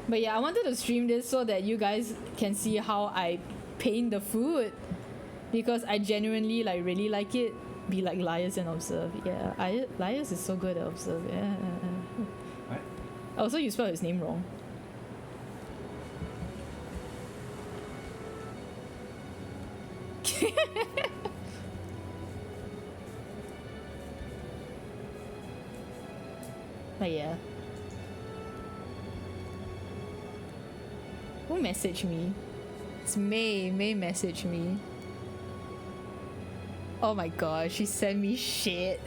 But yeah, I wanted to stream this so that you guys can see how I paint the food, because I genuinely like really like it. Be like Liars and observe. Yeah, Liars is so good at observe. Yeah. What? Also, you spelled his name wrong. But yeah. Who messaged me? It's May. May messaged me. Oh my god, she sent me shit.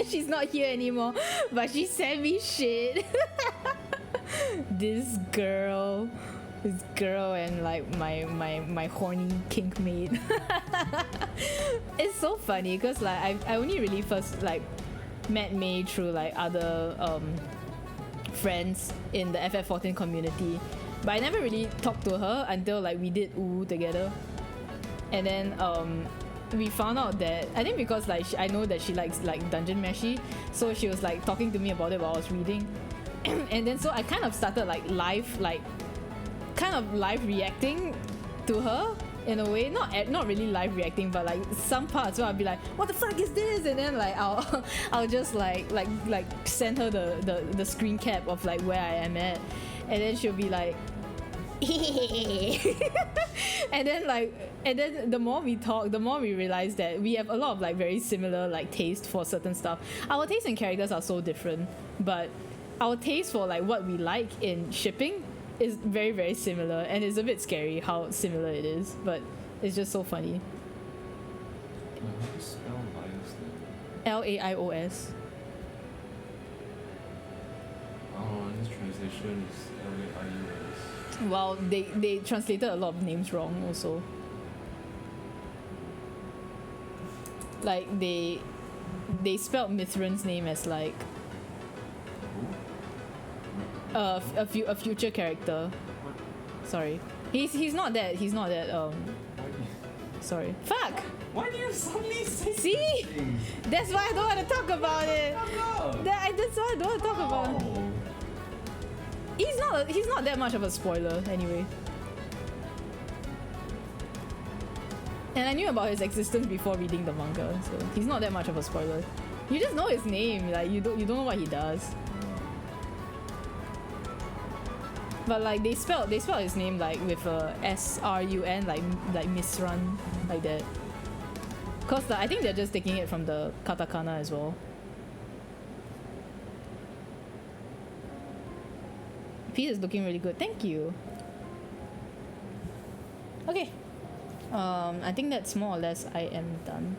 She's not here anymore, but she sent me shit. This girl and like my horny kink mate. It's so funny because like I only really first like met May through like other friends in the FF14 community, but I never really talked to her until like we did UU together. And then we found out that I think because like I know that she likes like Dungeon Meshi, so she was like talking to me about it while I was reading. And then so I kind of started like live reacting to her in a way, not really live reacting, but like some parts where I'll be like, what the fuck is this? And then like I'll just like send her the screen cap of like where I am at, and then she'll be like and then the more we talk, the more we realize that we have a lot of like very similar like taste for certain stuff. Our taste in characters are so different, but our taste for like what we like in shipping is very, very similar, and it's a bit scary how similar it is, but it's just so funny. How do you spell Liars then? Laios. Oh, this translation is Laius. Well, they translated a lot of names wrong also. Like they they spelled Mithran's name as like a future character. Sorry, he's not that. He's not that. Sorry. Fuck. Why do you suddenly say See? things? That's why I don't want to talk about it. That's why I don't want to talk about it. He's not that much of a spoiler anyway. And I knew about his existence before reading the manga, so he's not that much of a spoiler. You just know his name, like you don't know what he does. But like they spelled his name like with a S-R-U-N, like Misrun, like that. Cause I think they're just taking it from the katakana as well. Piece is looking really good. Thank you. Okay. I think that's more or less I am done.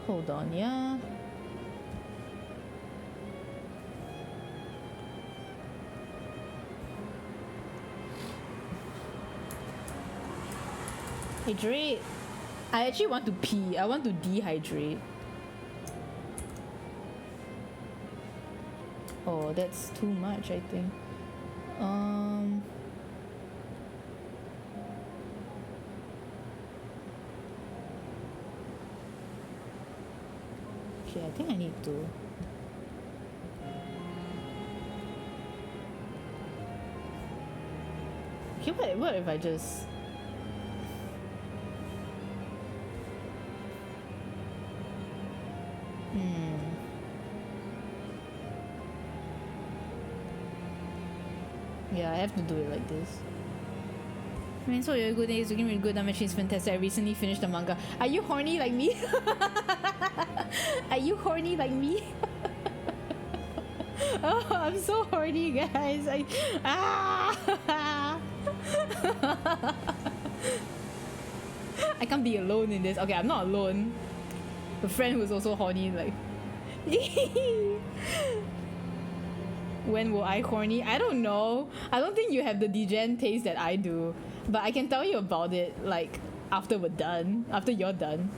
Hold on, yeah. Hydrate. I actually want to pee. I want to dehydrate. Oh, that's too much, I think. Okay, I think I need to. Okay, what if I just. Yeah, I have to do it like this. I mean, so you're good days, looking really good. Dungeon Meshi is fantastic. I recently finished the manga. Are you horny like me? Are you horny like me? Oh, I'm so horny, guys. I can't be alone in this. Okay, I'm not alone. A friend who's also horny, like. When will I horny? I don't know. I don't think you have the degen taste that I do. But I can tell you about it, like, after we're done. After you're done.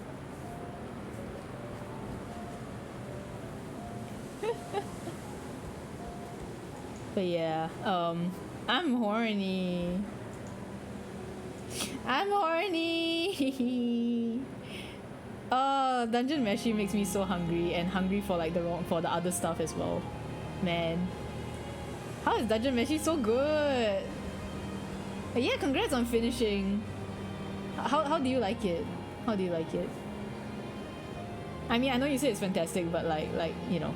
But yeah, I'm horny. I'm horny. Oh, Dungeon Meshi makes me so hungry, and hungry for like for the other stuff as well. Man. How is Dungeon Meshi so good? But yeah, congrats on finishing. How do you like it? How do you like it? I mean, I know you say it's fantastic, but like you know.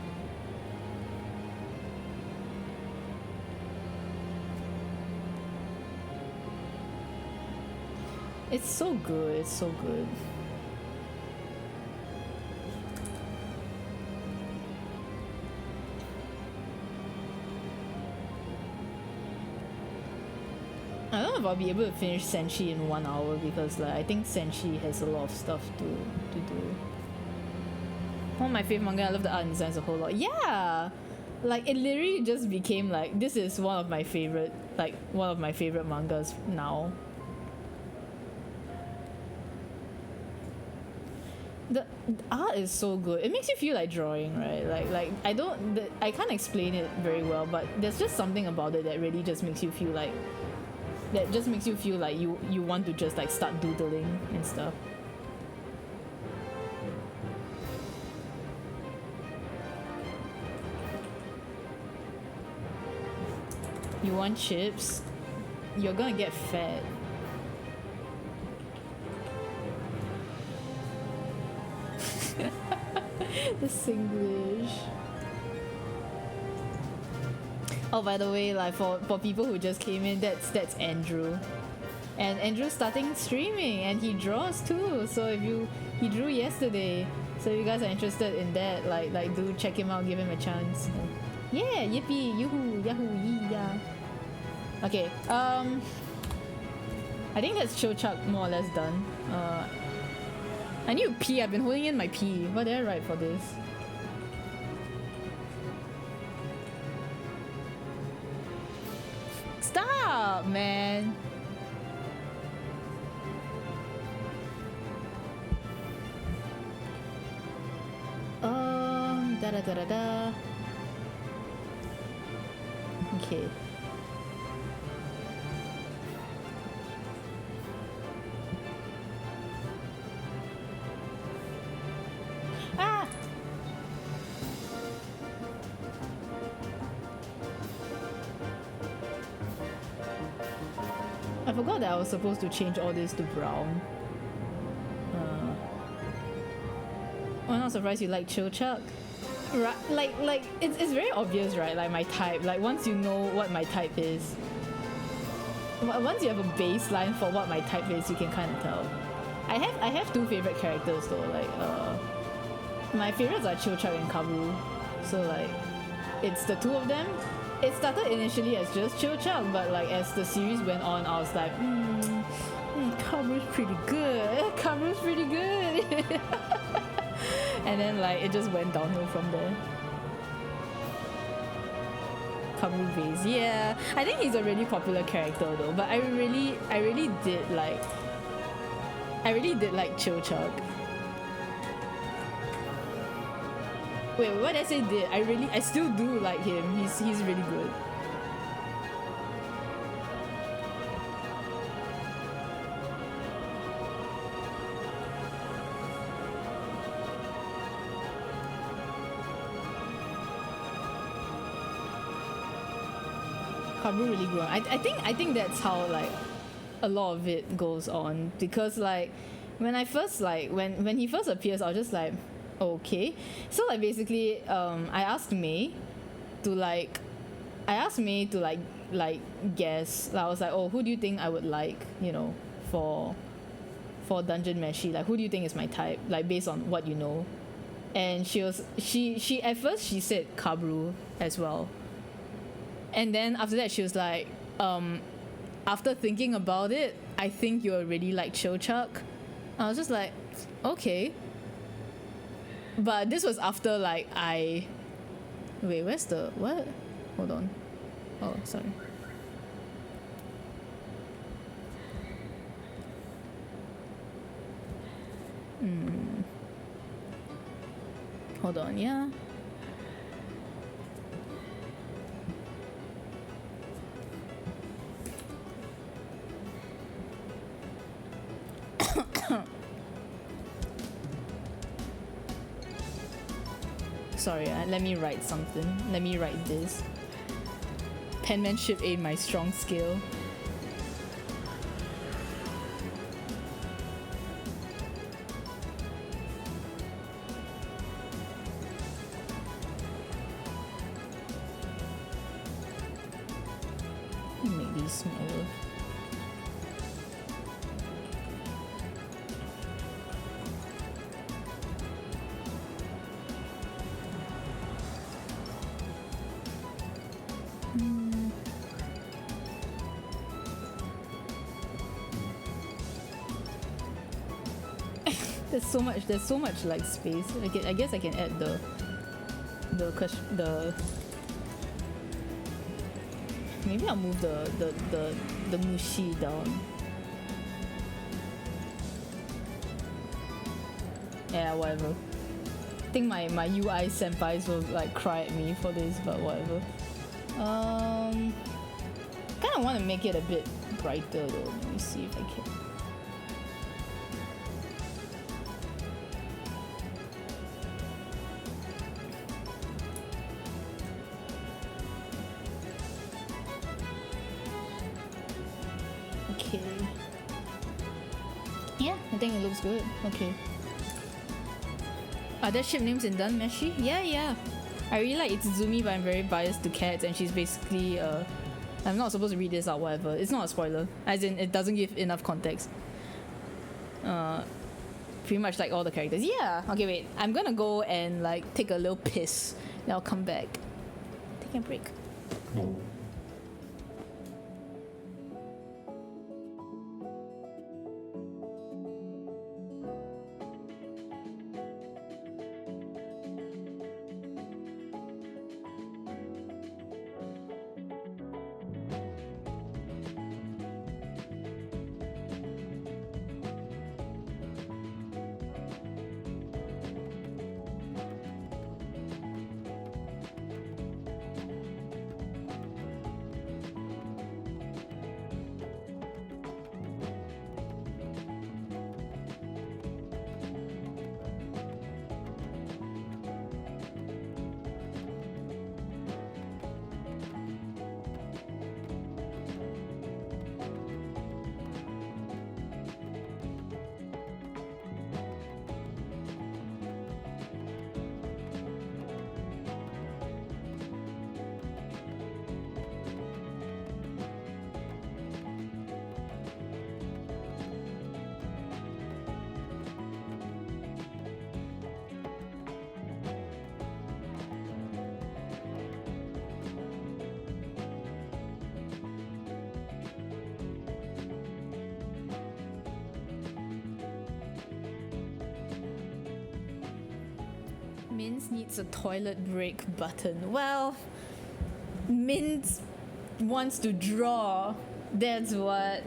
It's so good. It's so good. I don't know if I'll be able to finish Senshi in 1 hour because like I think Senshi has a lot of stuff to do. One of my favorite manga, I love the art and designs a whole lot. Yeah! Like it literally just became like this is one of my favorite mangas now. The art is so good. It makes you feel like drawing, right? Like I can't explain it very well, but there's just something about it that really just makes you feel like you want to just like start doodling and stuff. You want chips? You're gonna get fat. The Singlish. Oh, by the way, like for people who just came in, that's Andrew, and Andrew's starting streaming, and he draws too. So he drew yesterday. So if you guys are interested in that, like do check him out, give him a chance. Yeah, yippee, yoo-hoo, yahoo, yee, yeah. Okay, I think that's Chilchuck more or less done. I need to pee. I've been holding in my pee. What did I write for this? Stop, man. Da da da da da. Okay. Ah! I forgot that I was supposed to change all this to brown. I'm not surprised you like Chilchuck. Right, like it's very obvious, right? Like my type. Like once you know what my type is, once you have a baseline for what my type is, you can kind of tell. I have two favorite characters though. Like my favorites are Chilchuck and Kabru. So like it's the two of them. It started initially as just Chilchuck, but like as the series went on, I was like, Kabru's pretty good. Kabru's pretty good. And then like it just went downhill from there. Kabru Vase, yeah. I think he's a really popular character though, but I really did like Chilchuck. Wait, what did I say did? I still do like him. He's really good. Kabru really grown. I think that's how like a lot of it goes on, because like when I first like when he first appears, I was just like, okay. So like basically I asked May to like guess. Like, I was like, oh, who do you think I would like, you know, for Dungeon Meshi? Like, who do you think is my type? Like based on what you know. And she at first she said Kabru as well. And then after that she was like, after thinking about it, I think you already like Chilchuck. I was just like, okay. But this was after like wait, where's the what? Hold on. Oh, sorry. Hold on, yeah. Sorry, let me write something. Let me write this. Penmanship ain't my strong skill. Make these smaller. There's so much like space. I guess I can add the maybe I'll move the mushi down. Yeah, whatever. I think my UI senpais will like cry at me for this, but whatever. Kind of want to make it a bit brighter though. Let me see if I can. Yeah, I think it looks good. Okay. Are there ship names in Dungeon Meshi? Yeah. I really like Itsuzumi, but I'm very biased to cats, and she's basically I'm not supposed to read this out, whatever. It's not a spoiler. As in, it doesn't give enough context. Pretty much like all the characters. Yeah! Okay, wait. I'm gonna go and like take a little piss. Then I'll come back. Take a break. Minz needs a toilet break button. Well, Minz wants to draw. That's what.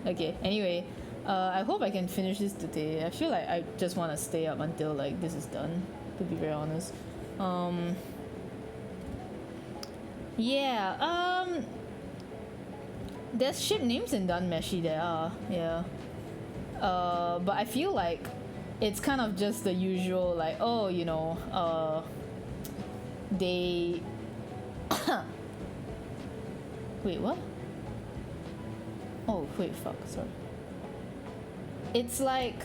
Okay, anyway. I hope I can finish this today. I feel like I just want to stay up until like this is done, to be very honest. Yeah, there's ship names in Dungeon Meshi there are, yeah. But I feel like it's kind of just the usual, like, oh, you know, they wait, what? Oh, wait, fuck, sorry. It's like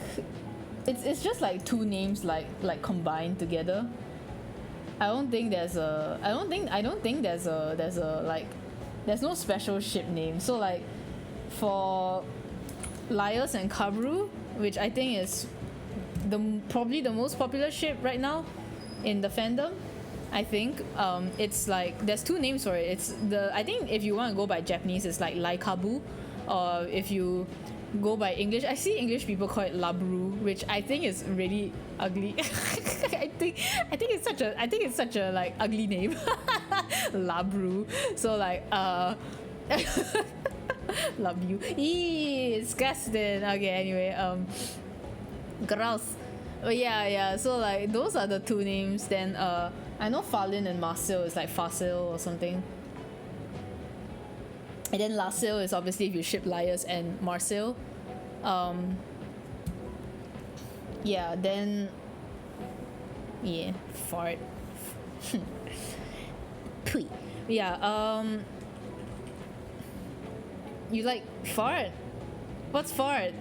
it's just like two names like combined together. I don't think there's a like there's no special ship name. So like for Laios and Kabru, which I think is probably the most popular ship right now in the fandom, I think it's like there's two names for it. It's I think if you want to go by Japanese, it's like Laikabu, or if you go by English, I see English people call it Labru, which I think is really ugly. I think it's such a like ugly name. Labru. So like love you. Eee, disgusting. Okay, anyway, gross. But yeah, so like those are the two names. Then I know Falin and Marcel is like Facil or something. And then Lasil is obviously if you ship Laios and Marcel. Yeah, then yeah, fart. Pui. Yeah, you like fart? What's fart?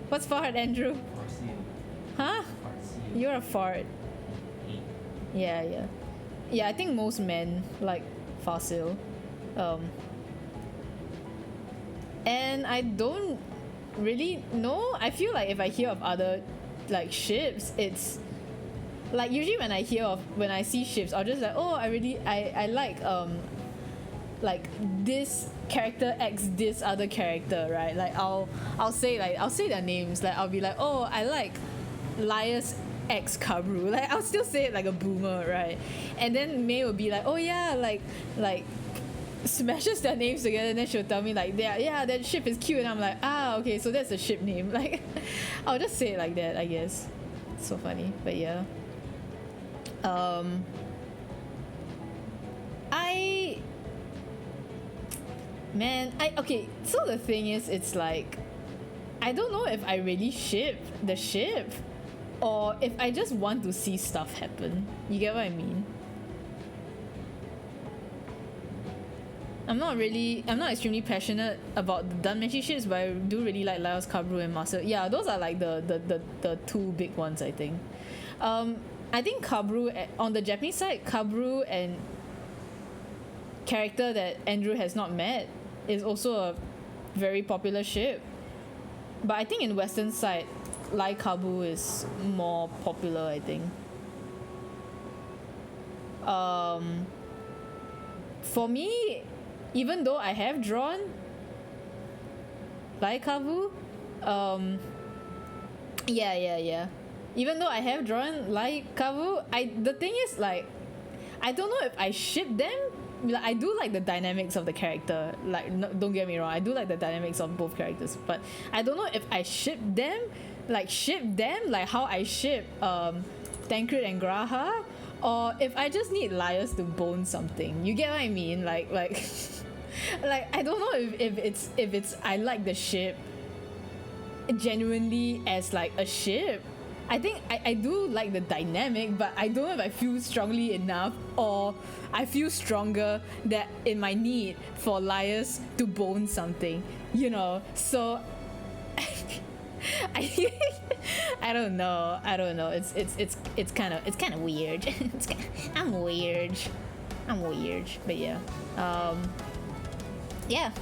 What's fart, Andrew? Huh? You're a fart. Yeah. Yeah, I think most men like Facil. And I don't really know. I feel like if I hear of other like ships, it's like usually when I see ships, I'll just like, oh, I like this character X this other character, right? Like I'll say their names. Like I'll be like, oh, I like Laios X Kabru. Like I'll still say it like a boomer, right? And then May will be like, oh yeah, like smashes their names together, and then she'll tell me like, yeah, that ship is cute, and I'm like, ah, okay, so that's the ship name. Like I'll just say it like that, I guess. It's so funny, but yeah. Okay, so the thing is, it's like I don't know if I really ship the ship or if I just want to see stuff happen. You get what I mean? I'm not extremely passionate about the Dungeon Meshi ships, but I do really like Laios, Kabru, and Marcel. Yeah, those are like the two big ones, I think. I think Kabru, on the Japanese side, Kabru and character that Andrew has not met is also a very popular ship. But I think in Western side, Lai Kabu is more popular, I think. For me, even though I have drawn Lai Kabu, yeah. Even though I have drawn Lai Kabu, the thing is, like, I don't know if I ship them. Like, I do like the dynamics of the character. Like, no, don't get me wrong, I do like the dynamics of both characters. But I don't know if I ship them like how I ship Tancred and Graha, or if I just need Laios to bone something. You get what I mean? Like like I don't know if it's I like the ship genuinely as like a ship. I think I do like the dynamic, but I don't know if I feel strongly enough, or I feel stronger that in my need for Laios to bone something, you know. So I don't know. It's kind of weird. I'm weird. But yeah. Yeah.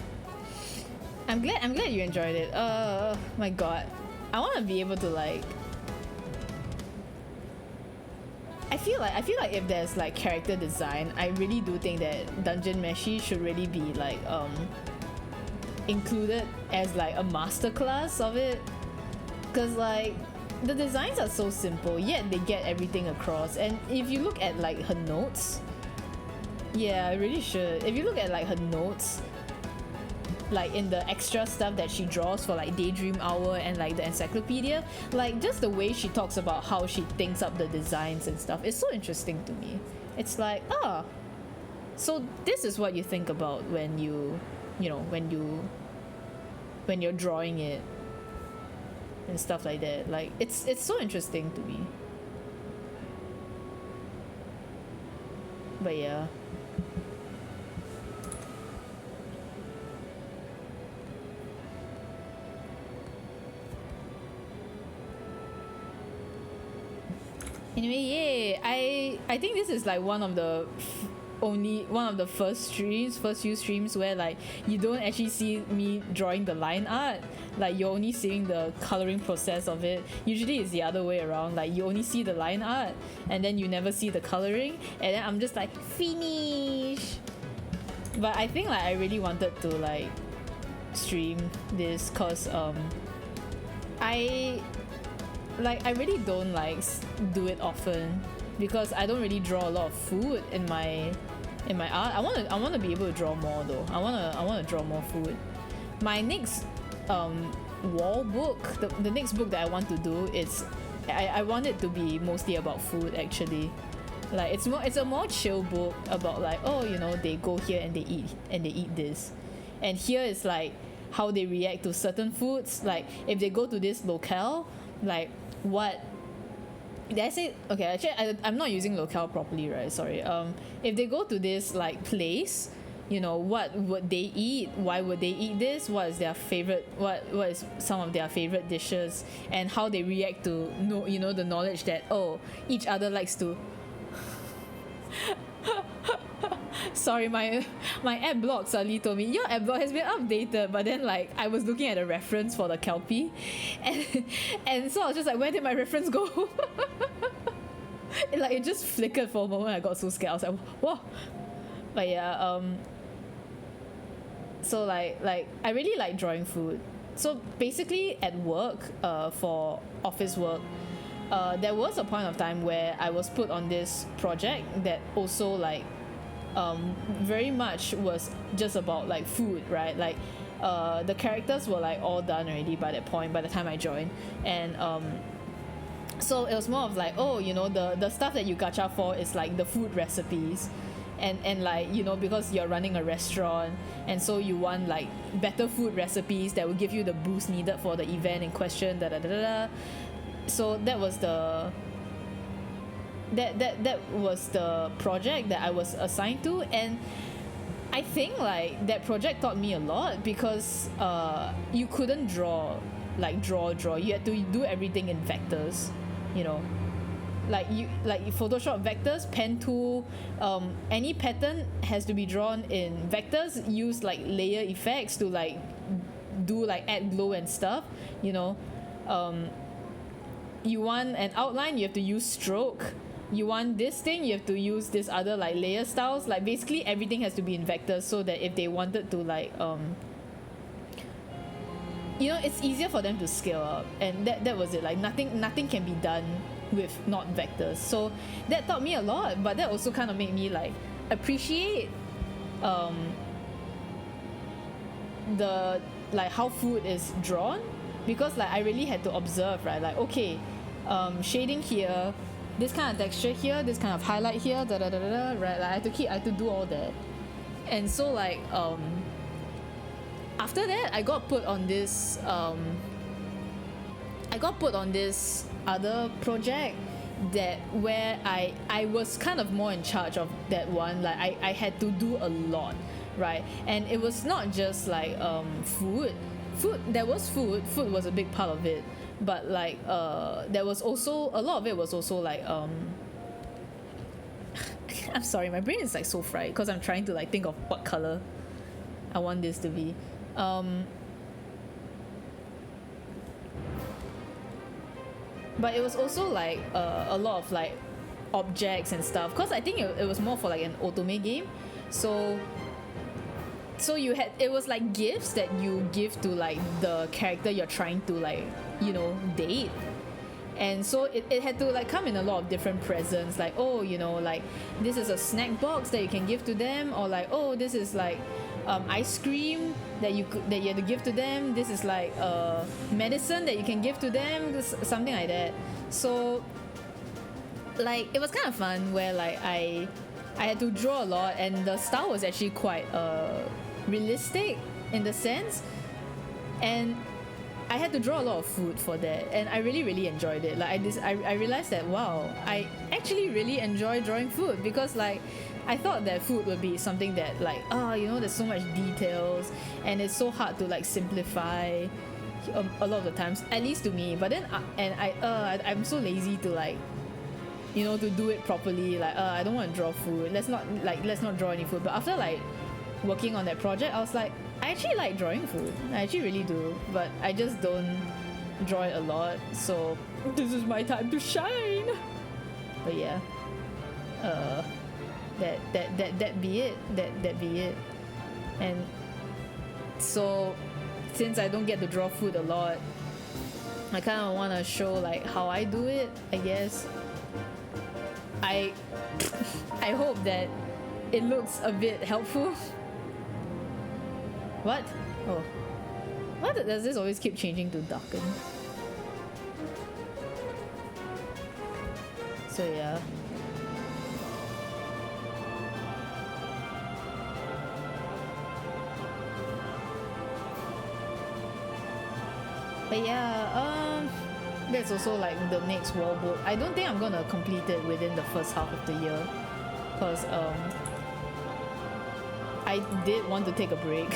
I'm glad you enjoyed it. My god. I want to be able to like. I feel like if there's like character design, I really do think that Dungeon Meshi should really be like included as like a masterclass of it. Cause like the designs are so simple, yet they get everything across. And if you look at like her notes, yeah, I really should. If you look at like her notes, like in the extra stuff that she draws for like Daydream Hour and like the encyclopedia, like just the way she talks about how she thinks up the designs and stuff, it's so interesting to me. It's like, so this is what you think about when when you're drawing it and stuff like that. Like it's so interesting to me. But yeah. Anyway, yay! I think this is like one of the first few streams where like you don't actually see me drawing the line art. Like you're only seeing the coloring process of it. Usually it's the other way around. Like you only see the line art and then you never see the coloring, and then I'm just like finish. But I think like I really wanted to like stream this cause I really don't like do it often because I don't really draw a lot of food in my art. I want to be able to draw more though. I want to draw more food. My next wall book, the next book that I want to do is I want it to be mostly about food actually. Like it's a more chill book about like, oh, you know, they go here and they eat this. And here is like how they react to certain foods. Like if they go to this locale, like what did I say? Okay, actually I'm not using locale properly, right? Sorry. If they go to this like place, you know, what would they eat? Why would they eat this? What is their favorite? What is some of their favorite dishes? And how they react to the knowledge that, oh, each other likes to. Sorry, my ad block suddenly told me your ad block has been updated, but then like I was looking at a reference for the Kelpie, and so I was just like, where did my reference go? It just flickered for a moment. I got so scared. I was like, whoa. But yeah, so like I really like drawing food. So basically at work, for office work, there was a point of time where I was put on this project that also like very much was just about like food, right? Like the characters were like all done already by that point, by the time I joined. And so it was more of like, oh, you know, the stuff that you gacha for is like the food recipes. And like, you know, because you're running a restaurant, and so you want like better food recipes that will give you the boost needed for the event in question, so that was the that was the project that I was assigned to. And I think like that project taught me a lot because you couldn't draw you had to do everything in vectors, you know, like Photoshop vectors, pen tool, any pattern has to be drawn in vectors. Use like layer effects to like do like add glow and stuff, you know. You want an outline, you have to use stroke. You want this thing, you have to use this other like layer styles. Like basically everything has to be in vectors so that if they wanted to like you know, it's easier for them to scale up. And that was it. Like nothing can be done with not vectors. So that taught me a lot, but that also kind of made me like appreciate the like how food is drawn, because like I really had to observe, right? Like, okay, shading here, this kind of texture here, this kind of highlight here, right? Like I had to do all that. And so like after that I got put on this other project that where I was kind of more in charge of that one. Like I had to do a lot, right? And it was not just like food. There was food was a big part of it, but like there was also a lot of it was also like I'm sorry, my brain is like so fried because I'm trying to like think of what color I want this to be. But it was also like a lot of like objects and stuff, because I think it was more for like an otome game. So you had, it was like gifts that you give to like the character you're trying to like, you know, date. And so it had to like come in a lot of different presents, like, oh, you know, like this is a snack box that you can give to them, or like, oh, this is like ice cream that you have to give to them, this is like medicine that you can give to them, something like that. So like it was kind of fun where like I had to draw a lot, and the style was actually quite realistic in the sense, and I had to draw a lot of food for that, and I really enjoyed it. Like I realized that, wow, I actually really enjoy drawing food, because like I thought that food would be something that like, you know, there's so much details and it's so hard to like simplify a lot of the times, at least to me. But then I'm so lazy to like, you know, to do it properly. Like I don't want to draw food, let's not draw any food. But after like working on that project, I was like, I actually like drawing food, I actually really do, but I just don't draw it a lot, so this is my time to shine. But yeah, that be it. And so since I don't get to draw food a lot, I kind of want to show like how I do it, I guess. I hope that it looks a bit helpful. What? Oh. What does this always keep changing to darken? So yeah. But yeah, there's also like the next wall book. I don't think I'm gonna complete it within the first half of the year, because I did want to take a break.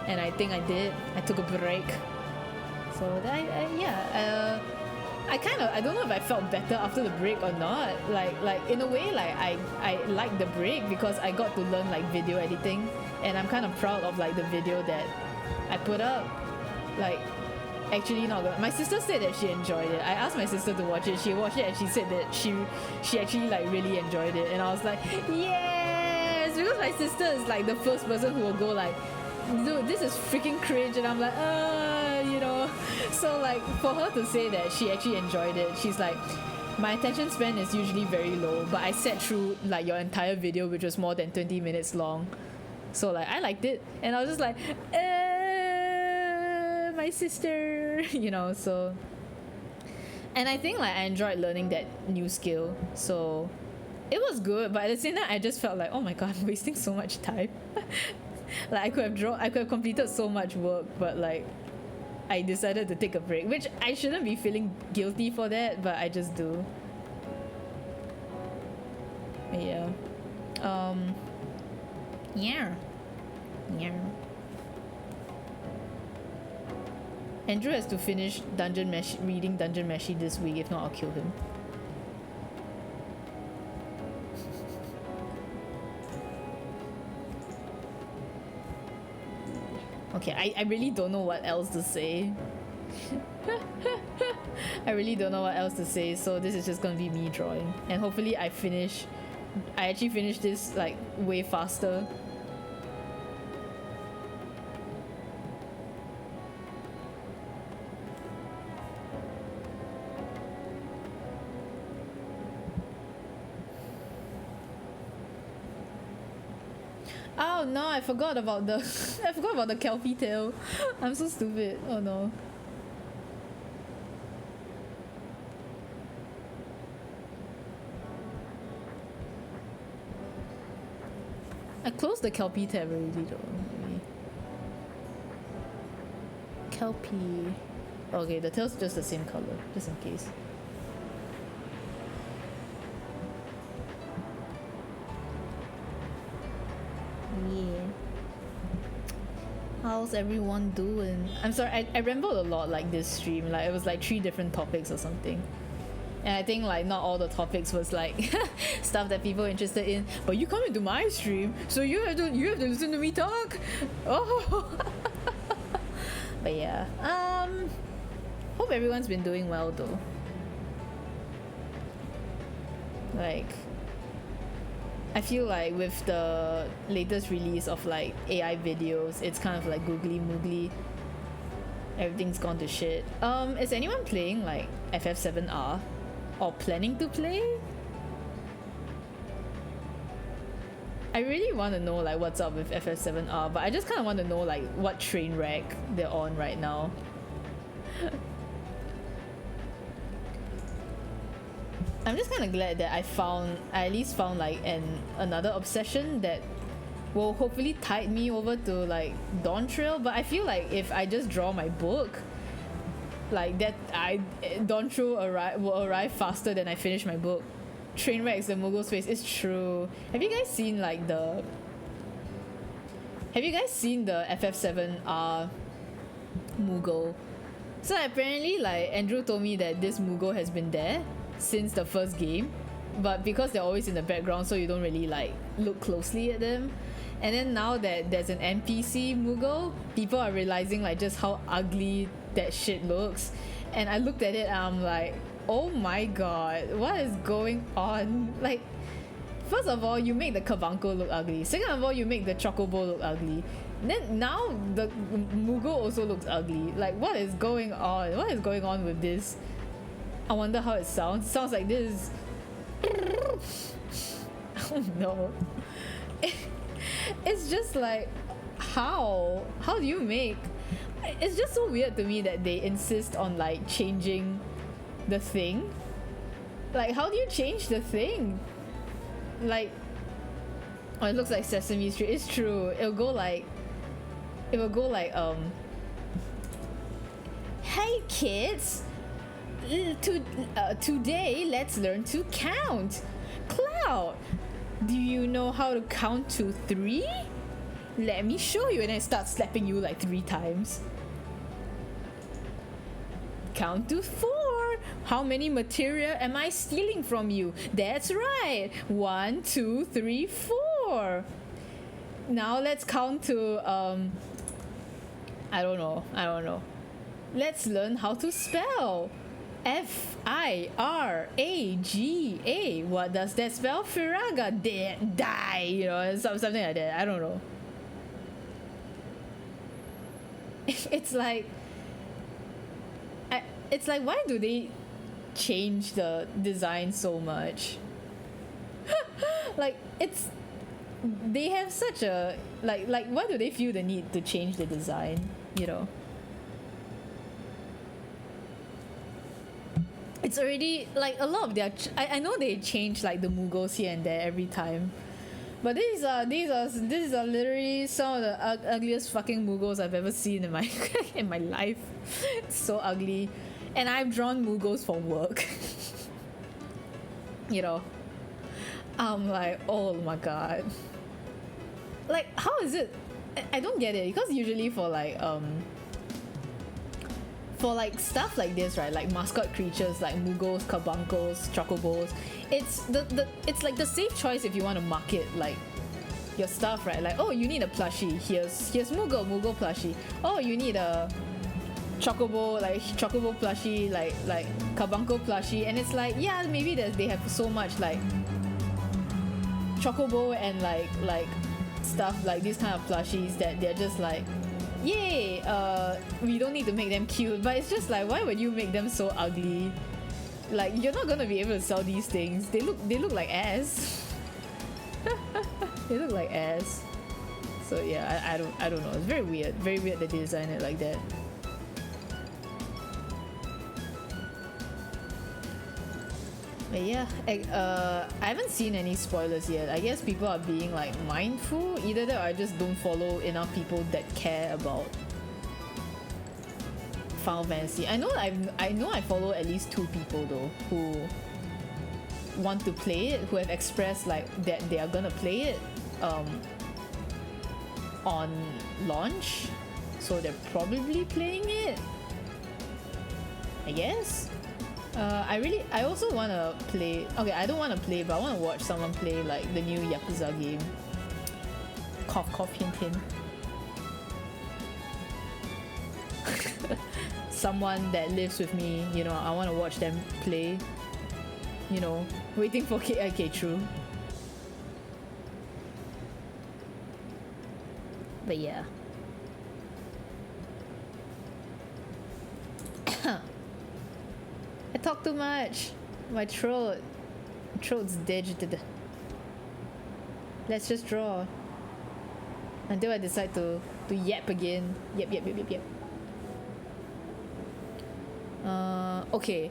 And I think I did. I took a break. So I don't know if I felt better after the break or not. Like in a way, like I liked the break because I got to learn like video editing, and I'm kind of proud of like the video that I put up. Like, actually not good. My sister said that she enjoyed it. I asked my sister to watch it. She watched it and she said that she actually like really enjoyed it, and I was like, yes, because my sister is like the first person who will go like, dude, this is freaking cringe, and I'm like, you know. So like for her to say that she actually enjoyed it, she's like, my attention span is usually very low, but I sat through like your entire video, which was more than 20 minutes long, so like I liked it. And I was just like, my sister, you know. So, and I think like I enjoyed learning that new skill, so it was good. But at the same time, I just felt like, oh my god, I'm wasting so much time. Like I could have completed so much work, but like I decided to take a break, which I shouldn't be feeling guilty for that, but I just do. Yeah. Yeah. Andrew has to finish reading Dungeon Meshi this week, if not I'll kill him. Okay, I really don't know what else to say. I really don't know what else to say, so this is just gonna be me drawing. And hopefully I actually finish this like way faster. Oh no, I forgot about the Kelpie tail. I'm so stupid. Oh no. I closed the Kelpie tab already though. Maybe. Kelpie. Okay, the tail's just the same color, just in case. Yeah. How's everyone doing? I'm sorry, I rambled a lot like this stream. Like it was like 3 different topics or something. And I think like not all the topics was like stuff that people are interested in. But you come into my stream, so you have to listen to me talk. Oh. But yeah. Hope everyone's been doing well though. Like, I feel like with the latest release of like AI videos, it's kind of like googly moogly. Everything's gone to shit. Is anyone playing like FF7R or planning to play? I really want to know like what's up with FF7R, but I just kind of want to know like what train wreck they're on right now. I'm just kind of glad that I at least found like another obsession that will hopefully tide me over to like Dawn Trail. But I feel like if I just draw my book, like that, Dawn Trail will arrive faster than I finish my book. Trainwrecks the Mughal face. It's true. Have you guys seen the FF7R Mughal? So apparently like Andrew told me that this Mughal has been there since the first game, but because they're always in the background, so you don't really like look closely at them. And then now that there's an NPC Mughal, people are realizing like just how ugly that shit looks. And I looked at it and I'm like, oh my god, what is going on? Like, first of all, you make the Kabanko look ugly. Second of all, you make the Chocobo look ugly. Then now the Mughal also looks ugly. Like, what is going on? What is going on with this? I wonder how it sounds. It sounds like this. Oh no. It's just like, how do you make? It's just so weird to me that they insist on like changing the thing. Like, how do you change the thing? Like, oh, it looks like Sesame Street. It's true. It will go like hey kids, today let's learn to count. Cloud, do you know how to count to 3? Let me show you. And then start slapping you like 3 times. Count to 4. How many materia am I stealing from you? That's right. 1, 2, 3, 4. Now let's count to I don't know. Let's learn how to spell. Firaga. What does that spell? Firaga. Die. You know, something like that. I don't know. It's like, why do they change the design so much? Like, they have such a like why do they feel the need to change the design, you know? It's already like a lot of their I know they change like the Mughals here and there every time, but these are literally some of the ugliest fucking Mughals I've ever seen in my in my life. It's so ugly. And I've drawn Mughals for work. You know, I'm like, oh my god. Like, how is it? I don't get it, because usually for like stuff like this, right? Like mascot creatures like Mughals, Kabankos, Chocobos. It's like the safe choice if you want to market like your stuff, right? Like, oh, you need a plushie. Here's Mughal plushie. Oh, you need a Chocobo plushie, like Kabanko plushie. And it's like, yeah, maybe they have so much like Chocobo and like stuff like these kind of plushies that they're just like, yay, we don't need to make them cute. But it's just like, why would you make them so ugly? Like, you're not gonna be able to sell these things. They look like ass. They look like ass. So yeah, I don't know. It's very weird that they design it like that. But yeah, I haven't seen any spoilers yet. I guess people are being like mindful. Either that or I just don't follow enough people that care about Final Fantasy. I know I follow at least 2 people though who want to play it, who have expressed like that they are gonna play it on launch. So they're probably playing it, I guess. I also want to play. Okay, I don't want to play, but I want to watch someone play like the new Yakuza game. Cough, cough, hint, hint. Someone that lives with me, you know, I want to watch them play. You know, waiting for okay, true. But yeah. I talk too much. My throat's digit. Let's just draw until I decide to yap again. Yep. Okay.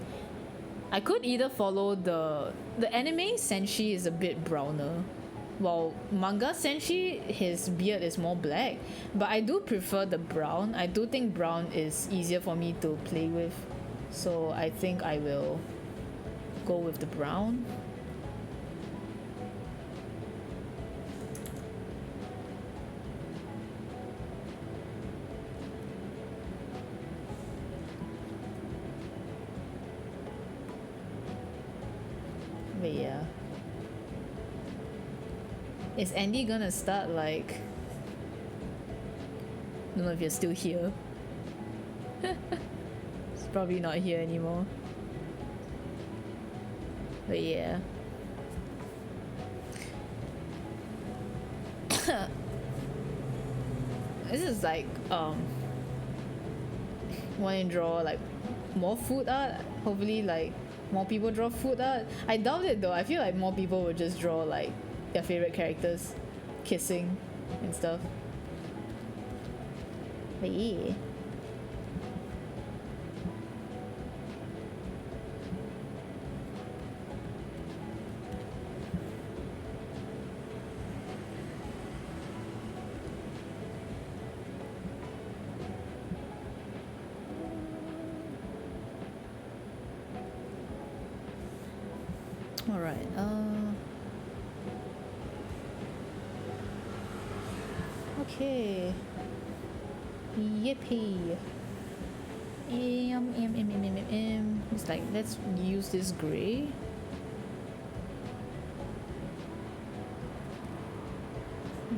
I could either follow the anime Senshi is a bit browner, while manga Senshi his beard is more black. But I do prefer the brown. I do think brown is easier for me to play with, so I think I will go with the brown. But yeah. Is Andy gonna start like... I don't know if you're still here. He's probably not here anymore. But yeah. This is like want to draw like more food art. Hopefully like more people draw food art. I doubt it though. I feel like more people would just draw like their favorite characters kissing and stuff. But yeah. All right. Okay. Yippee. It's like, let's use this gray.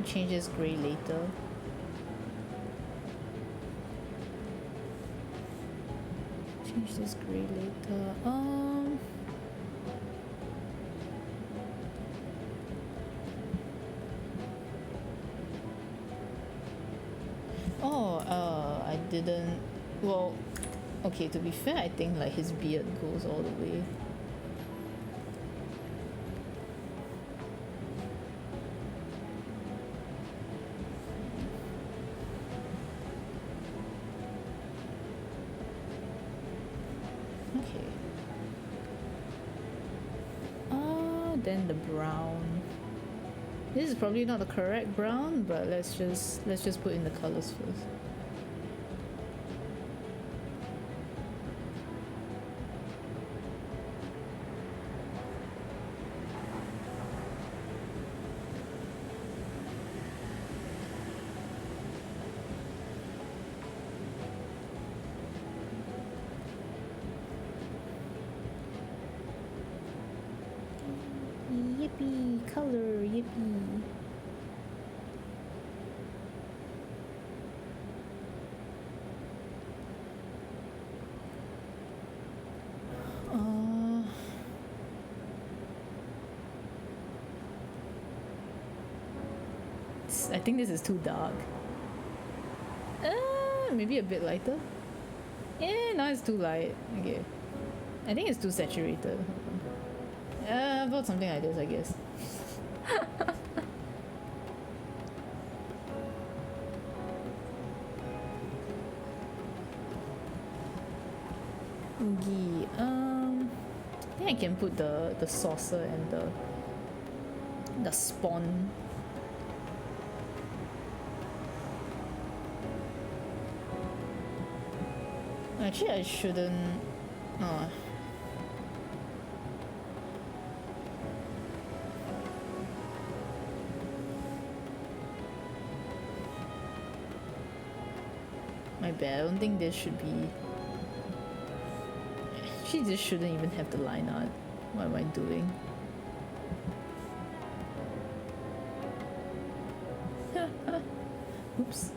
Change this gray later. Change this gray later. I didn't... Well, okay, to be fair, I think like his beard goes all the way. Okay. Then the brown. This is probably not the correct brown, but let's just put in the colors first. Yippee, color, yippee. I think this is too dark. Maybe a bit lighter. Yeah, now it's too light. Okay. I think it's too saturated. About something like this, I guess. Okay, I think I can put the saucer and the spawn. Actually, I shouldn't. My bad. I don't think this should be. Actually, this shouldn't even have the line art. What am I doing? Oops.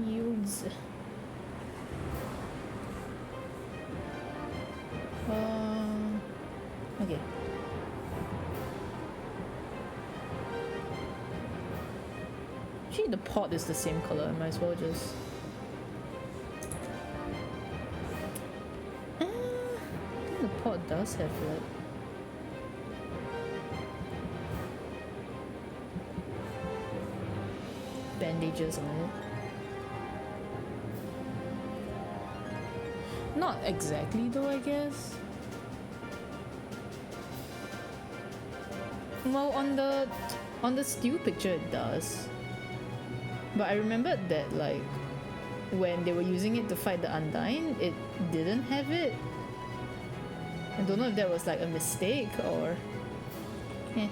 Use. Okay. Actually, the pot is the same color. I might as well just... I think the pot does have like... bandages on it. Not exactly though, I guess. Well, on the stew picture it does. But I remembered that like when they were using it to fight the Undyne, it didn't have it. I don't know if that was like a mistake or... Eh.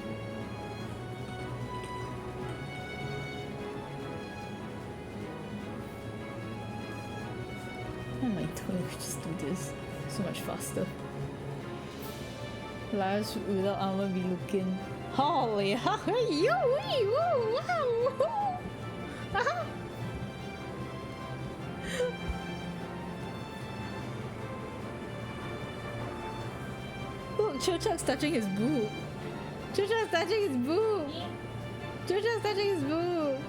What am I doing? Just do this. So much faster. Lives without armor be looking... Holy hell! Wow! Look, Chilchuck's touching his boob. Chilchuck's touching his boob. Chilchuck's touching his boob.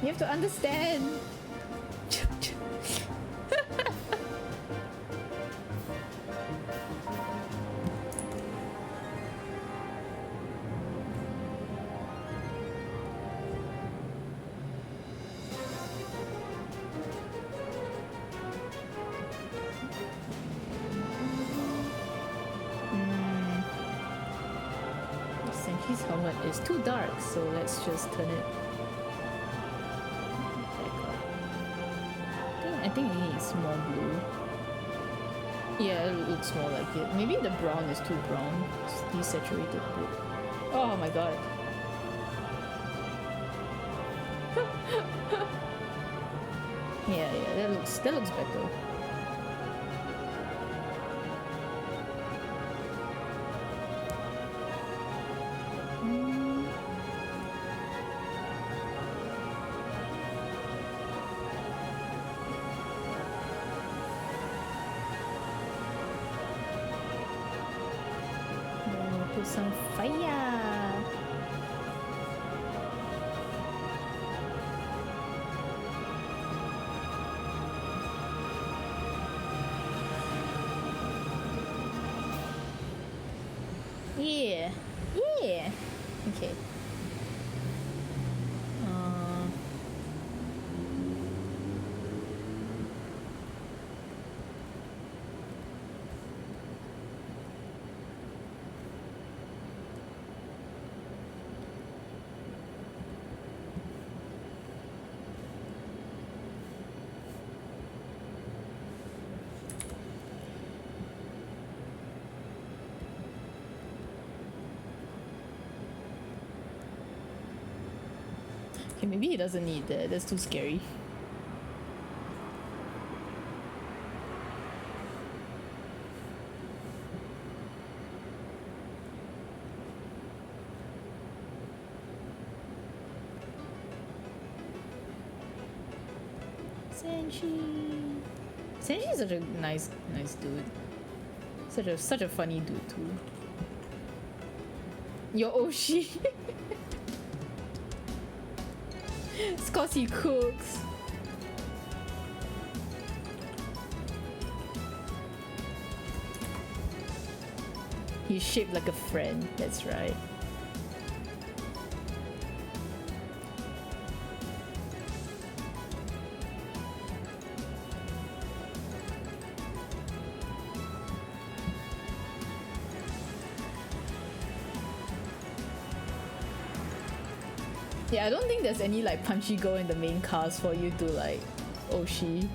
You have to understand. Senshi's helmet is too dark, so let's just turn it back up. I think it needs more blue. Yeah, it looks more like it. Maybe the brown is too brown. It's desaturated blue. Oh my god. Yeah, that looks better. Some fire. Yeah. Okay. Okay, maybe he doesn't need that. That's too scary. Senshi. Senshi is such a nice dude. Such a funny dude too. Your Oshi. It's cause he cooks. He's shaped like a friend, that's right. Yeah, I don't think there's any like punchy girl in the main cast for you to like Oshi.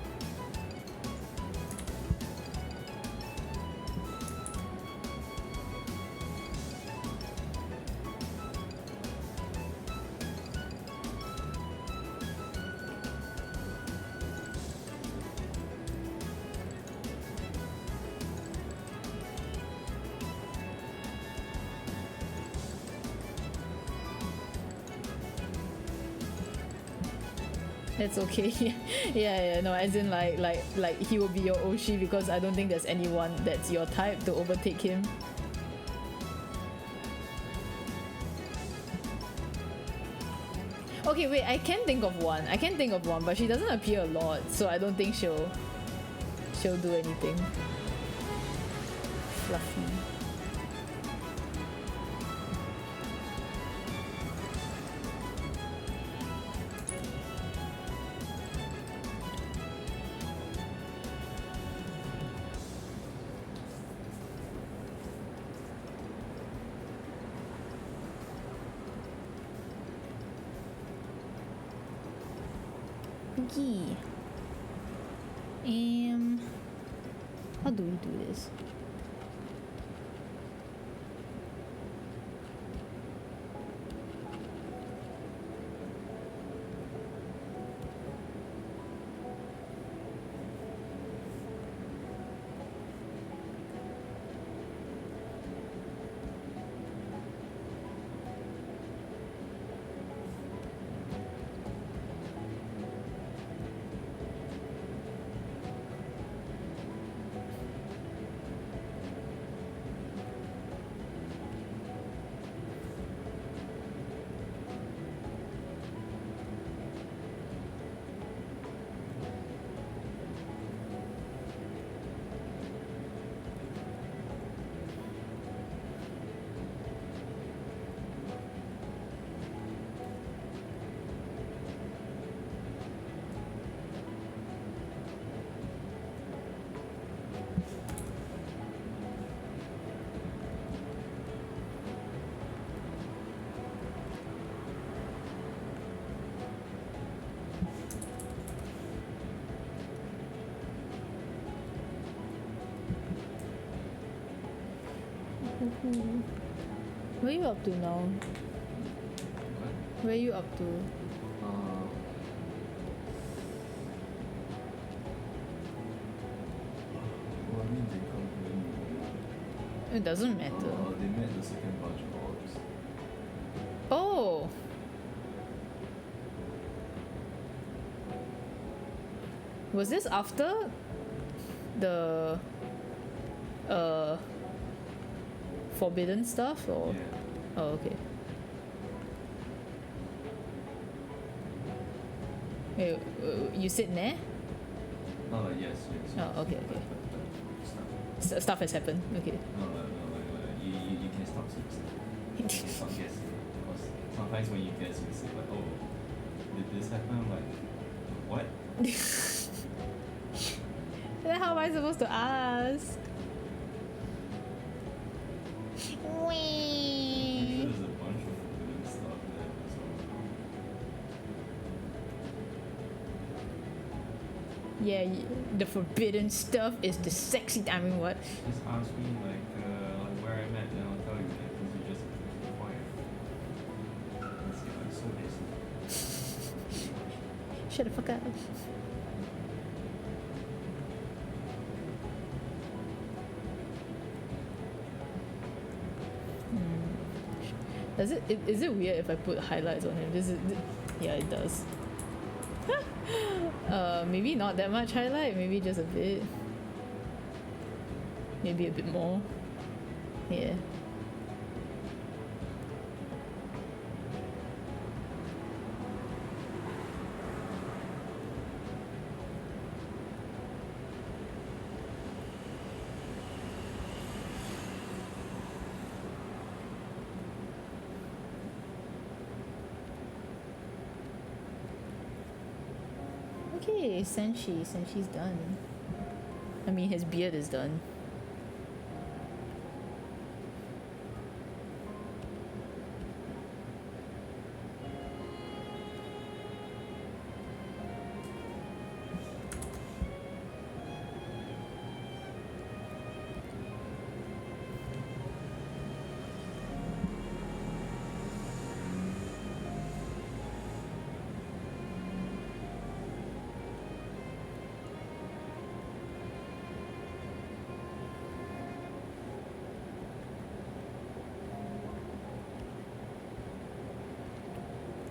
It's okay. yeah, no, as in like he will be your Oshi because I don't think there's anyone that's your type to overtake him. Okay, wait, I can think of one. I can think of one, but she doesn't appear a lot, so I don't think she'll do anything. Fluffy. Yee. How do we do this? What are you up to now? Where are you up to? Well, I mean, they come in. It doesn't matter. They met the second bunch of orcs. Oh! Was this after the forbidden stuff or? Yeah. Oh, okay. Wait, you sit there? Yes. Oh, okay. Stuff. Stuff has happened. Okay. No, you can stop guessing. You can stop guessing. Because sometimes when you guess, you say like, oh, did this happen? I'm like, what? Then how am I supposed to ask? I'm sure there's a bunch of forbidden stuff there as well. Yeah, the forbidden stuff is the sexy. I mean, what? Just ask me like where I'm at, and I'll tell you. Like, because you just keep quiet. Let's see, like so busy. Shut the fuck up. Is it weird if I put highlights on him? Yeah, it does. Maybe not that much highlight, maybe just a bit. Maybe a bit more. Yeah. Okay, Senshi's done. I mean, his beard is done.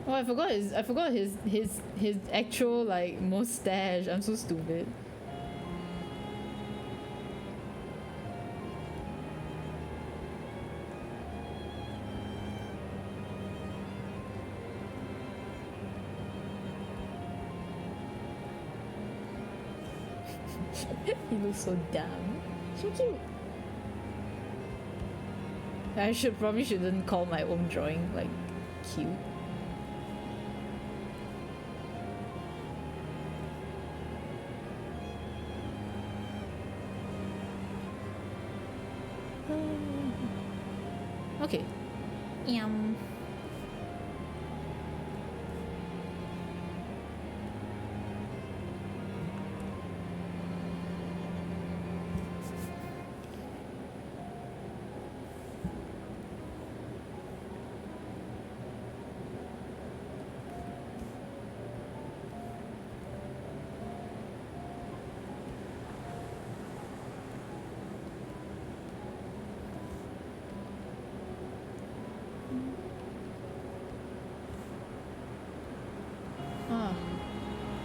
Oh, I forgot his actual like mustache. I'm so stupid. He looks so dumb. So cute. I shouldn't call my own drawing like cute. Okay. Yum.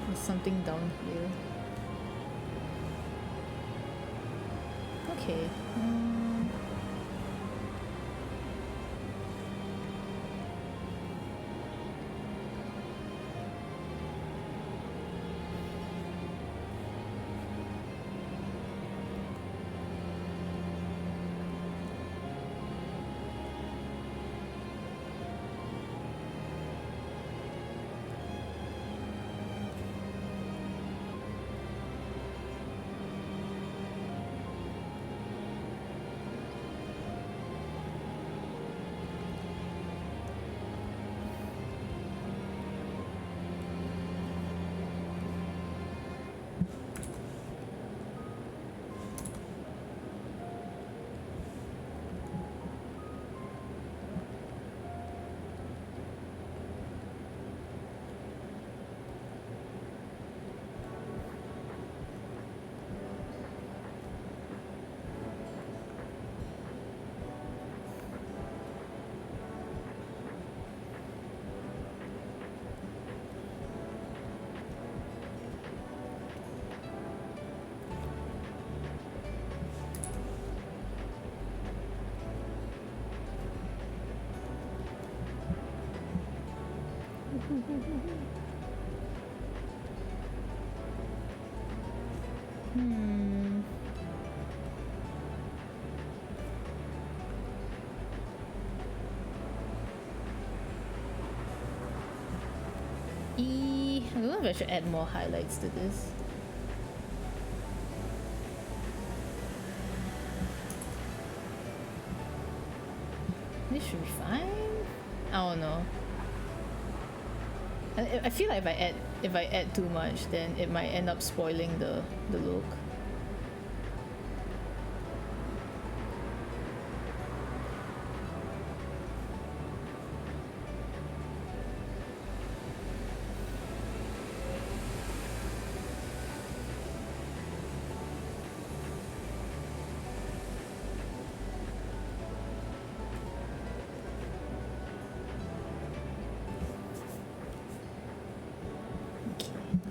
There's something down here. Okay. I don't know if I should add more highlights to this. This should be fine. I don't know. I feel like if I add too much, then it might end up spoiling the look.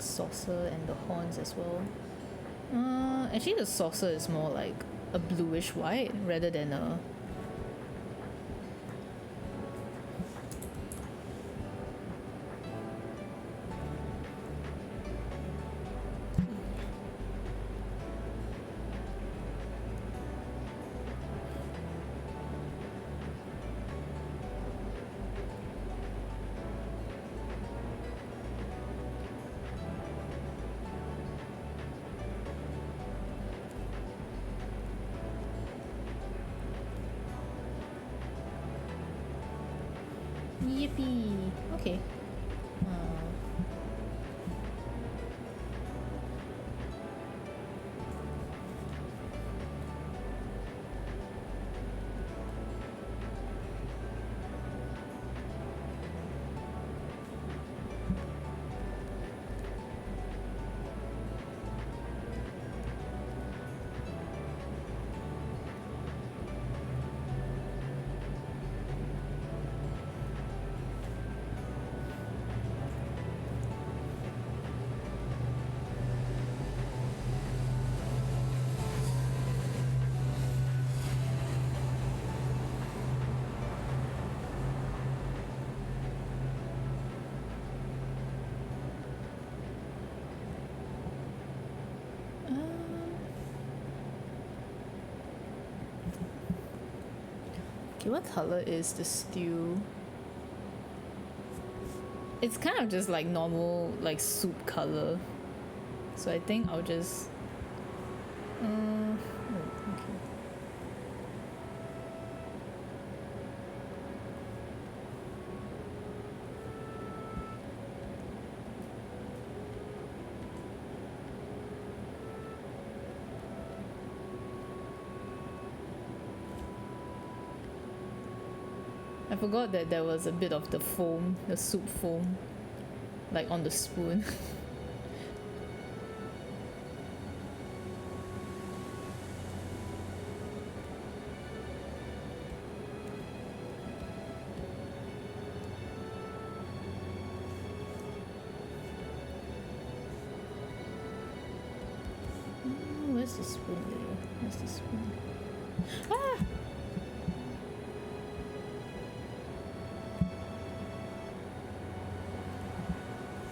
Saucer and the horns as well. Actually the saucer is more like a bluish white rather than a yippee. Okay. Okay, what color is the stew? It's kind of just like normal, like soup color. So I think I'll just. Oh, okay. I forgot that there was a bit of the foam, the soup foam, like on the spoon. Where's the spoon layer? Where's the spoon? Ah!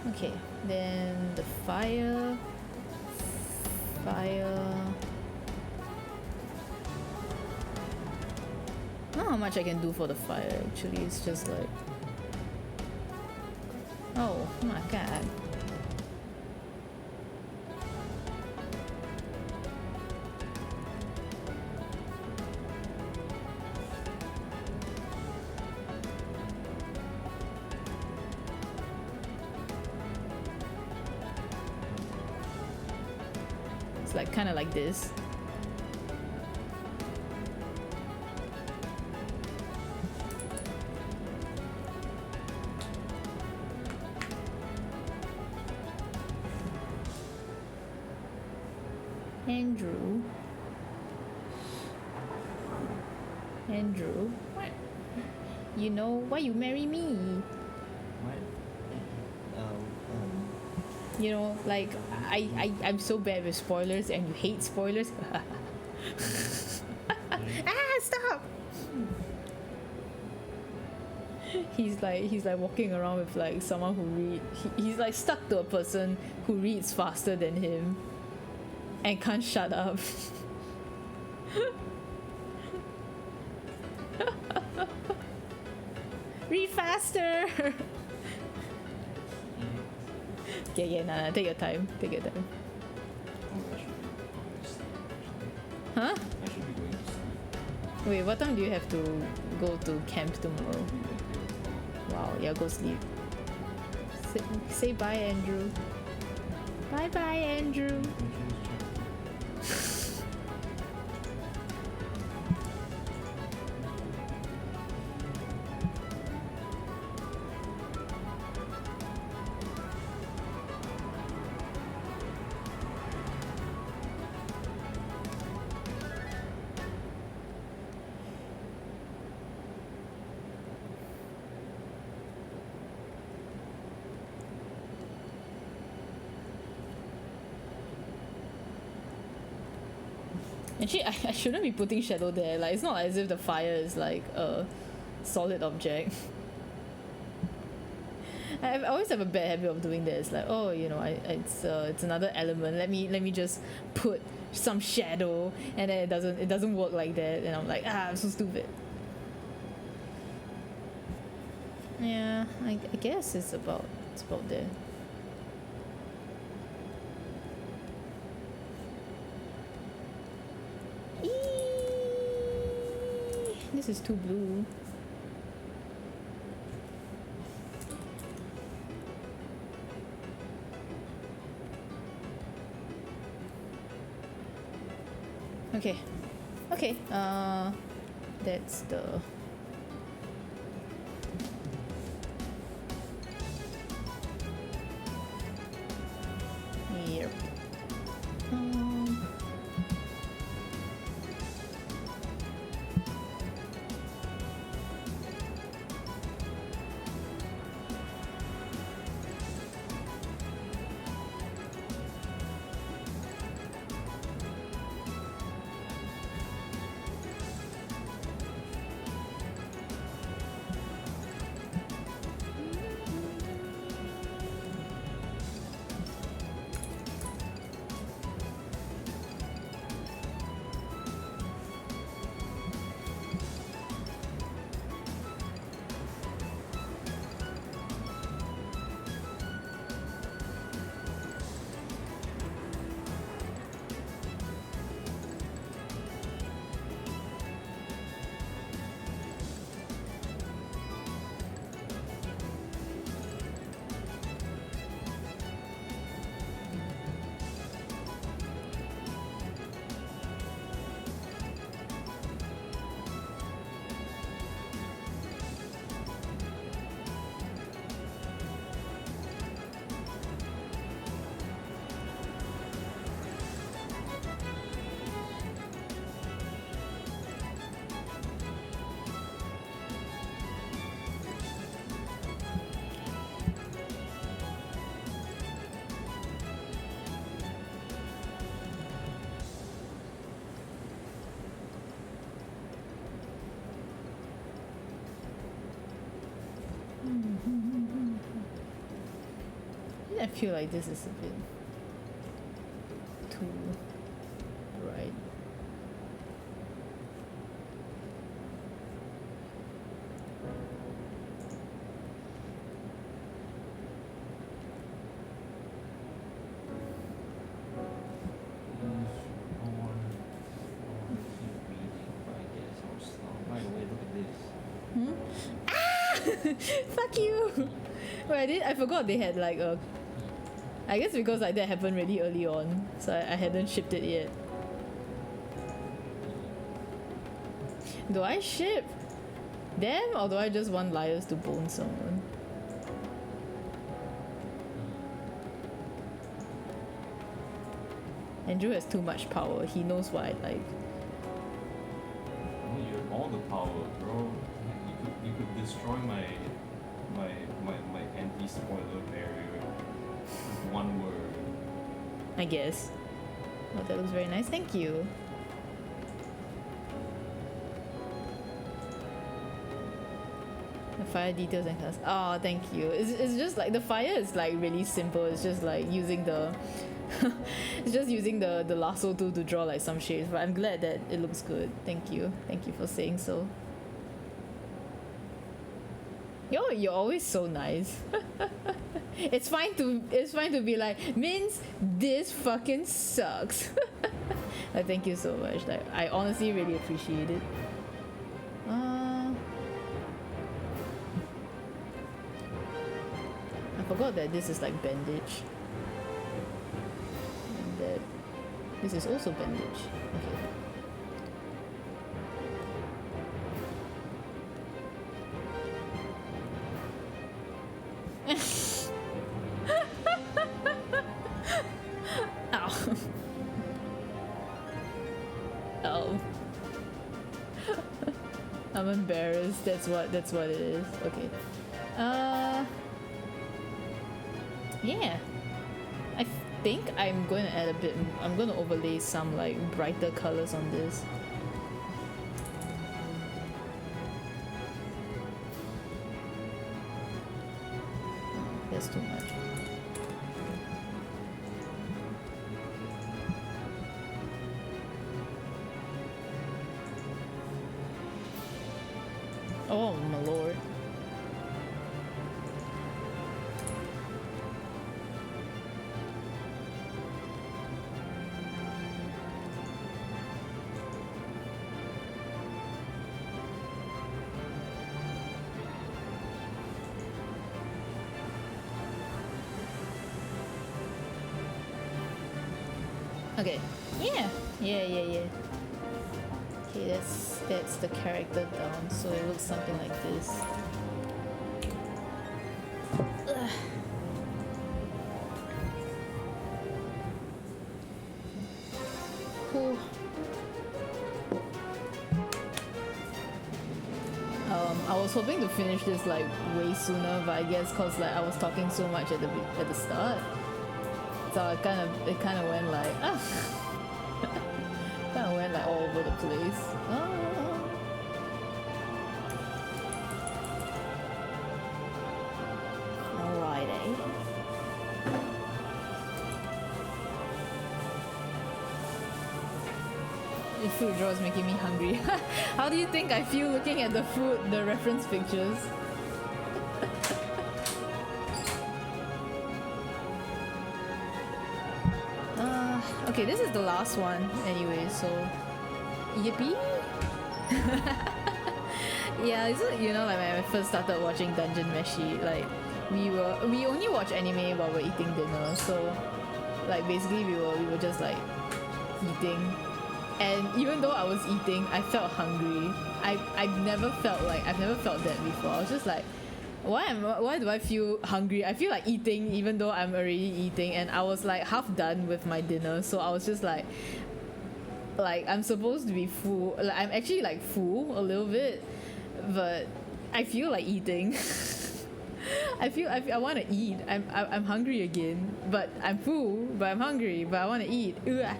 Okay, then the fire. I don't know how much I can do for the fire actually. It's just like, oh my god. It's like kind of like this. Andrew, what? You know why you marry me? What? You know, like I'm so bad with spoilers and you hate spoilers. Stop! He's like walking around with like someone who he's like stuck to a person who reads faster than him and can't shut up. Read faster. Yeah, nah, take your time. Take your time. Huh? I should be going to sleep. Wait, what time do you have to go to camp tomorrow? Wow, yeah, go sleep. Say bye, Andrew. Bye bye, Andrew. Actually, I shouldn't be putting shadow there. Like, it's not as if the fire is like a solid object. I always have a bad habit of doing that. It's like, oh, you know, it's another element. Let me just put some shadow, and then it doesn't work like that. And I'm like, I'm so stupid. Yeah, I guess it's about there. This is too blue. Okay. That's the yep. I feel like this is a bit too bright. Fuck you! Wait, I forgot they had like a... I guess because like that happened really early on, so I hadn't shipped it yet. Do I ship them or do I just want liars to bone someone? Andrew has too much power. He knows what I like. Oh, you have all the power, bro. You could destroy my anti-spoiler barrier with one word. I guess. Oh, that looks very nice. Thank you. The fire details and colors. Oh, thank you. It's just like the fire is like really simple. It's just like using the it's just using the lasso tool to draw like some shapes, but I'm glad that it looks good. Thank you. Thank you for saying so. You're always so nice. It's fine to be like, Minz, this fucking sucks. Like, thank you so much. Like, I honestly really appreciate it. I forgot that this is like bandage. And that this is also bandage. Okay. Ow. Oh. I'm embarrassed. That's what it is. Okay. Yeah. I think I'm going to add a bit. I'm going to overlay some like brighter colors on this. That's too much. Oh my lord. Okay. Yeah. Okay, that's the character down, so it looks something like this. Ugh. Cool. I was hoping to finish this like way sooner, but I guess cause like I was talking so much at the start, so it kind of went like kind of went like all over the place. Alrighty. The food draw is making me hungry. How do you think I feel looking at the reference pictures? Okay, this is the last one anyway, so yippee. Yeah, you know, like when I first started watching Dungeon Meshi, like we only watch anime while we're eating dinner, so like basically we were just like eating, and even though I was eating, I felt hungry. I've never felt that before. I was just like, why do I feel hungry? I feel like eating even though I'm already eating, and I was like half done with my dinner, so I was just like I'm supposed to be full. Like, I'm actually like full a little bit, but I feel like eating. I want to eat. I'm hungry again, but I'm full, but I'm hungry, but I want to eat. Ugh.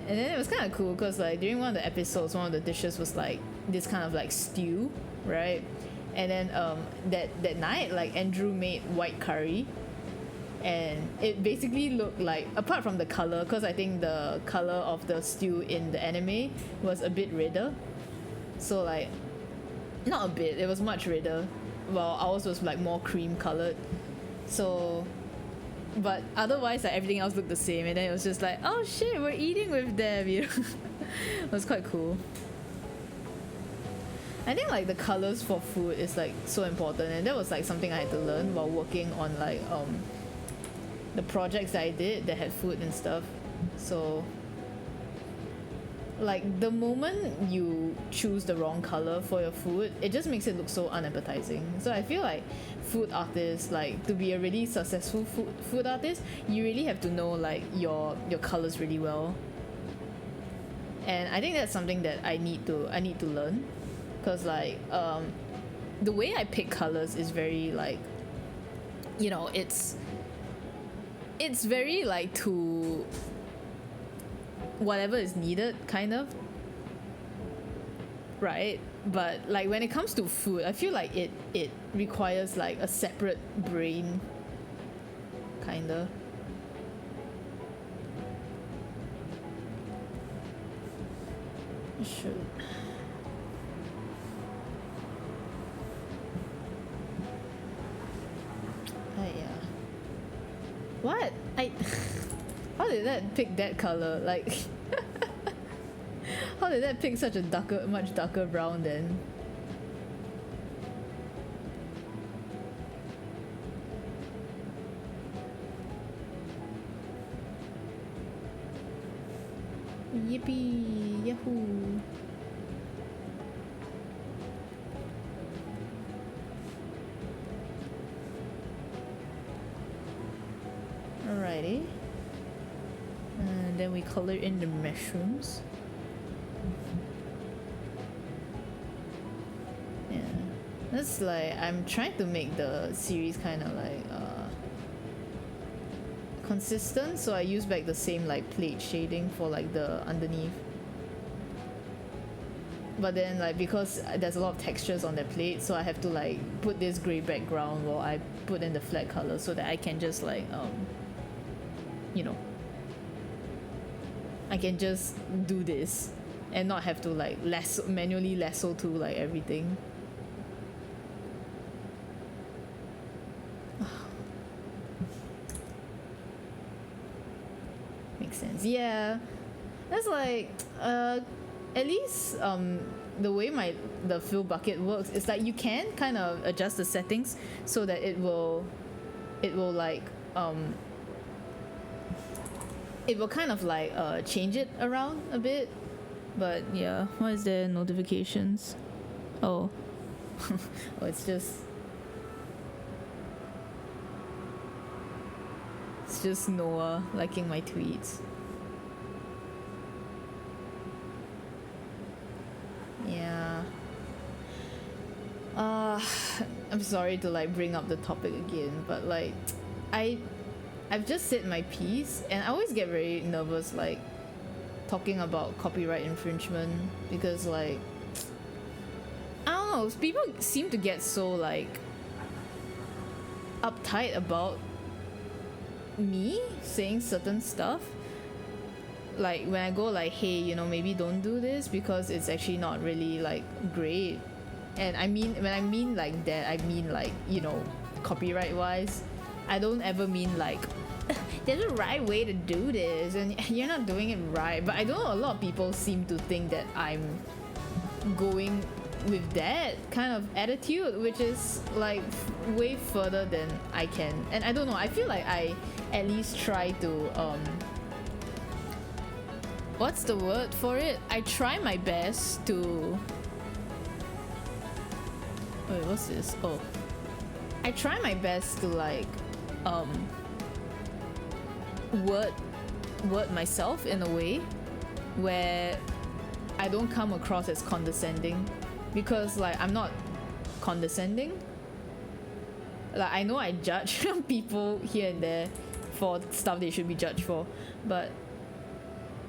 And then it was kind of cool because like during one of the episodes, one of the dishes was like this kind of like stew, right? And then that night, like Andrew made white curry, and it basically looked like, apart from the color, because I think the color of the stew in the anime was a bit redder, so like not a bit, it was much redder, while ours was like more cream colored. So but otherwise like everything else looked the same, and then it was just like, oh shit, we're eating with them, you know. It was quite cool. I think like the colors for food is like so important, and that was like something I had to learn while working on like the projects that I did that had food and stuff. So like the moment you choose the wrong color for your food, it just makes it look so unappetizing. So I feel like food artists, like to be a really successful food artist, you really have to know like your colors really well. And I think that's something that I need to learn, because like the way I pick colors is very like, you know, it's very like to whatever is needed kind of, right? But like when it comes to food, I feel like it requires like a separate brain kinda. Should yeah. What? How did that pick that color? Like how did that pick such a much darker brown then? Yippee! Yahoo! Alrighty. And then we color in the mushrooms. Yeah. That's like, I'm trying to make the series kind of like consistent, so I use back the same like plate shading for like the underneath. But then like because there's a lot of textures on the plate, so I have to like put this gray background while I put in the flat color so that I can just like you know, I can just do this and not have to like manually lasso to like everything. Makes sense. Yeah, that's like at least the way the fill bucket works is that you can kind of adjust the settings so that it will like it will kind of like change it around a bit. But yeah, why is there notifications? Oh. Oh, it's just Noah liking my tweets. Yeah. I'm sorry to like bring up the topic again, but like I've just said my piece, and I always get very nervous like talking about copyright infringement, because like I don't know, people seem to get so like uptight about me saying certain stuff. Like when I go like, hey, you know, maybe don't do this because it's actually not really like great. And I mean, when I mean like that, I mean like, you know, copyright wise. I don't ever mean like there's a right way to do this and you're not doing it right. But I don't know, a lot of people seem to think that I'm going with that kind of attitude, which is like way further than I can. And I don't know, I feel like I at least try to what's the word for it? I try my best to wait, what's this? Oh, I try my best to like word myself in a way where I don't come across as condescending, because like I'm not condescending. Like I know I judge people here and there for stuff they should be judged for, but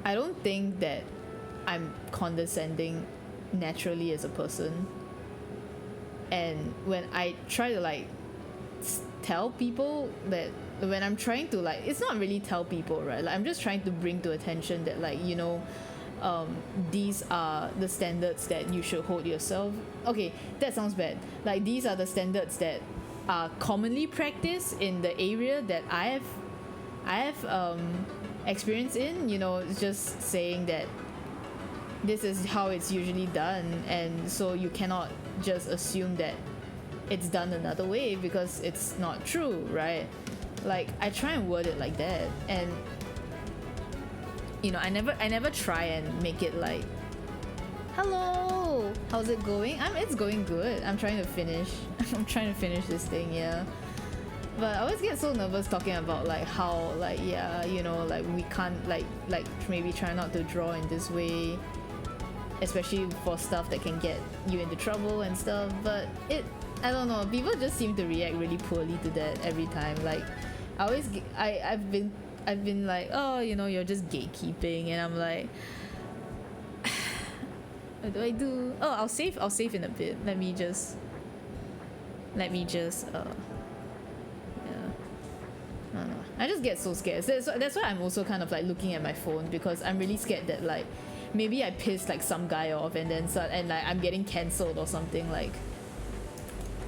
I don't think that I'm condescending naturally as a person. And when I try to like tell people that, when I'm trying to like, it's not really tell people, right? Like I'm just trying to bring to attention that, like, you know, these are the standards that you should hold yourself. Okay, that sounds bad. Like these are the standards that are commonly practiced in the area that I have experience in. You know, it's just saying that this is how it's usually done, and so you cannot just assume that it's done another way because it's not true, right? Like I try and word it like that, and you know, I never try and make it like, hello, how's it going? It's going good. I'm trying to finish. I'm trying to finish this thing, yeah. But I always get so nervous talking about like how, like, yeah, you know, like we can't like maybe try not to draw in this way, especially for stuff that can get you into trouble and stuff. But I don't know, people just seem to react really poorly to that every time. Like I've been like, oh, you know, you're just gatekeeping, and I'm like, what do I do? Oh, I'll save in a bit. Let me just yeah. I don't know. I just get so scared. That's why I'm also kind of like looking at my phone, because I'm really scared that like maybe I pissed like some guy off, and then and like I'm getting cancelled or something, like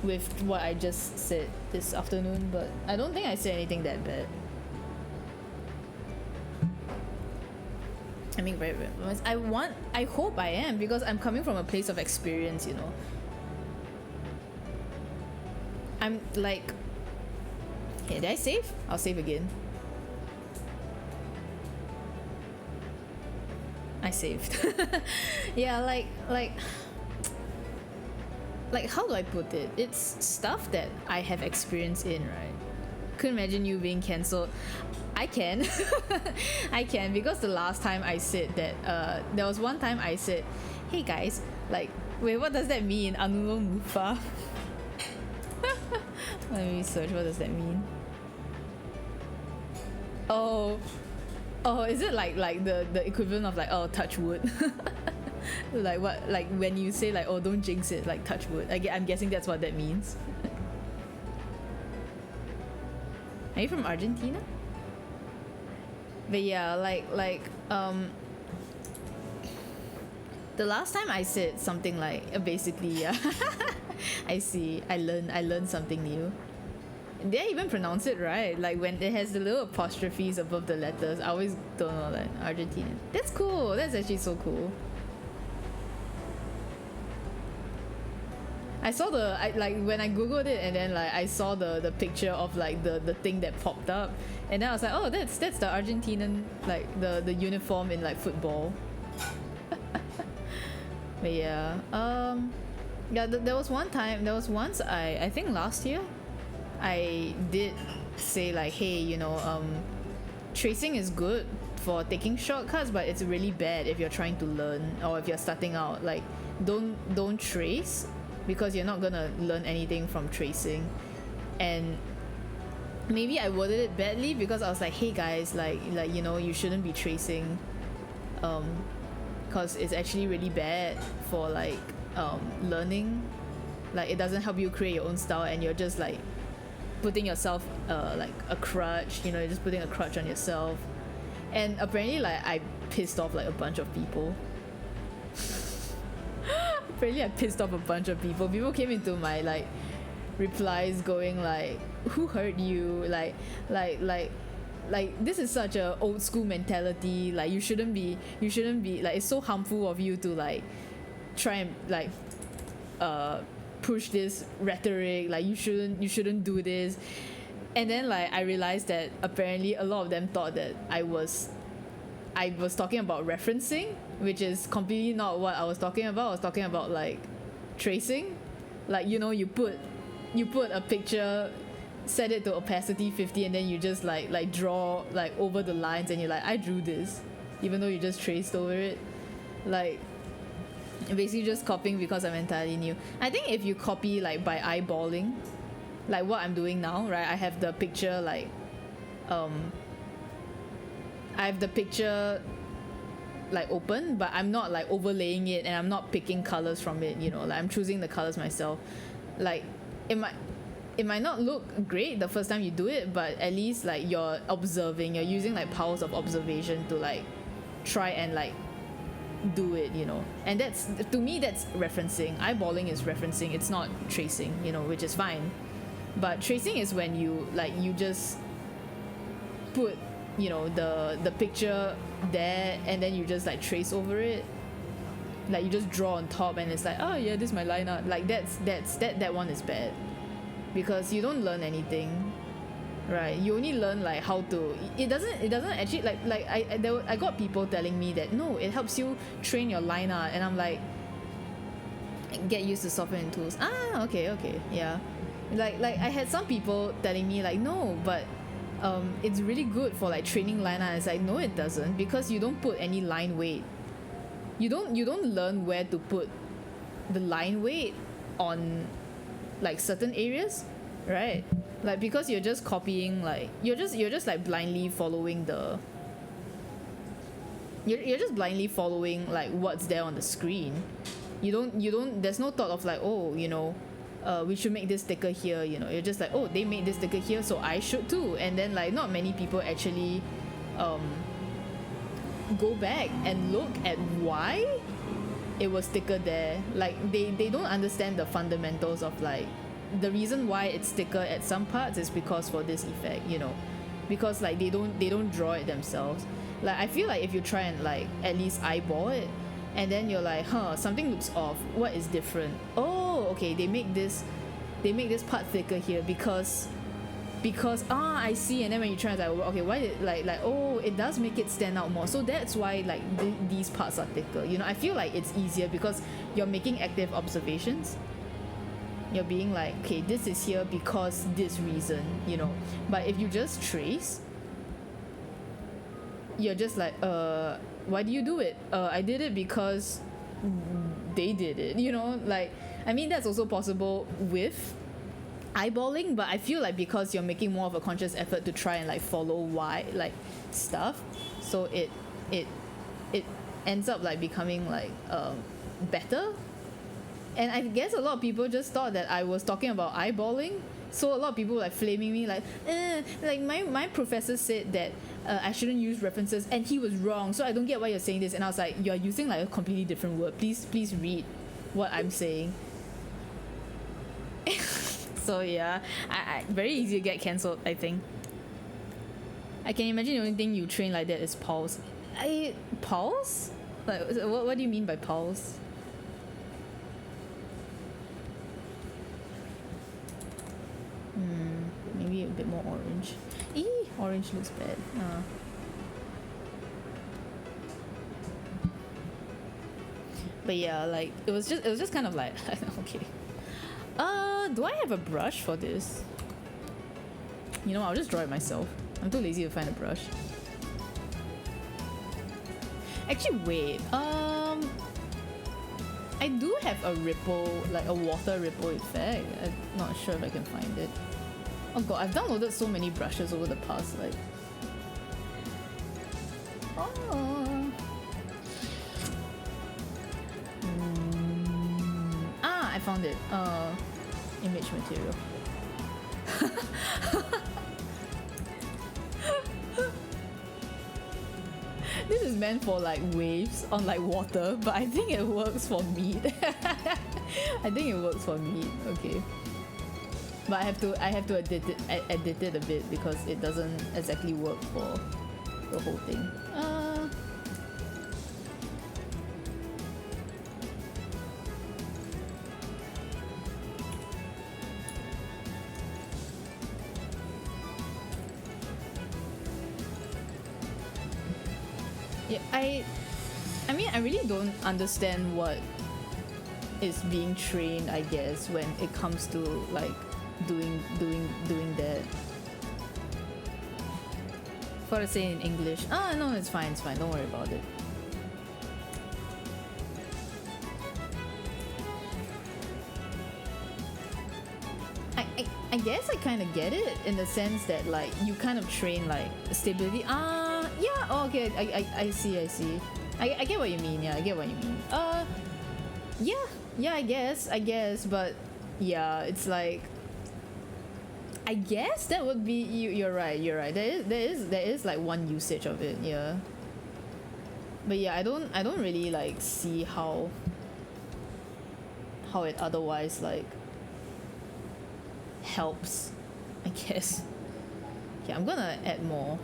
with what I just said this afternoon. But I don't think I said anything that bad. I mean, very I hope I am, because I'm coming from a place of experience, you know. I'm like, hey, did I save? I'll save again. I saved. Yeah, like how do I put it? It's stuff that I have experience in, right? Couldn't imagine you being cancelled. I can. I can, because the last time I said that, there was one time I said, hey guys, like, wait, what does that mean? Anulo Mufa. Let me search, what does that mean? Oh, is it like the equivalent of like, oh, touch wood? Like what, like when you say like, oh, don't jinx it, like touch wood. I'm guessing that's what that means. Are you from Argentina? But yeah, the last time I said something like, basically, yeah. I see. I learned something new. Did I even pronounce it right? Like when it has the little apostrophes above the letters, I always don't know, like Argentina. That's cool. That's actually so cool. I saw like when I googled it, and then like I saw the picture of like the thing that popped up, and then I was like, oh, that's the Argentinian, like the uniform in like football. But yeah, yeah, there was once I think last year I did say like, hey, you know, tracing is good for taking shortcuts, but it's really bad if you're trying to learn, or if you're starting out. Like don't trace, because you're not gonna learn anything from tracing. And maybe I worded it badly, because I was like, hey guys, like you know, you shouldn't be tracing, because it's actually really bad for like learning. Like it doesn't help you create your own style, and you're just like putting yourself like a crutch, you know, you're just putting a crutch on yourself. And apparently like I pissed off like a bunch of people. Apparently I pissed off a bunch of people. People came into my like replies going like, who hurt you? Like this is such a old school mentality. Like you shouldn't be like, it's so harmful of you to like try and like push this rhetoric, like you shouldn't do this. And then like I realized that apparently a lot of them thought that I was talking about referencing, which is completely not what I was talking about. I was talking about like tracing. Like, you know, you put a picture, set it to opacity 50, and then you just like draw like over the lines, and you're like, I drew this, even though you just traced over it. Like basically just copying because I'm entirely new. I think if you copy like by eyeballing, like what I'm doing now, right? I have the picture like I have the picture like open, but I'm not like overlaying it, and I'm not picking colors from it, you know, like I'm choosing the colors myself. like it might not look great the first time you do it, but at least like you're observing, you're using like powers of observation to like try and like do it, you know. And that's, to me, that's referencing. Eyeballing is referencing, it's not tracing, you know, which is fine. But tracing is when you like, you just put, you know, the picture there and then you just like trace over it, like you just draw on top and it's like, oh yeah, this is my line art. Like that one is bad, because you don't learn anything, right? You only learn like how to, it doesn't actually like I got people telling me that no, it helps you train your line art, and I'm like, get used to software and tools. Okay, yeah. Like I had some people telling me like, no, but it's really good for like training line art. It's like, no, it doesn't, because you don't put any line weight. You don't learn where to put the line weight on like certain areas, right? Like, because you're just copying, like you're just like blindly following the, you're just blindly following like what's there on the screen. You don't there's no thought of like, oh, you know, we should make this sticker here, you know. You're just like, oh, they made this sticker here, so I should too. And then like not many people actually go back and look at why it was sticker there. Like they don't understand the fundamentals of like, the reason why it's sticker at some parts is because for this effect, you know, because like they don't draw it themselves. Like I feel like if you try and like at least eyeball it, and then you're like, something looks off, what is different? Oh, okay, they make this part thicker here because I see. And then when you try, it's like, okay, why did like oh, it does make it stand out more, so that's why like these parts are thicker, you know. I feel like it's easier because you're making active observations. You're being like, okay, this is here because this reason, you know. But if you just trace, you're just like, why do you do it? I did it because they did it, you know. Like, I mean, that's also possible with eyeballing, but I feel like because you're making more of a conscious effort to try and like follow why like stuff, so it ends up like becoming like better. And I guess a lot of people just thought that I was talking about eyeballing, so a lot of people like flaming me like my professor said that I shouldn't use references and he was wrong, so I don't get why you're saying this. And I was like, you're using like a completely different word, please read what I'm saying. So yeah, I very easy to get cancelled, I think. I can imagine the only thing you train like that is pulse. Pulse? Like, what do you mean by pulse? Maybe a bit more orange. Orange looks bad. But yeah, like it was just kind of like okay. Do I have a brush for this? You know, I'll just draw it myself. I'm too lazy to find a brush. Actually, wait. I do have a ripple, like a water ripple effect. I'm not sure if I can find it. Oh god, I've downloaded so many brushes over the past, like... Oh. I found it. Image material. This is meant for like waves on like water, but I think it works for meat. I think it works for meat. Okay. But I have to edit it a bit because it doesn't exactly work for the whole thing. Yeah, I mean, I really don't understand what is being trained, I guess, when it comes to like doing that. Gotta say in English. No, it's fine, don't worry about it. I guess I kind of get it in the sense that like you kind of train like stability. Yeah, oh, okay, I see. I get what you mean. Yeah, I get what you mean. Yeah, I guess, but yeah, it's like, I guess that would be, you're right, you're right. There is like one usage of it, yeah. But yeah, I don't really like see how it otherwise like helps, I guess. Yeah, I'm gonna add more.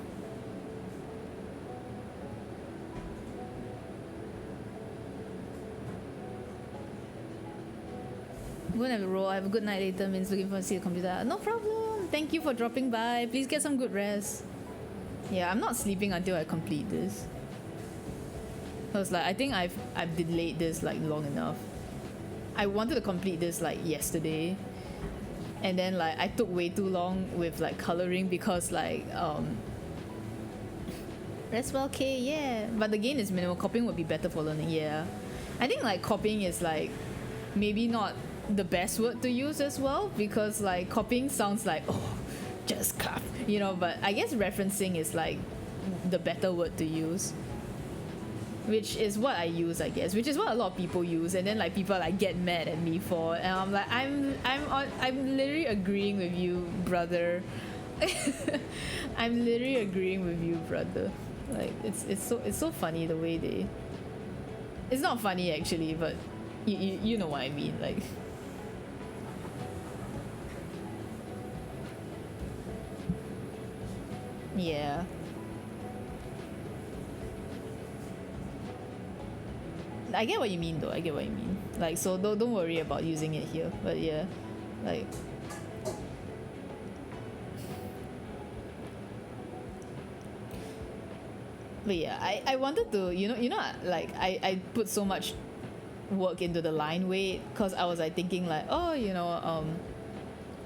I'm gonna have a roll. I have a good night later. Means looking forward to see the computer. No problem. Thank you for dropping by. Please get some good rest. Yeah, I'm not sleeping until I complete this. Cause like I think I've delayed this like long enough. I wanted to complete this like yesterday, and then like I took way too long with like coloring because like that's well okay, yeah. But the gain is minimal. Copying would be better for learning, yeah. I think like copying is like maybe not the best word to use as well, because like copying sounds like, oh, just copy, you know, but I guess referencing is like the better word to use, which is what I use, I guess, which is what a lot of people use, and then like people like get mad at me for, and I'm like, I'm literally agreeing with you, brother. I'm literally agreeing with you, brother. Like it's so funny the way they, it's not funny actually, but you know what I mean, like. Yeah. I get what you mean though, I get what you mean. Like, so don't worry about using it here, but yeah, like. But yeah, I wanted to, like I put so much work into the line weight because I was like thinking like, oh,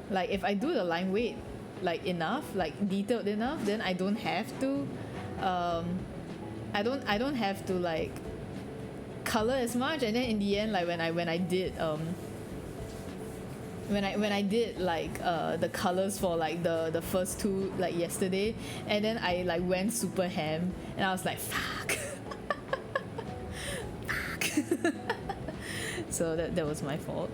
like if I do the line weight like enough, like detailed enough, then I don't have to I don't have to like color as much. And then in the end, like when I did when I did like the colors for like the first two like yesterday, and then I like went super ham and I was like, fuck. Fuck. So that was my fault.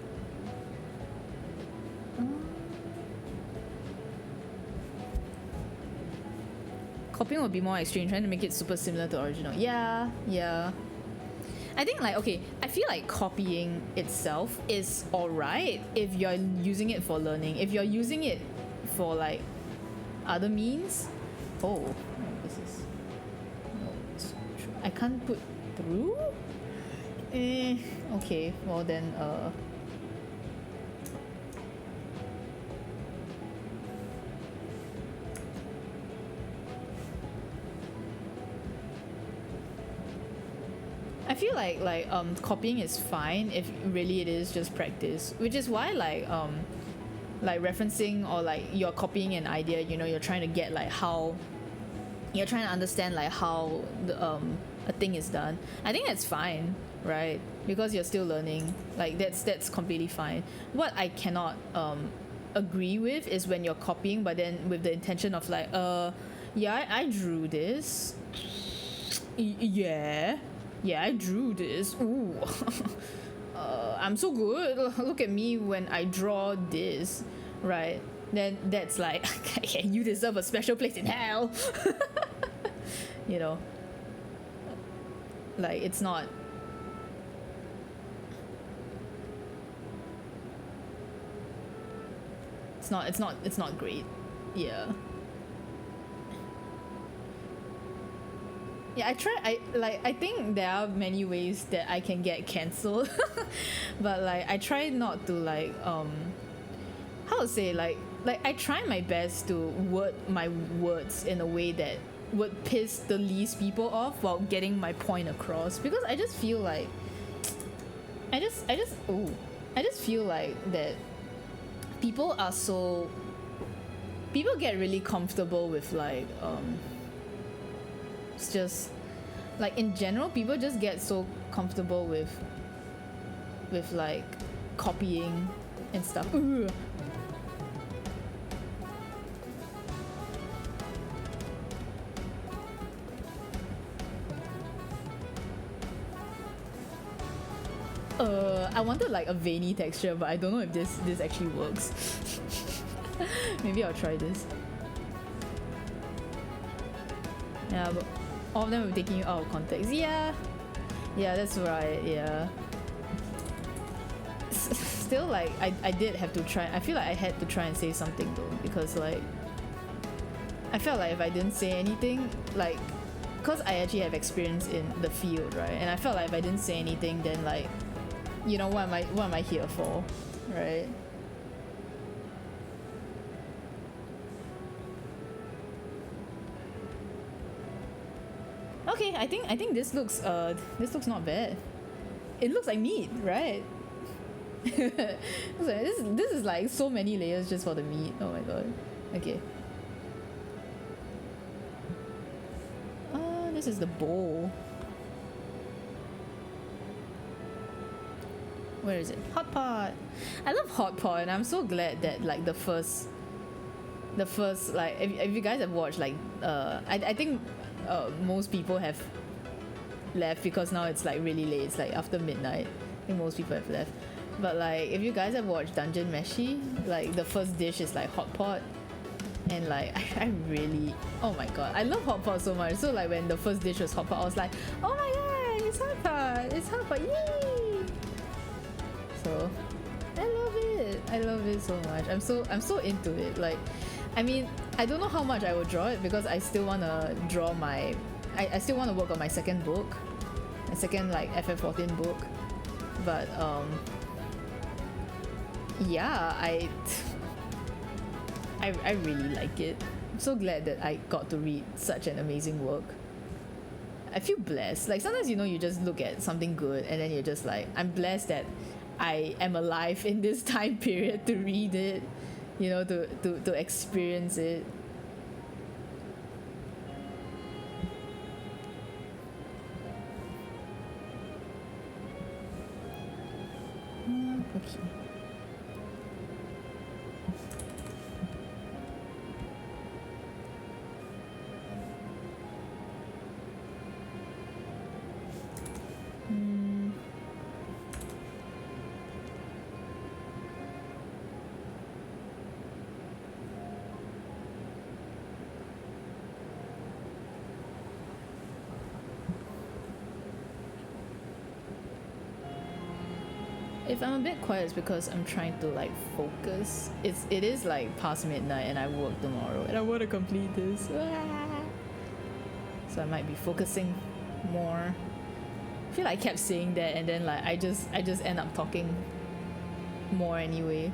Copying would be more extreme, trying to make it super similar to original. Yeah. I think like, okay, I feel like copying itself is alright if you're using it for learning. If you're using it for like other means, this is, I can't put through? Okay, well then I feel like copying is fine if really it is just practice, which is why like referencing or like you're copying an idea, you're trying to get like how you're trying to understand like how the, a thing is done. I think that's fine, right? Because you're still learning. Like that's completely fine. What I cannot agree with is when you're copying but then with the intention of like yeah, I drew this. Yeah, I drew this. Ooh. I'm so good. Look at me when I draw this, right? Then that's like, you deserve a special place in hell. Like it's not. It's not great. Yeah. Yeah, I think there are many ways that I can get cancelled. But like I try not to like how to say, like I try my best to word my words in a way that would piss the least people off while getting my point across, because I just feel like I just feel like that people get really comfortable with like it's just like in general people just get so comfortable with like copying and stuff. Ugh. I wanted like a veiny texture, but I don't know if this actually works. Maybe I'll try this. Yeah, but all of them are taking you out of context. Yeah, that's right. Yeah. Still, like I did have to try. I feel like I had to try and say something though, because like I felt like if I didn't say anything, like, cause I actually have experience in the field, right? And I felt like if I didn't say anything, then like, you know, what am I here for, right? Okay, I think this looks not bad. It looks like meat, right? This is like so many layers just for the meat. Oh my god. Okay. This is the bowl. Where is it? Hot pot. I love hot pot, and I'm so glad that like the first like if you guys have watched like I think most people have left because now it's like really late. It's like after midnight. I think most people have left. But like if you guys have watched Dungeon Meshi, like the first dish is like hot pot. And like I really, oh my god, I love hot pot so much. So like when the first dish was hot pot, I was like, oh my god, it's hot pot, yay! So I love it so much. I'm so into it. Like, I mean, I don't know how much I will draw it because I still wanna draw my, I still wanna work on my second book, my second like FF14 book. But yeah, I really like it. I'm so glad that I got to read such an amazing work. I feel blessed. Like sometimes, you know, you just look at something good and then you're just like, I'm blessed that I am alive in this time period to read it, you know, to experience it. Okay. If I'm a bit quiet, it's because I'm trying to like focus. It is like past midnight and I work tomorrow and I want to complete this. So I might be focusing more. I feel like I kept saying that and then like I just end up talking more anyway.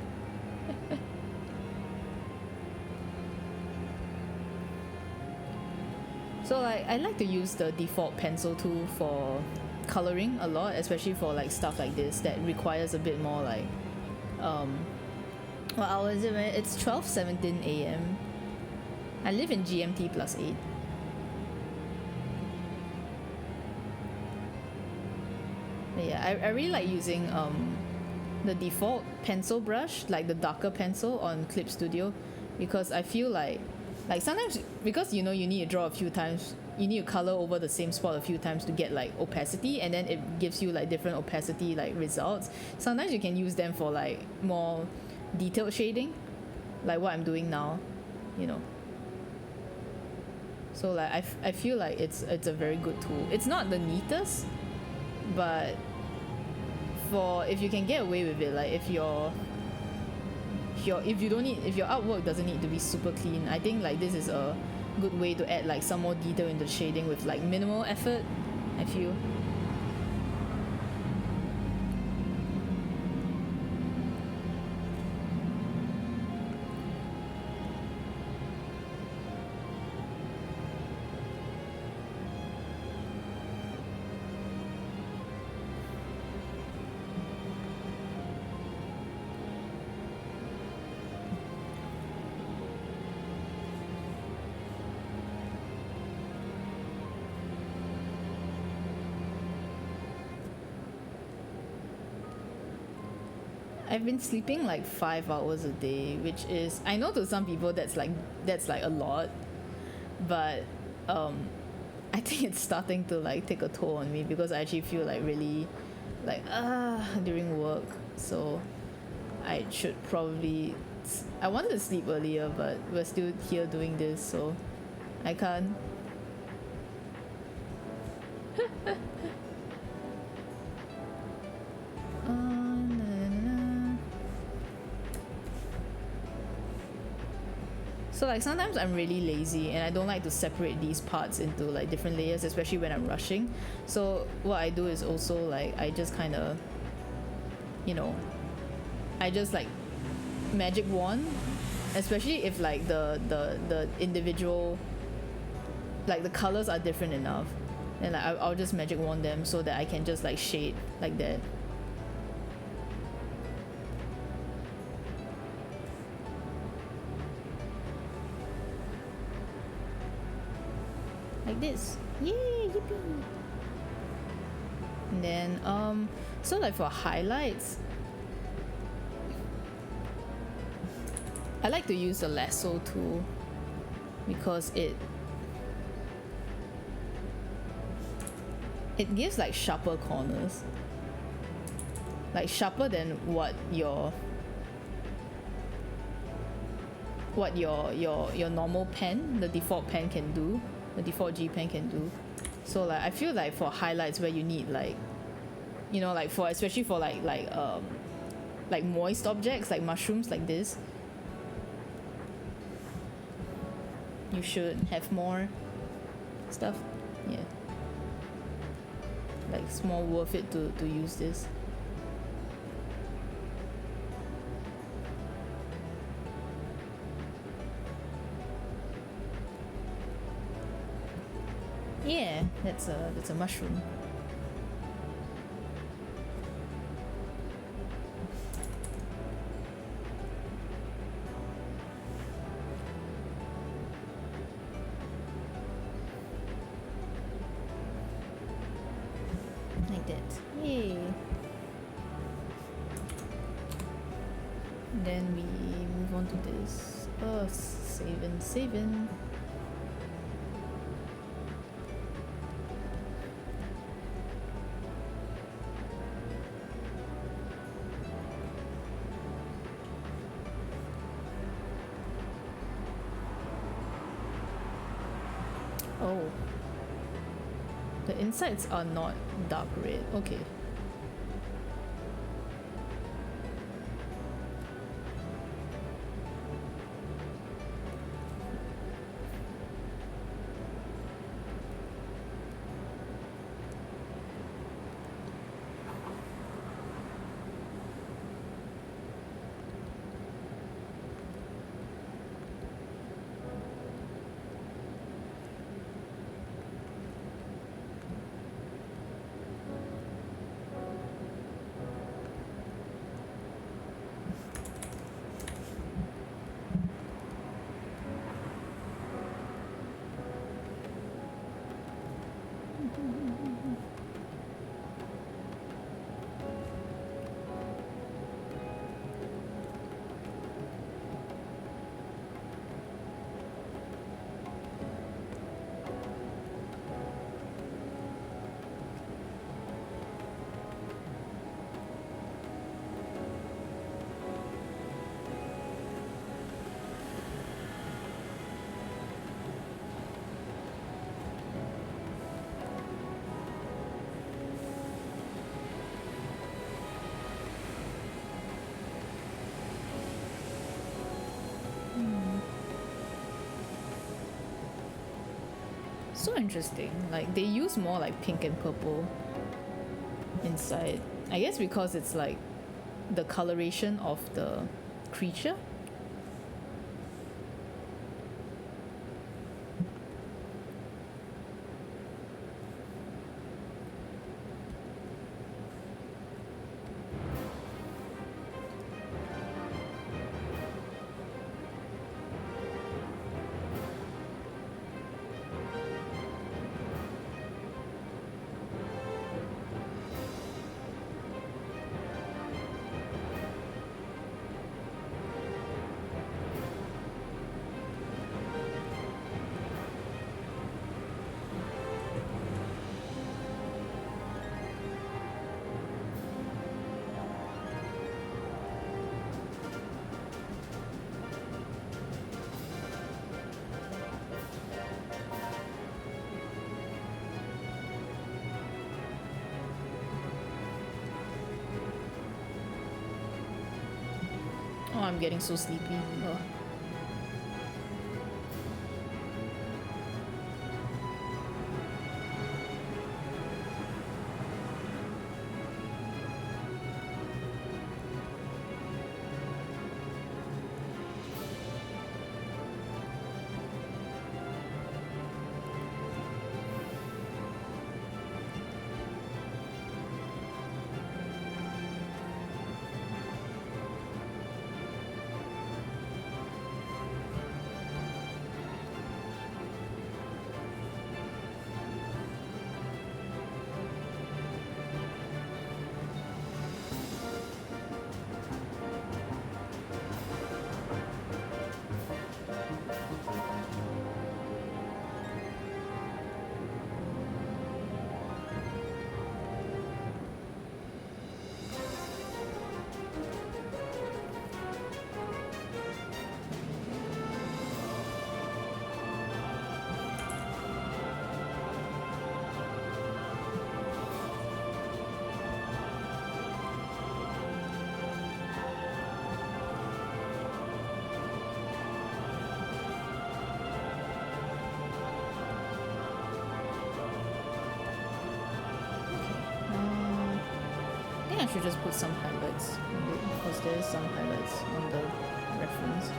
So like I like to use the default pencil tool for coloring a lot, especially for like stuff like this that requires a bit more like what hour is it, man? It's 12:17 a.m. I live in GMT +8. But yeah, I really like using the default pencil brush, like the darker pencil on Clip Studio, because I feel like sometimes, because you know you need to draw a few times, you need to color over the same spot a few times to get like opacity, and then it gives you like different opacity like results. Sometimes you can use them for like more detailed shading, like what I'm doing now, you know. So like I feel like it's a very good tool. It's not the neatest, but if you can get away with it, like if your artwork doesn't need to be super clean, I think like this is a good way to add like some more detail in the shading with like minimal effort, I feel. I've been sleeping like 5 hours a day, which is, I know to some people that's like a lot, but I think it's starting to like take a toll on me because I actually feel like really like during work, so I should probably. I wanted to sleep earlier, but we're still here doing this, so I can't. So like sometimes I'm really lazy and I don't like to separate these parts into like different layers, especially when I'm rushing. So what I do is also like I just kind of, you know, I just like magic wand, especially if like the individual, like the colors are different enough, and like I'll just magic wand them so that I can just like shade like that. Like this. Yay, yippee! And then so like for highlights, I like to use the lasso tool because it gives like sharper corners, like sharper than what your normal pen, the default pen can do, the default G pen can do. So like I feel like for highlights where you need like, you know, like for especially for like moist objects like mushrooms like this, you should have more stuff. Yeah, like it's more worth it to use this. Yeah, that's a mushroom. Like that. Yay. Then we move on to this. Oh, saving. Oh. The insides are not dark red. Okay. So interesting. Like they use more like pink and purple inside. I guess because it's like the coloration of the creature. I'm getting so sleepy. Ugh. I should just put some highlights because there's some highlights on the reference.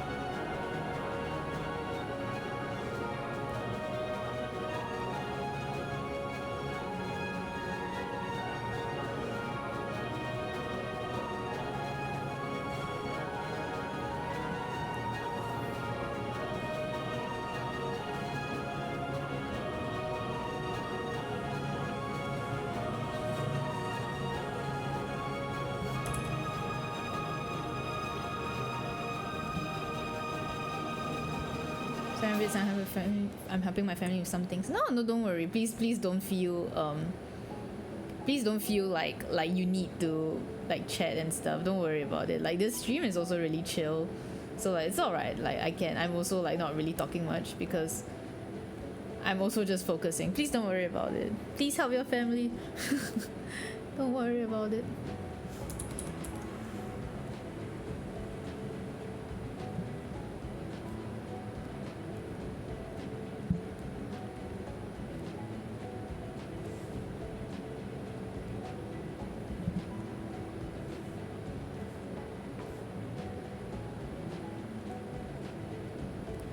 I'm helping my family with some things. No, don't worry. Please don't feel like you need to like chat and stuff. Don't worry about it. Like this stream is also really chill, so like it's alright. Like I'm also like not really talking much because I'm also just focusing. Please don't worry about it. Please help your family. Don't worry about it.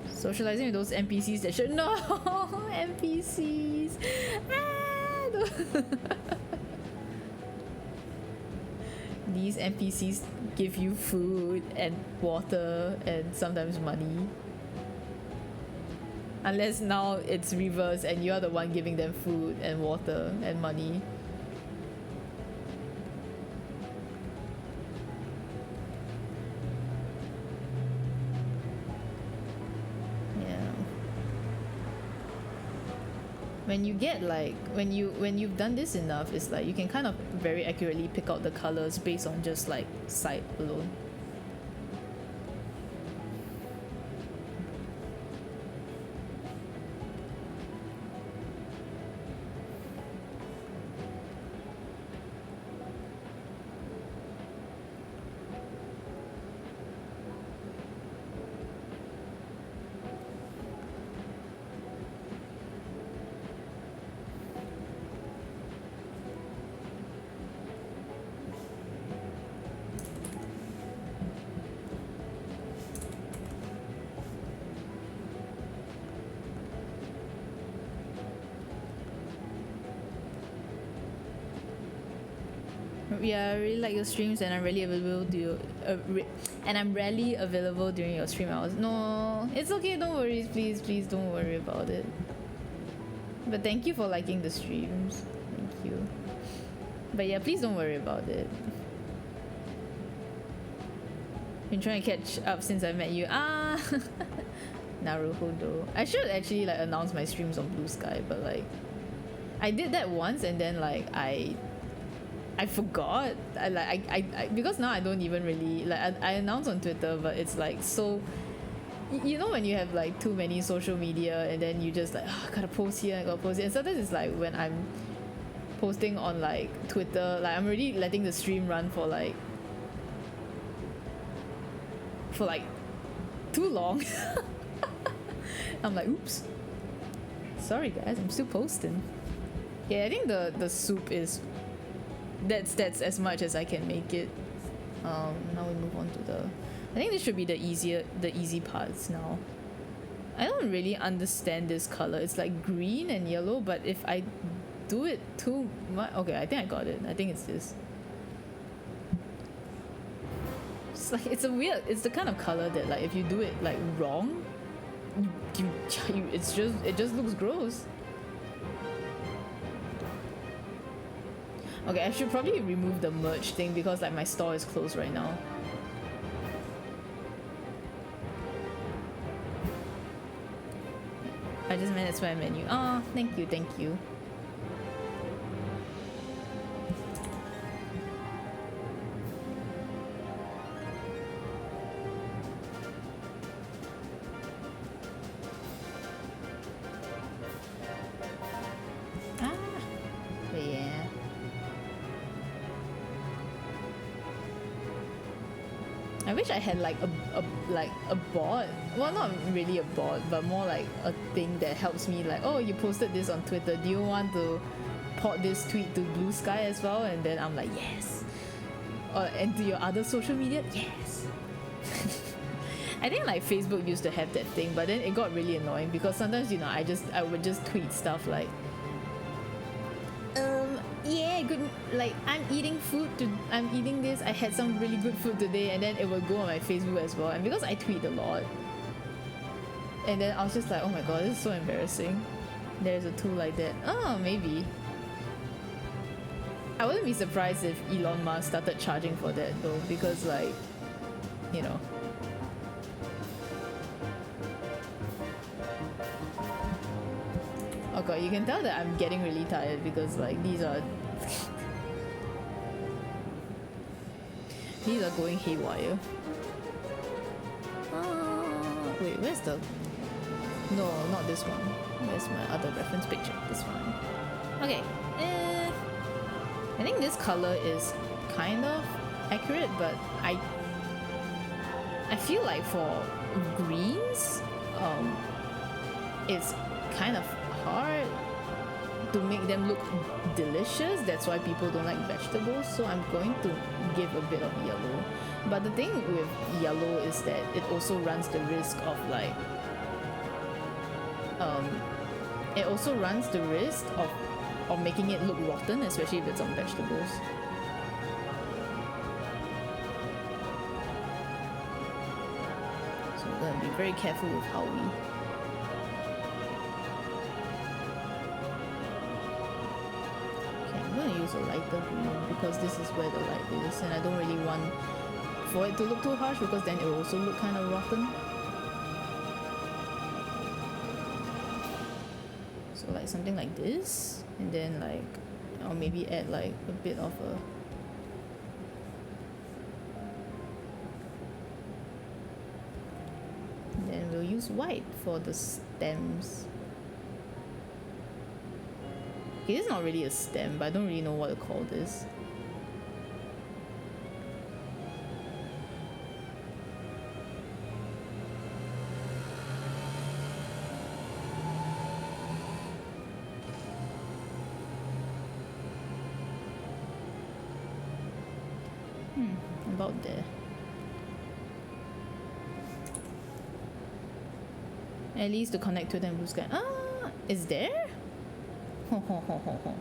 Socializing with those NPCs that should no NPCs. Ah, no. These NPCs give you food and water and sometimes money. Unless now it's reverse and you're the one giving them food and water and money. When you get like when you've done this enough, it's like you can kind of very accurately pick out the colors based on just like sight alone. Yeah, I really like your streams, and I'm really available to you. And I'm rarely available during your stream hours. No, it's okay. Don't worry, please don't worry about it. But thank you for liking the streams. Thank you. But yeah, please don't worry about it. Been trying to catch up since I met you. Ah, Naruhodo. I should actually like announce my streams on Blue Sky, but like I did that once, and then like I forgot. I because now I don't even really like I announce on Twitter, but it's like so. You know when you have like too many social media and then you just like I gotta post here, I gotta post here. And sometimes it's like when I'm posting on like Twitter, like I'm already letting the stream run for like for like too long. I'm like, oops. Sorry guys, I'm still posting. Yeah, I think the soup is that's as much as I can make it. Now we move on to the I think this should be the easy parts now. I don't really understand this color. It's like green and yellow, but if I do it too much, okay, I think I got it. I think it's this. It's like it's the kind of color that like if you do it like wrong, it just looks gross. Okay, I should probably remove the merch thing because like my store is closed right now. I just managed my menu. Oh, thank you, thank you. I wish I had like a bot. Well, not really a bot, but more like a thing that helps me like, oh, you posted this on Twitter. Do you want to port this tweet to Blue Sky as well? And then I'm like, yes. And to your other social media, yes. I think like Facebook used to have that thing, but then it got really annoying because sometimes I would just tweet stuff like, yeah, good, like I'm eating this, I had some really good food today, and then it will go on my Facebook as well. And because I tweet a lot, and then I was just like, oh my god, this is so embarrassing. There's a tool like that. Oh, maybe. I wouldn't be surprised if Elon Musk started charging for that though, because like, you know. Oh god, you can tell that I'm getting really tired because like these are going haywire. Wait, where's the... No, not this one. Where's my other reference picture? This one. Okay. I think this color is kind of accurate, but I feel like for greens, it's kind of hard to make them look delicious. That's why people don't like vegetables, so I'm going to give a bit of yellow. But the thing with yellow is that it also runs the risk of like it also runs the risk of making it look rotten, especially if it's on vegetables. So we're gonna be very careful with how we... I'm gonna use a lighter green because this is where the light is, and I don't really want for it to look too harsh because then it will also look kind of rotten. So like something like this, and then like I'll maybe add like a bit of a... And then we'll use white for the stems. Okay, this is not really a stem, but I don't really know what to call this. About there. At least to connect to them blue sky. Ah, is there? Ho ho ho ho ho.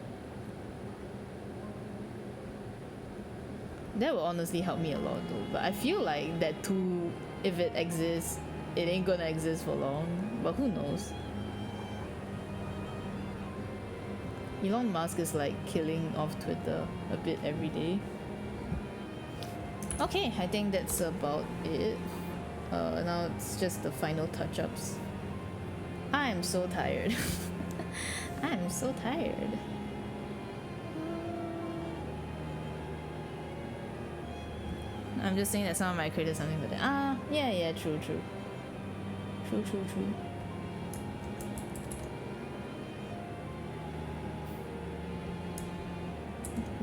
That will honestly help me a lot though, but I feel like that tool, if it exists, it ain't gonna exist for long, but who knows. Elon Musk is like killing off Twitter a bit every day. Okay, I think that's about it. Now it's just the final touch-ups. I'm so tired. I'm so tired. I'm just saying that some of my creators something like that. Ah, yeah, true. True.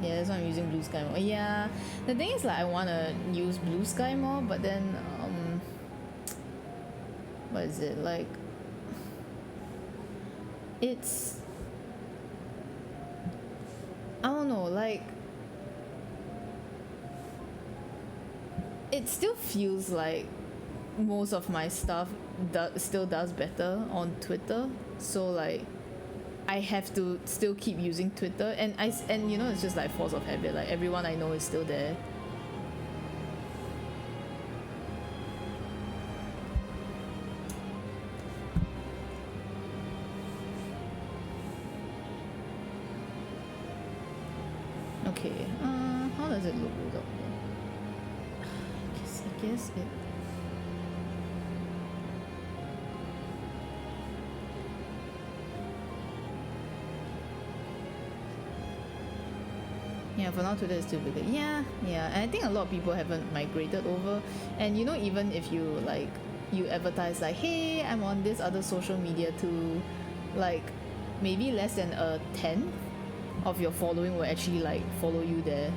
Yeah, that's why I'm using blue sky more. Yeah, the thing is like I want to use blue sky more, but then what is it like? It's, I don't know, like it still feels like most of my stuff still does better on Twitter. So like I have to still keep using Twitter, and you know, it's just like force of habit. Like everyone I know is still there. Okay, how does it look without the... I guess it... Yeah, for now Twitter is still bigger. Yeah, and I think a lot of people haven't migrated over. And you know, even if you like, you advertise like, hey, I'm on this other social media too, like maybe less than a 10th of your following will actually like follow you there.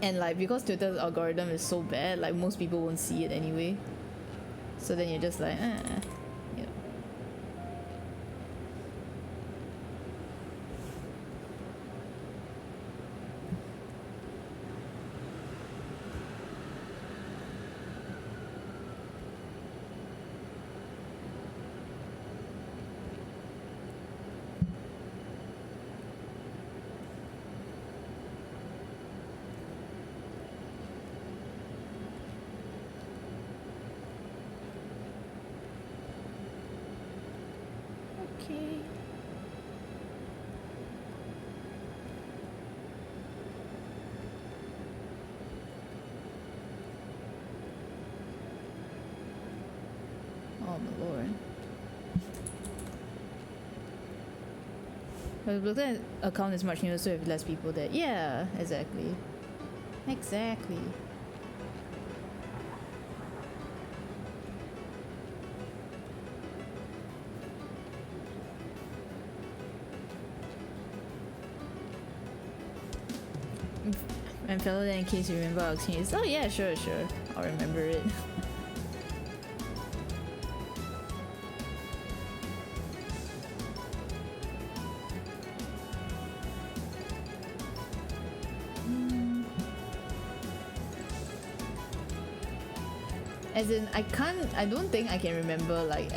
And like, because Twitter's algorithm is so bad, like most people won't see it anyway. So then you're just like, you know. Okay. Oh my lord. But the Blogger account is much newer, so you have less people there. Yeah, exactly. Exactly. And fellow then, in case you remember our exchanges. Oh yeah, sure. I'll remember it. As in, I don't think I can remember like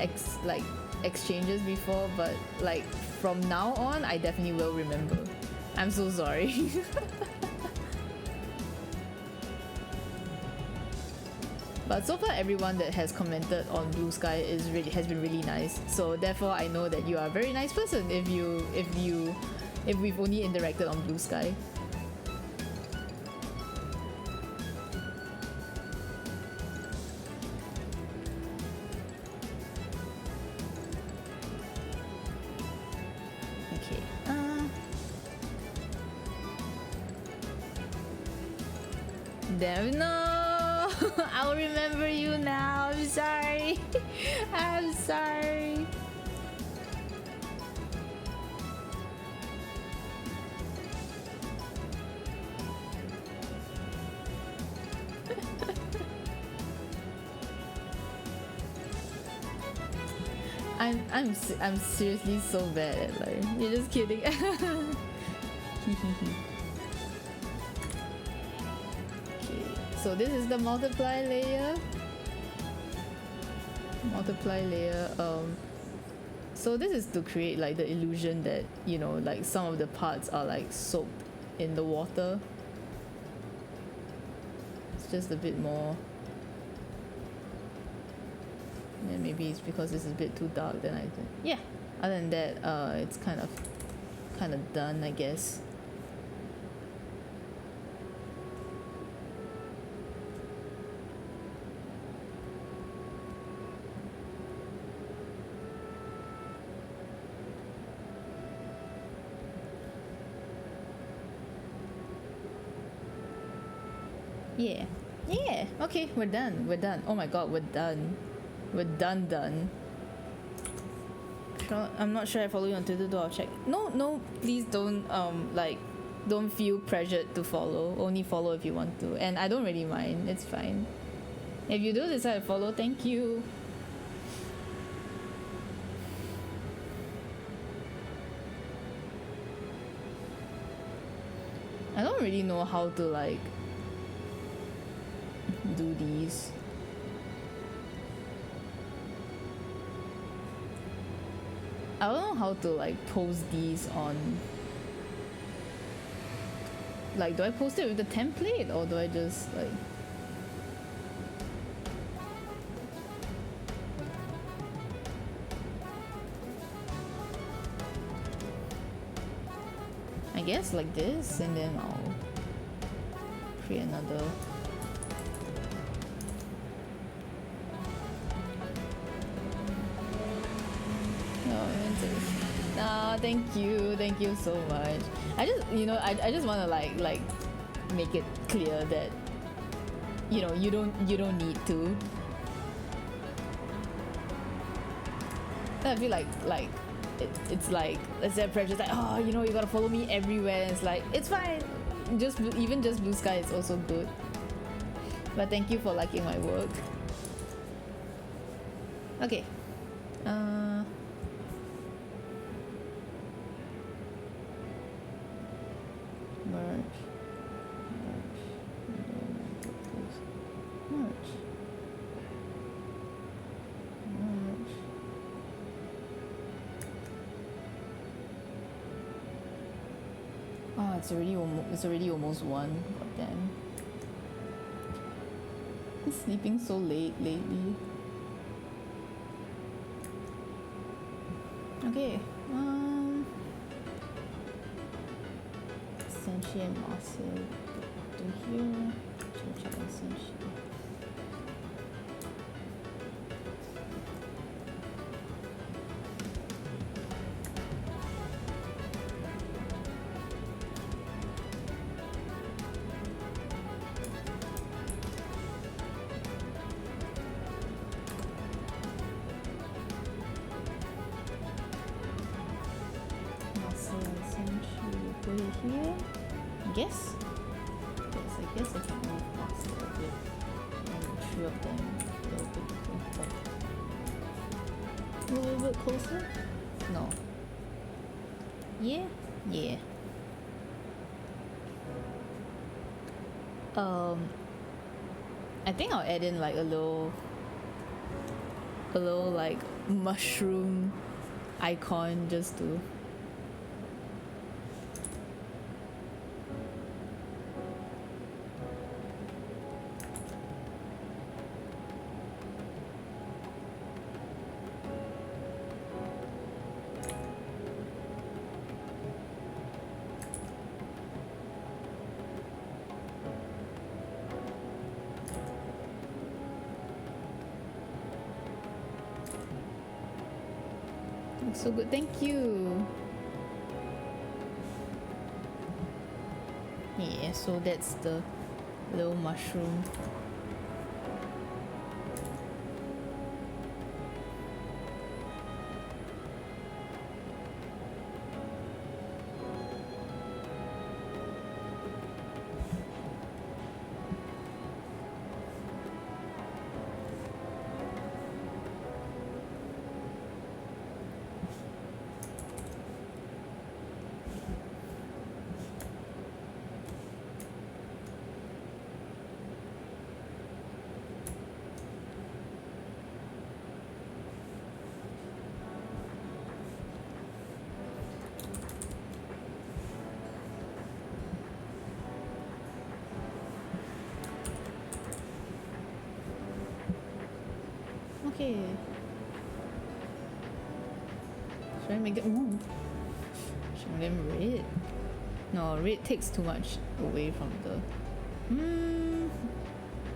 exchanges before, but like from now on, I definitely will remember. I'm so sorry. But so far, everyone that has commented on Blue Sky has been really nice. So therefore, I know that you are a very nice person if we've only interacted on Blue Sky. Okay. Damn, no! I'll remember you now. I'm sorry. I'm sorry. I'm seriously so bad at like, you're just kidding. So this is the multiply layer. So this is to create like the illusion that, you know, like some of the parts are like soaked in the water. It's just a bit more. And maybe it's because this is a bit too dark then I think. Yeah. Other than that, it's kind of done, I guess. Yeah. Okay, we're done. Oh my god, we're done. We're done. Sure, I'm not sure I follow you on Twitter, though. I'll check. No, please don't don't feel pressured to follow. Only follow if you want to. And I don't really mind. It's fine. If you do decide to follow, thank you. I don't really know how to like do these. I don't know how to like post these on. Like, do I post it with the template or do I just like? I guess like this, and then I'll create another. No, thank you so much. I just, I just want to like make it clear that you don't need to. I feel like it's like let's say pressure, like, oh, you gotta follow me everywhere. And it's like, it's fine. Even just Blue Sky is also good. But thank you for liking my work. Okay. Merge. Oh, it's already almost 1. God damn. I'm sleeping so late lately. Okay. Senshi and Marcel to here. Chilchuck and Senshi. Yes, I guess I can move faster a bit and 3 of them a little bit closer. No. Yeah. I think I'll add in like a little like mushroom icon just to. So good, thank you. Yeah, so that's the little mushroom. Okay. Should I make them? Should I make them red? No, red takes too much away from the.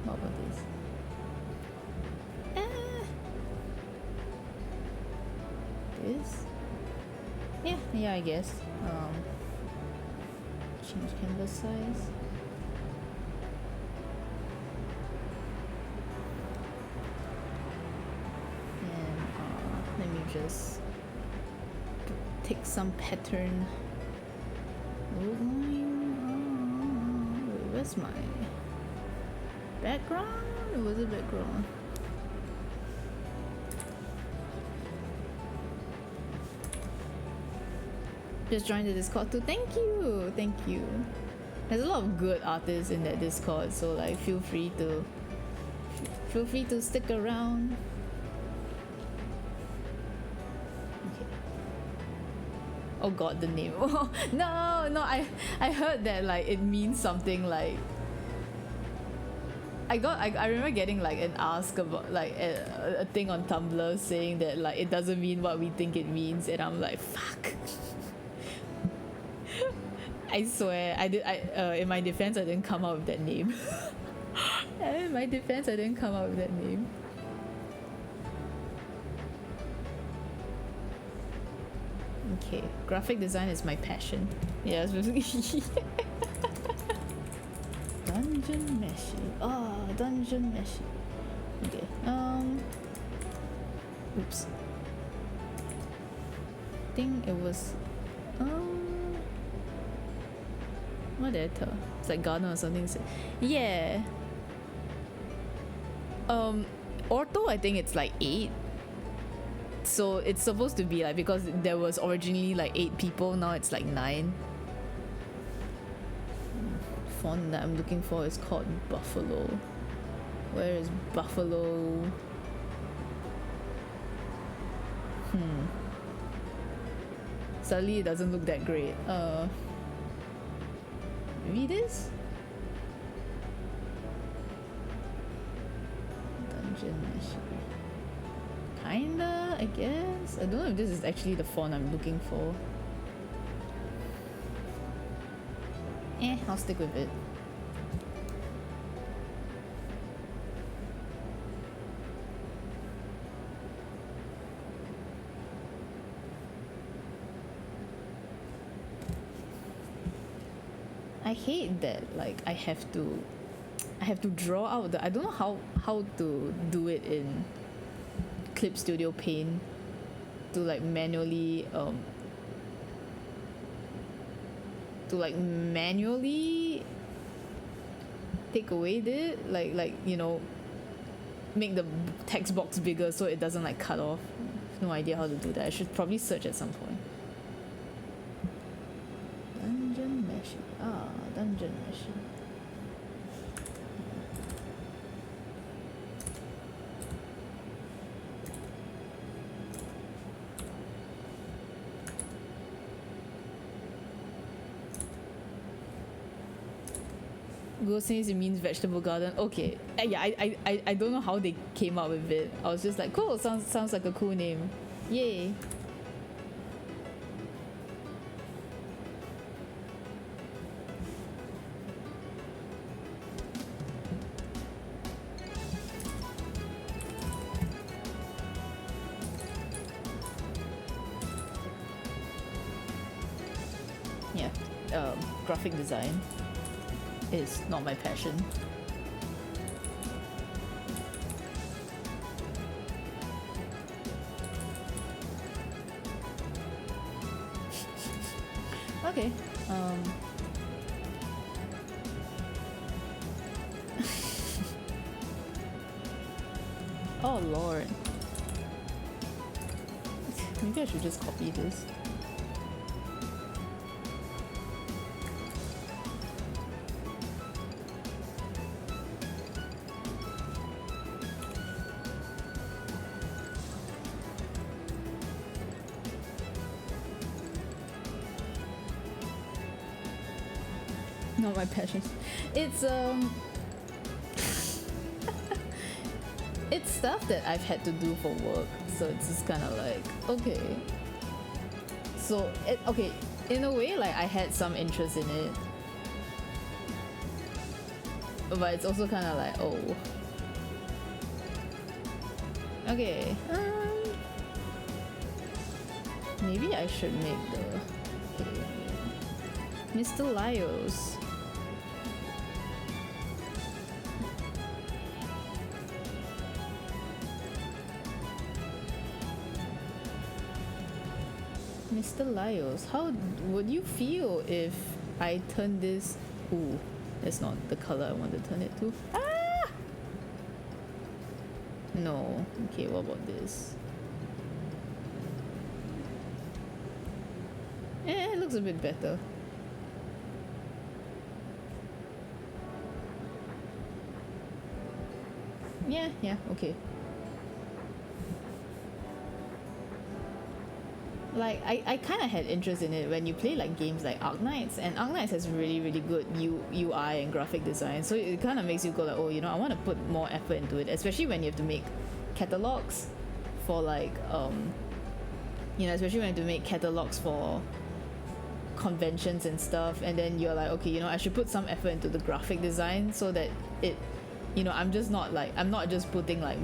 What about this? This? Yeah, I guess. Change canvas size. Just take some pattern. Where's my background? Or was it background? Just joined the Discord too. Thank you. There's a lot of good artists in that Discord, so like feel free to stick around. Okay. Oh god, the name. No, I heard that like it means something like I remember getting like an ask about like a thing on Tumblr saying that like it doesn't mean what we think it means, and I'm like, fuck. I swear in my defense I didn't come up with that name. In my defense I didn't come up with that name. Okay, graphic design is my passion. Yeah, Dungeon Meshi. Dungeon Meshi. Okay. Oops. I think it was. What did I tell? It's like Garden or something. Yeah. Ortho, I think it's like 8. So it's supposed to be like, because there was originally like 8 people, now it's like 9. Font that I'm looking for is called Buffalo. Where is Buffalo? Suddenly it doesn't look that great. Maybe this? Dungeon Meshi. Kinda, I guess. I don't know if this is actually the font I'm looking for. I'll stick with it. I hate that like I have to draw out the, I don't know how to do it in Clip Studio Paint to like manually take away like you know, make the text box bigger so it doesn't like cut off. No idea how to do that. I should probably search at some point. Dungeon Meshi. Dungeon Meshi. Google says it means vegetable garden. Okay. Yeah, I don't know how they came up with it. I was just like, cool, sounds like a cool name. Yay. Yeah. Graphic design is not my passion. Okay. Oh lord. Maybe I should just copy this. Not my passion. It's it's stuff that I've had to do for work, so it's just kind of like, okay. So okay, in a way, like I had some interest in it, but it's also kind of like, oh, okay. Maybe I should make the Mr. Lyos. Mr. Lyos, how would you feel if I turn this? Ooh, that's not the color I want to turn it to. Ah! No. Okay, what about this? It looks a bit better. Yeah, okay. Like I kind of had interest in it when you play like games like Arknights, and Arknights has really good UI and graphic design, so it kind of makes you go like, oh, you know, I want to put more effort into it, especially when you have to make catalogs for like you know, especially when you have to make catalogs for conventions and stuff, and then you're like, okay, you know, I should put some effort into the graphic design so that it, you know, I'm not just putting like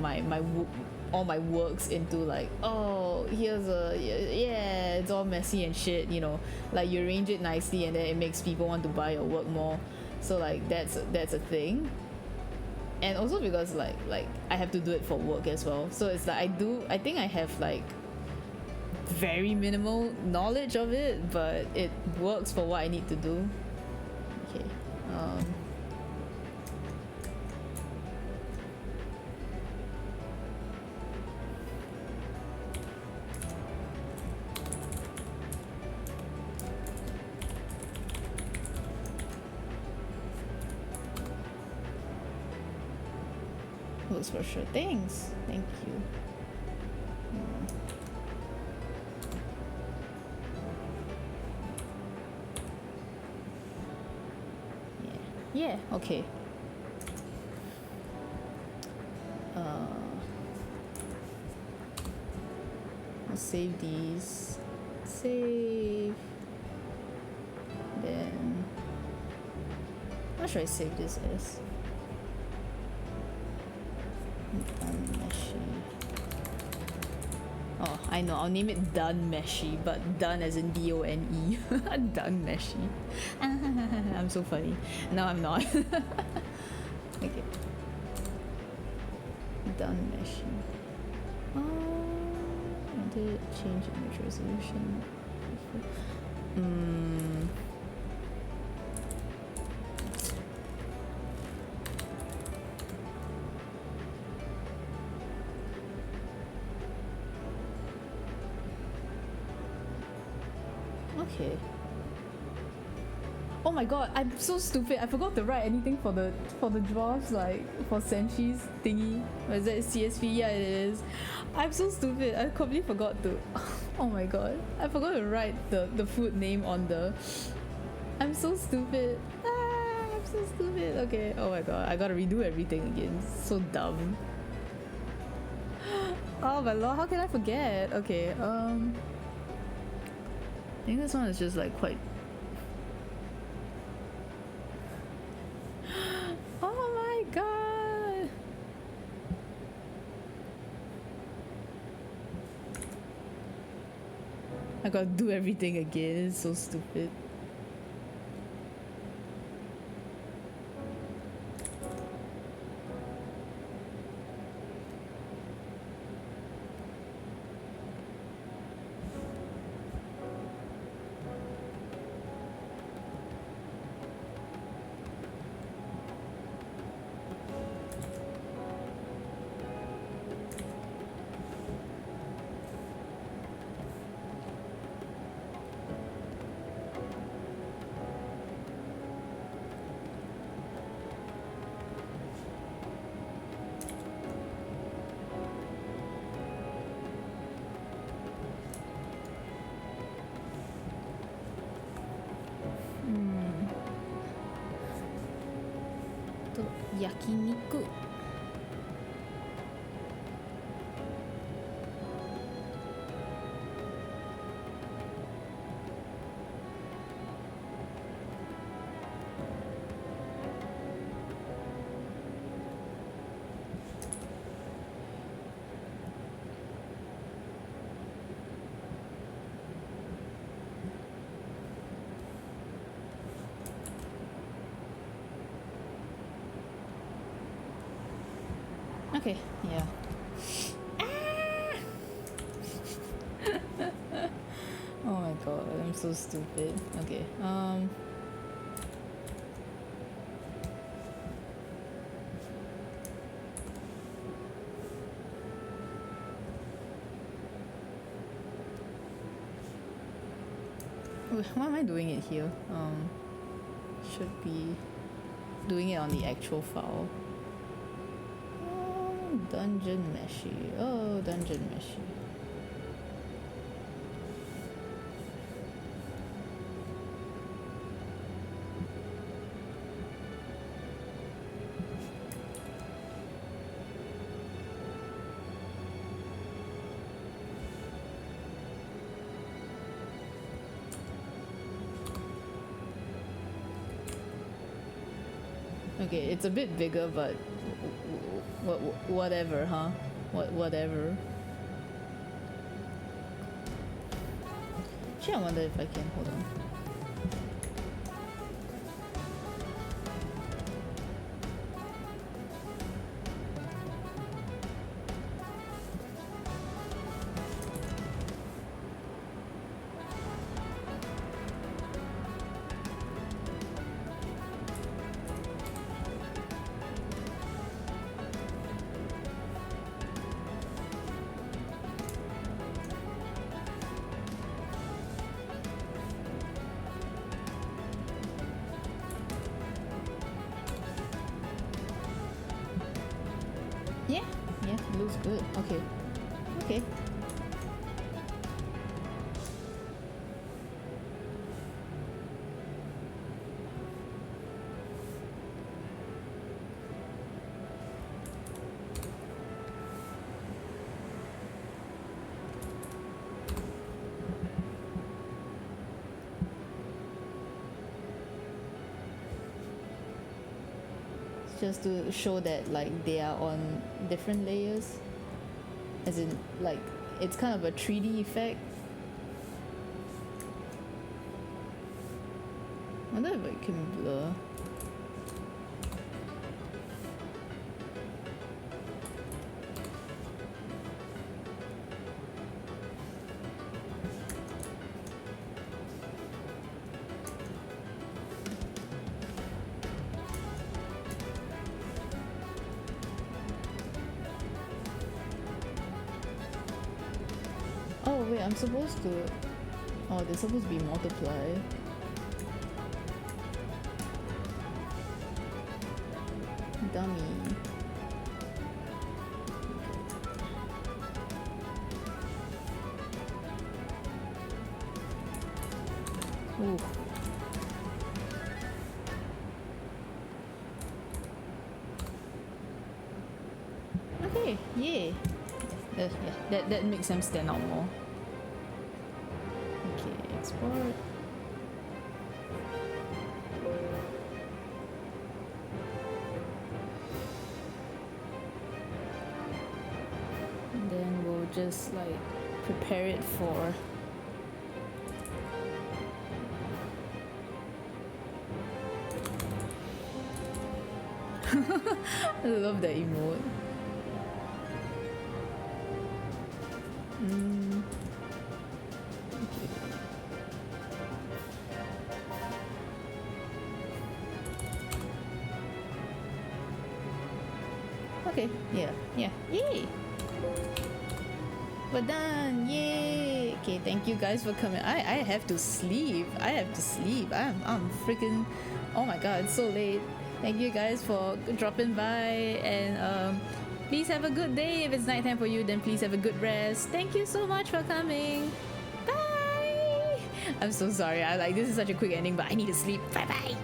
all my works into like, oh, here's a, yeah, it's all messy and shit, you know, like you arrange it nicely and then it makes people want to buy your work more. So like that's a thing. And also because like I have to do it for work as well, so it's like I think I have like very minimal knowledge of it, but it works for what I need to do. Okay. Looks for sure things. Thank you. Yeah, okay. I'll save these. Save. Then what should I save this as? Dungeon Meshi. Oh, I know, I'll name it Dungeon Meshi, but done as in D-O-N-E. Dungeon Meshi. I'm so funny. No, I'm not. Okay. Dungeon Meshi. I did change image resolution. Okay. Oh my god, I'm so stupid. I forgot to write anything for the dwarves, like for Senshi's thingy. Or is that CSV? Yeah, it is. I'm so stupid. I completely forgot to. Oh my god, I forgot to write the food name on the. I'm so stupid. I'm so stupid. Okay. Oh my god, I gotta redo everything again. So dumb. Oh my lord, how can I forget? Okay. I think this one is just like quite. Oh my god! I gotta do everything again. It's so stupid. Yakiniku. Okay, yeah. Oh my god, I'm so stupid. Okay, wait, why am I doing it here? Should be doing it on the actual file. Dungeon Meshi. Oh, Dungeon Meshi. Okay, it's a bit bigger, but whatever, huh? Whatever. Actually, I wonder if I can. Hold on. Yeah, it looks good. Okay. Okay. Just to show that like they are on different layers, as in like it's kind of a 3D effect. I wonder if I can blur. Oh wait, I'm supposed to... Oh, they're supposed to be multiply. Dummy. Ooh. Okay, yay. Yeah, that makes them stand out more. Okay, export. And then we'll just like prepare it for I love that emote. Okay, yeah, yay! We're done, yay! Okay, thank you guys for coming. I have to sleep. I'm freaking, oh my god, it's so late. Thank you guys for dropping by, and please have a good day. If it's nighttime for you, then please have a good rest. Thank you so much for coming. Bye! I'm so sorry, this is such a quick ending, but I need to sleep. Bye bye!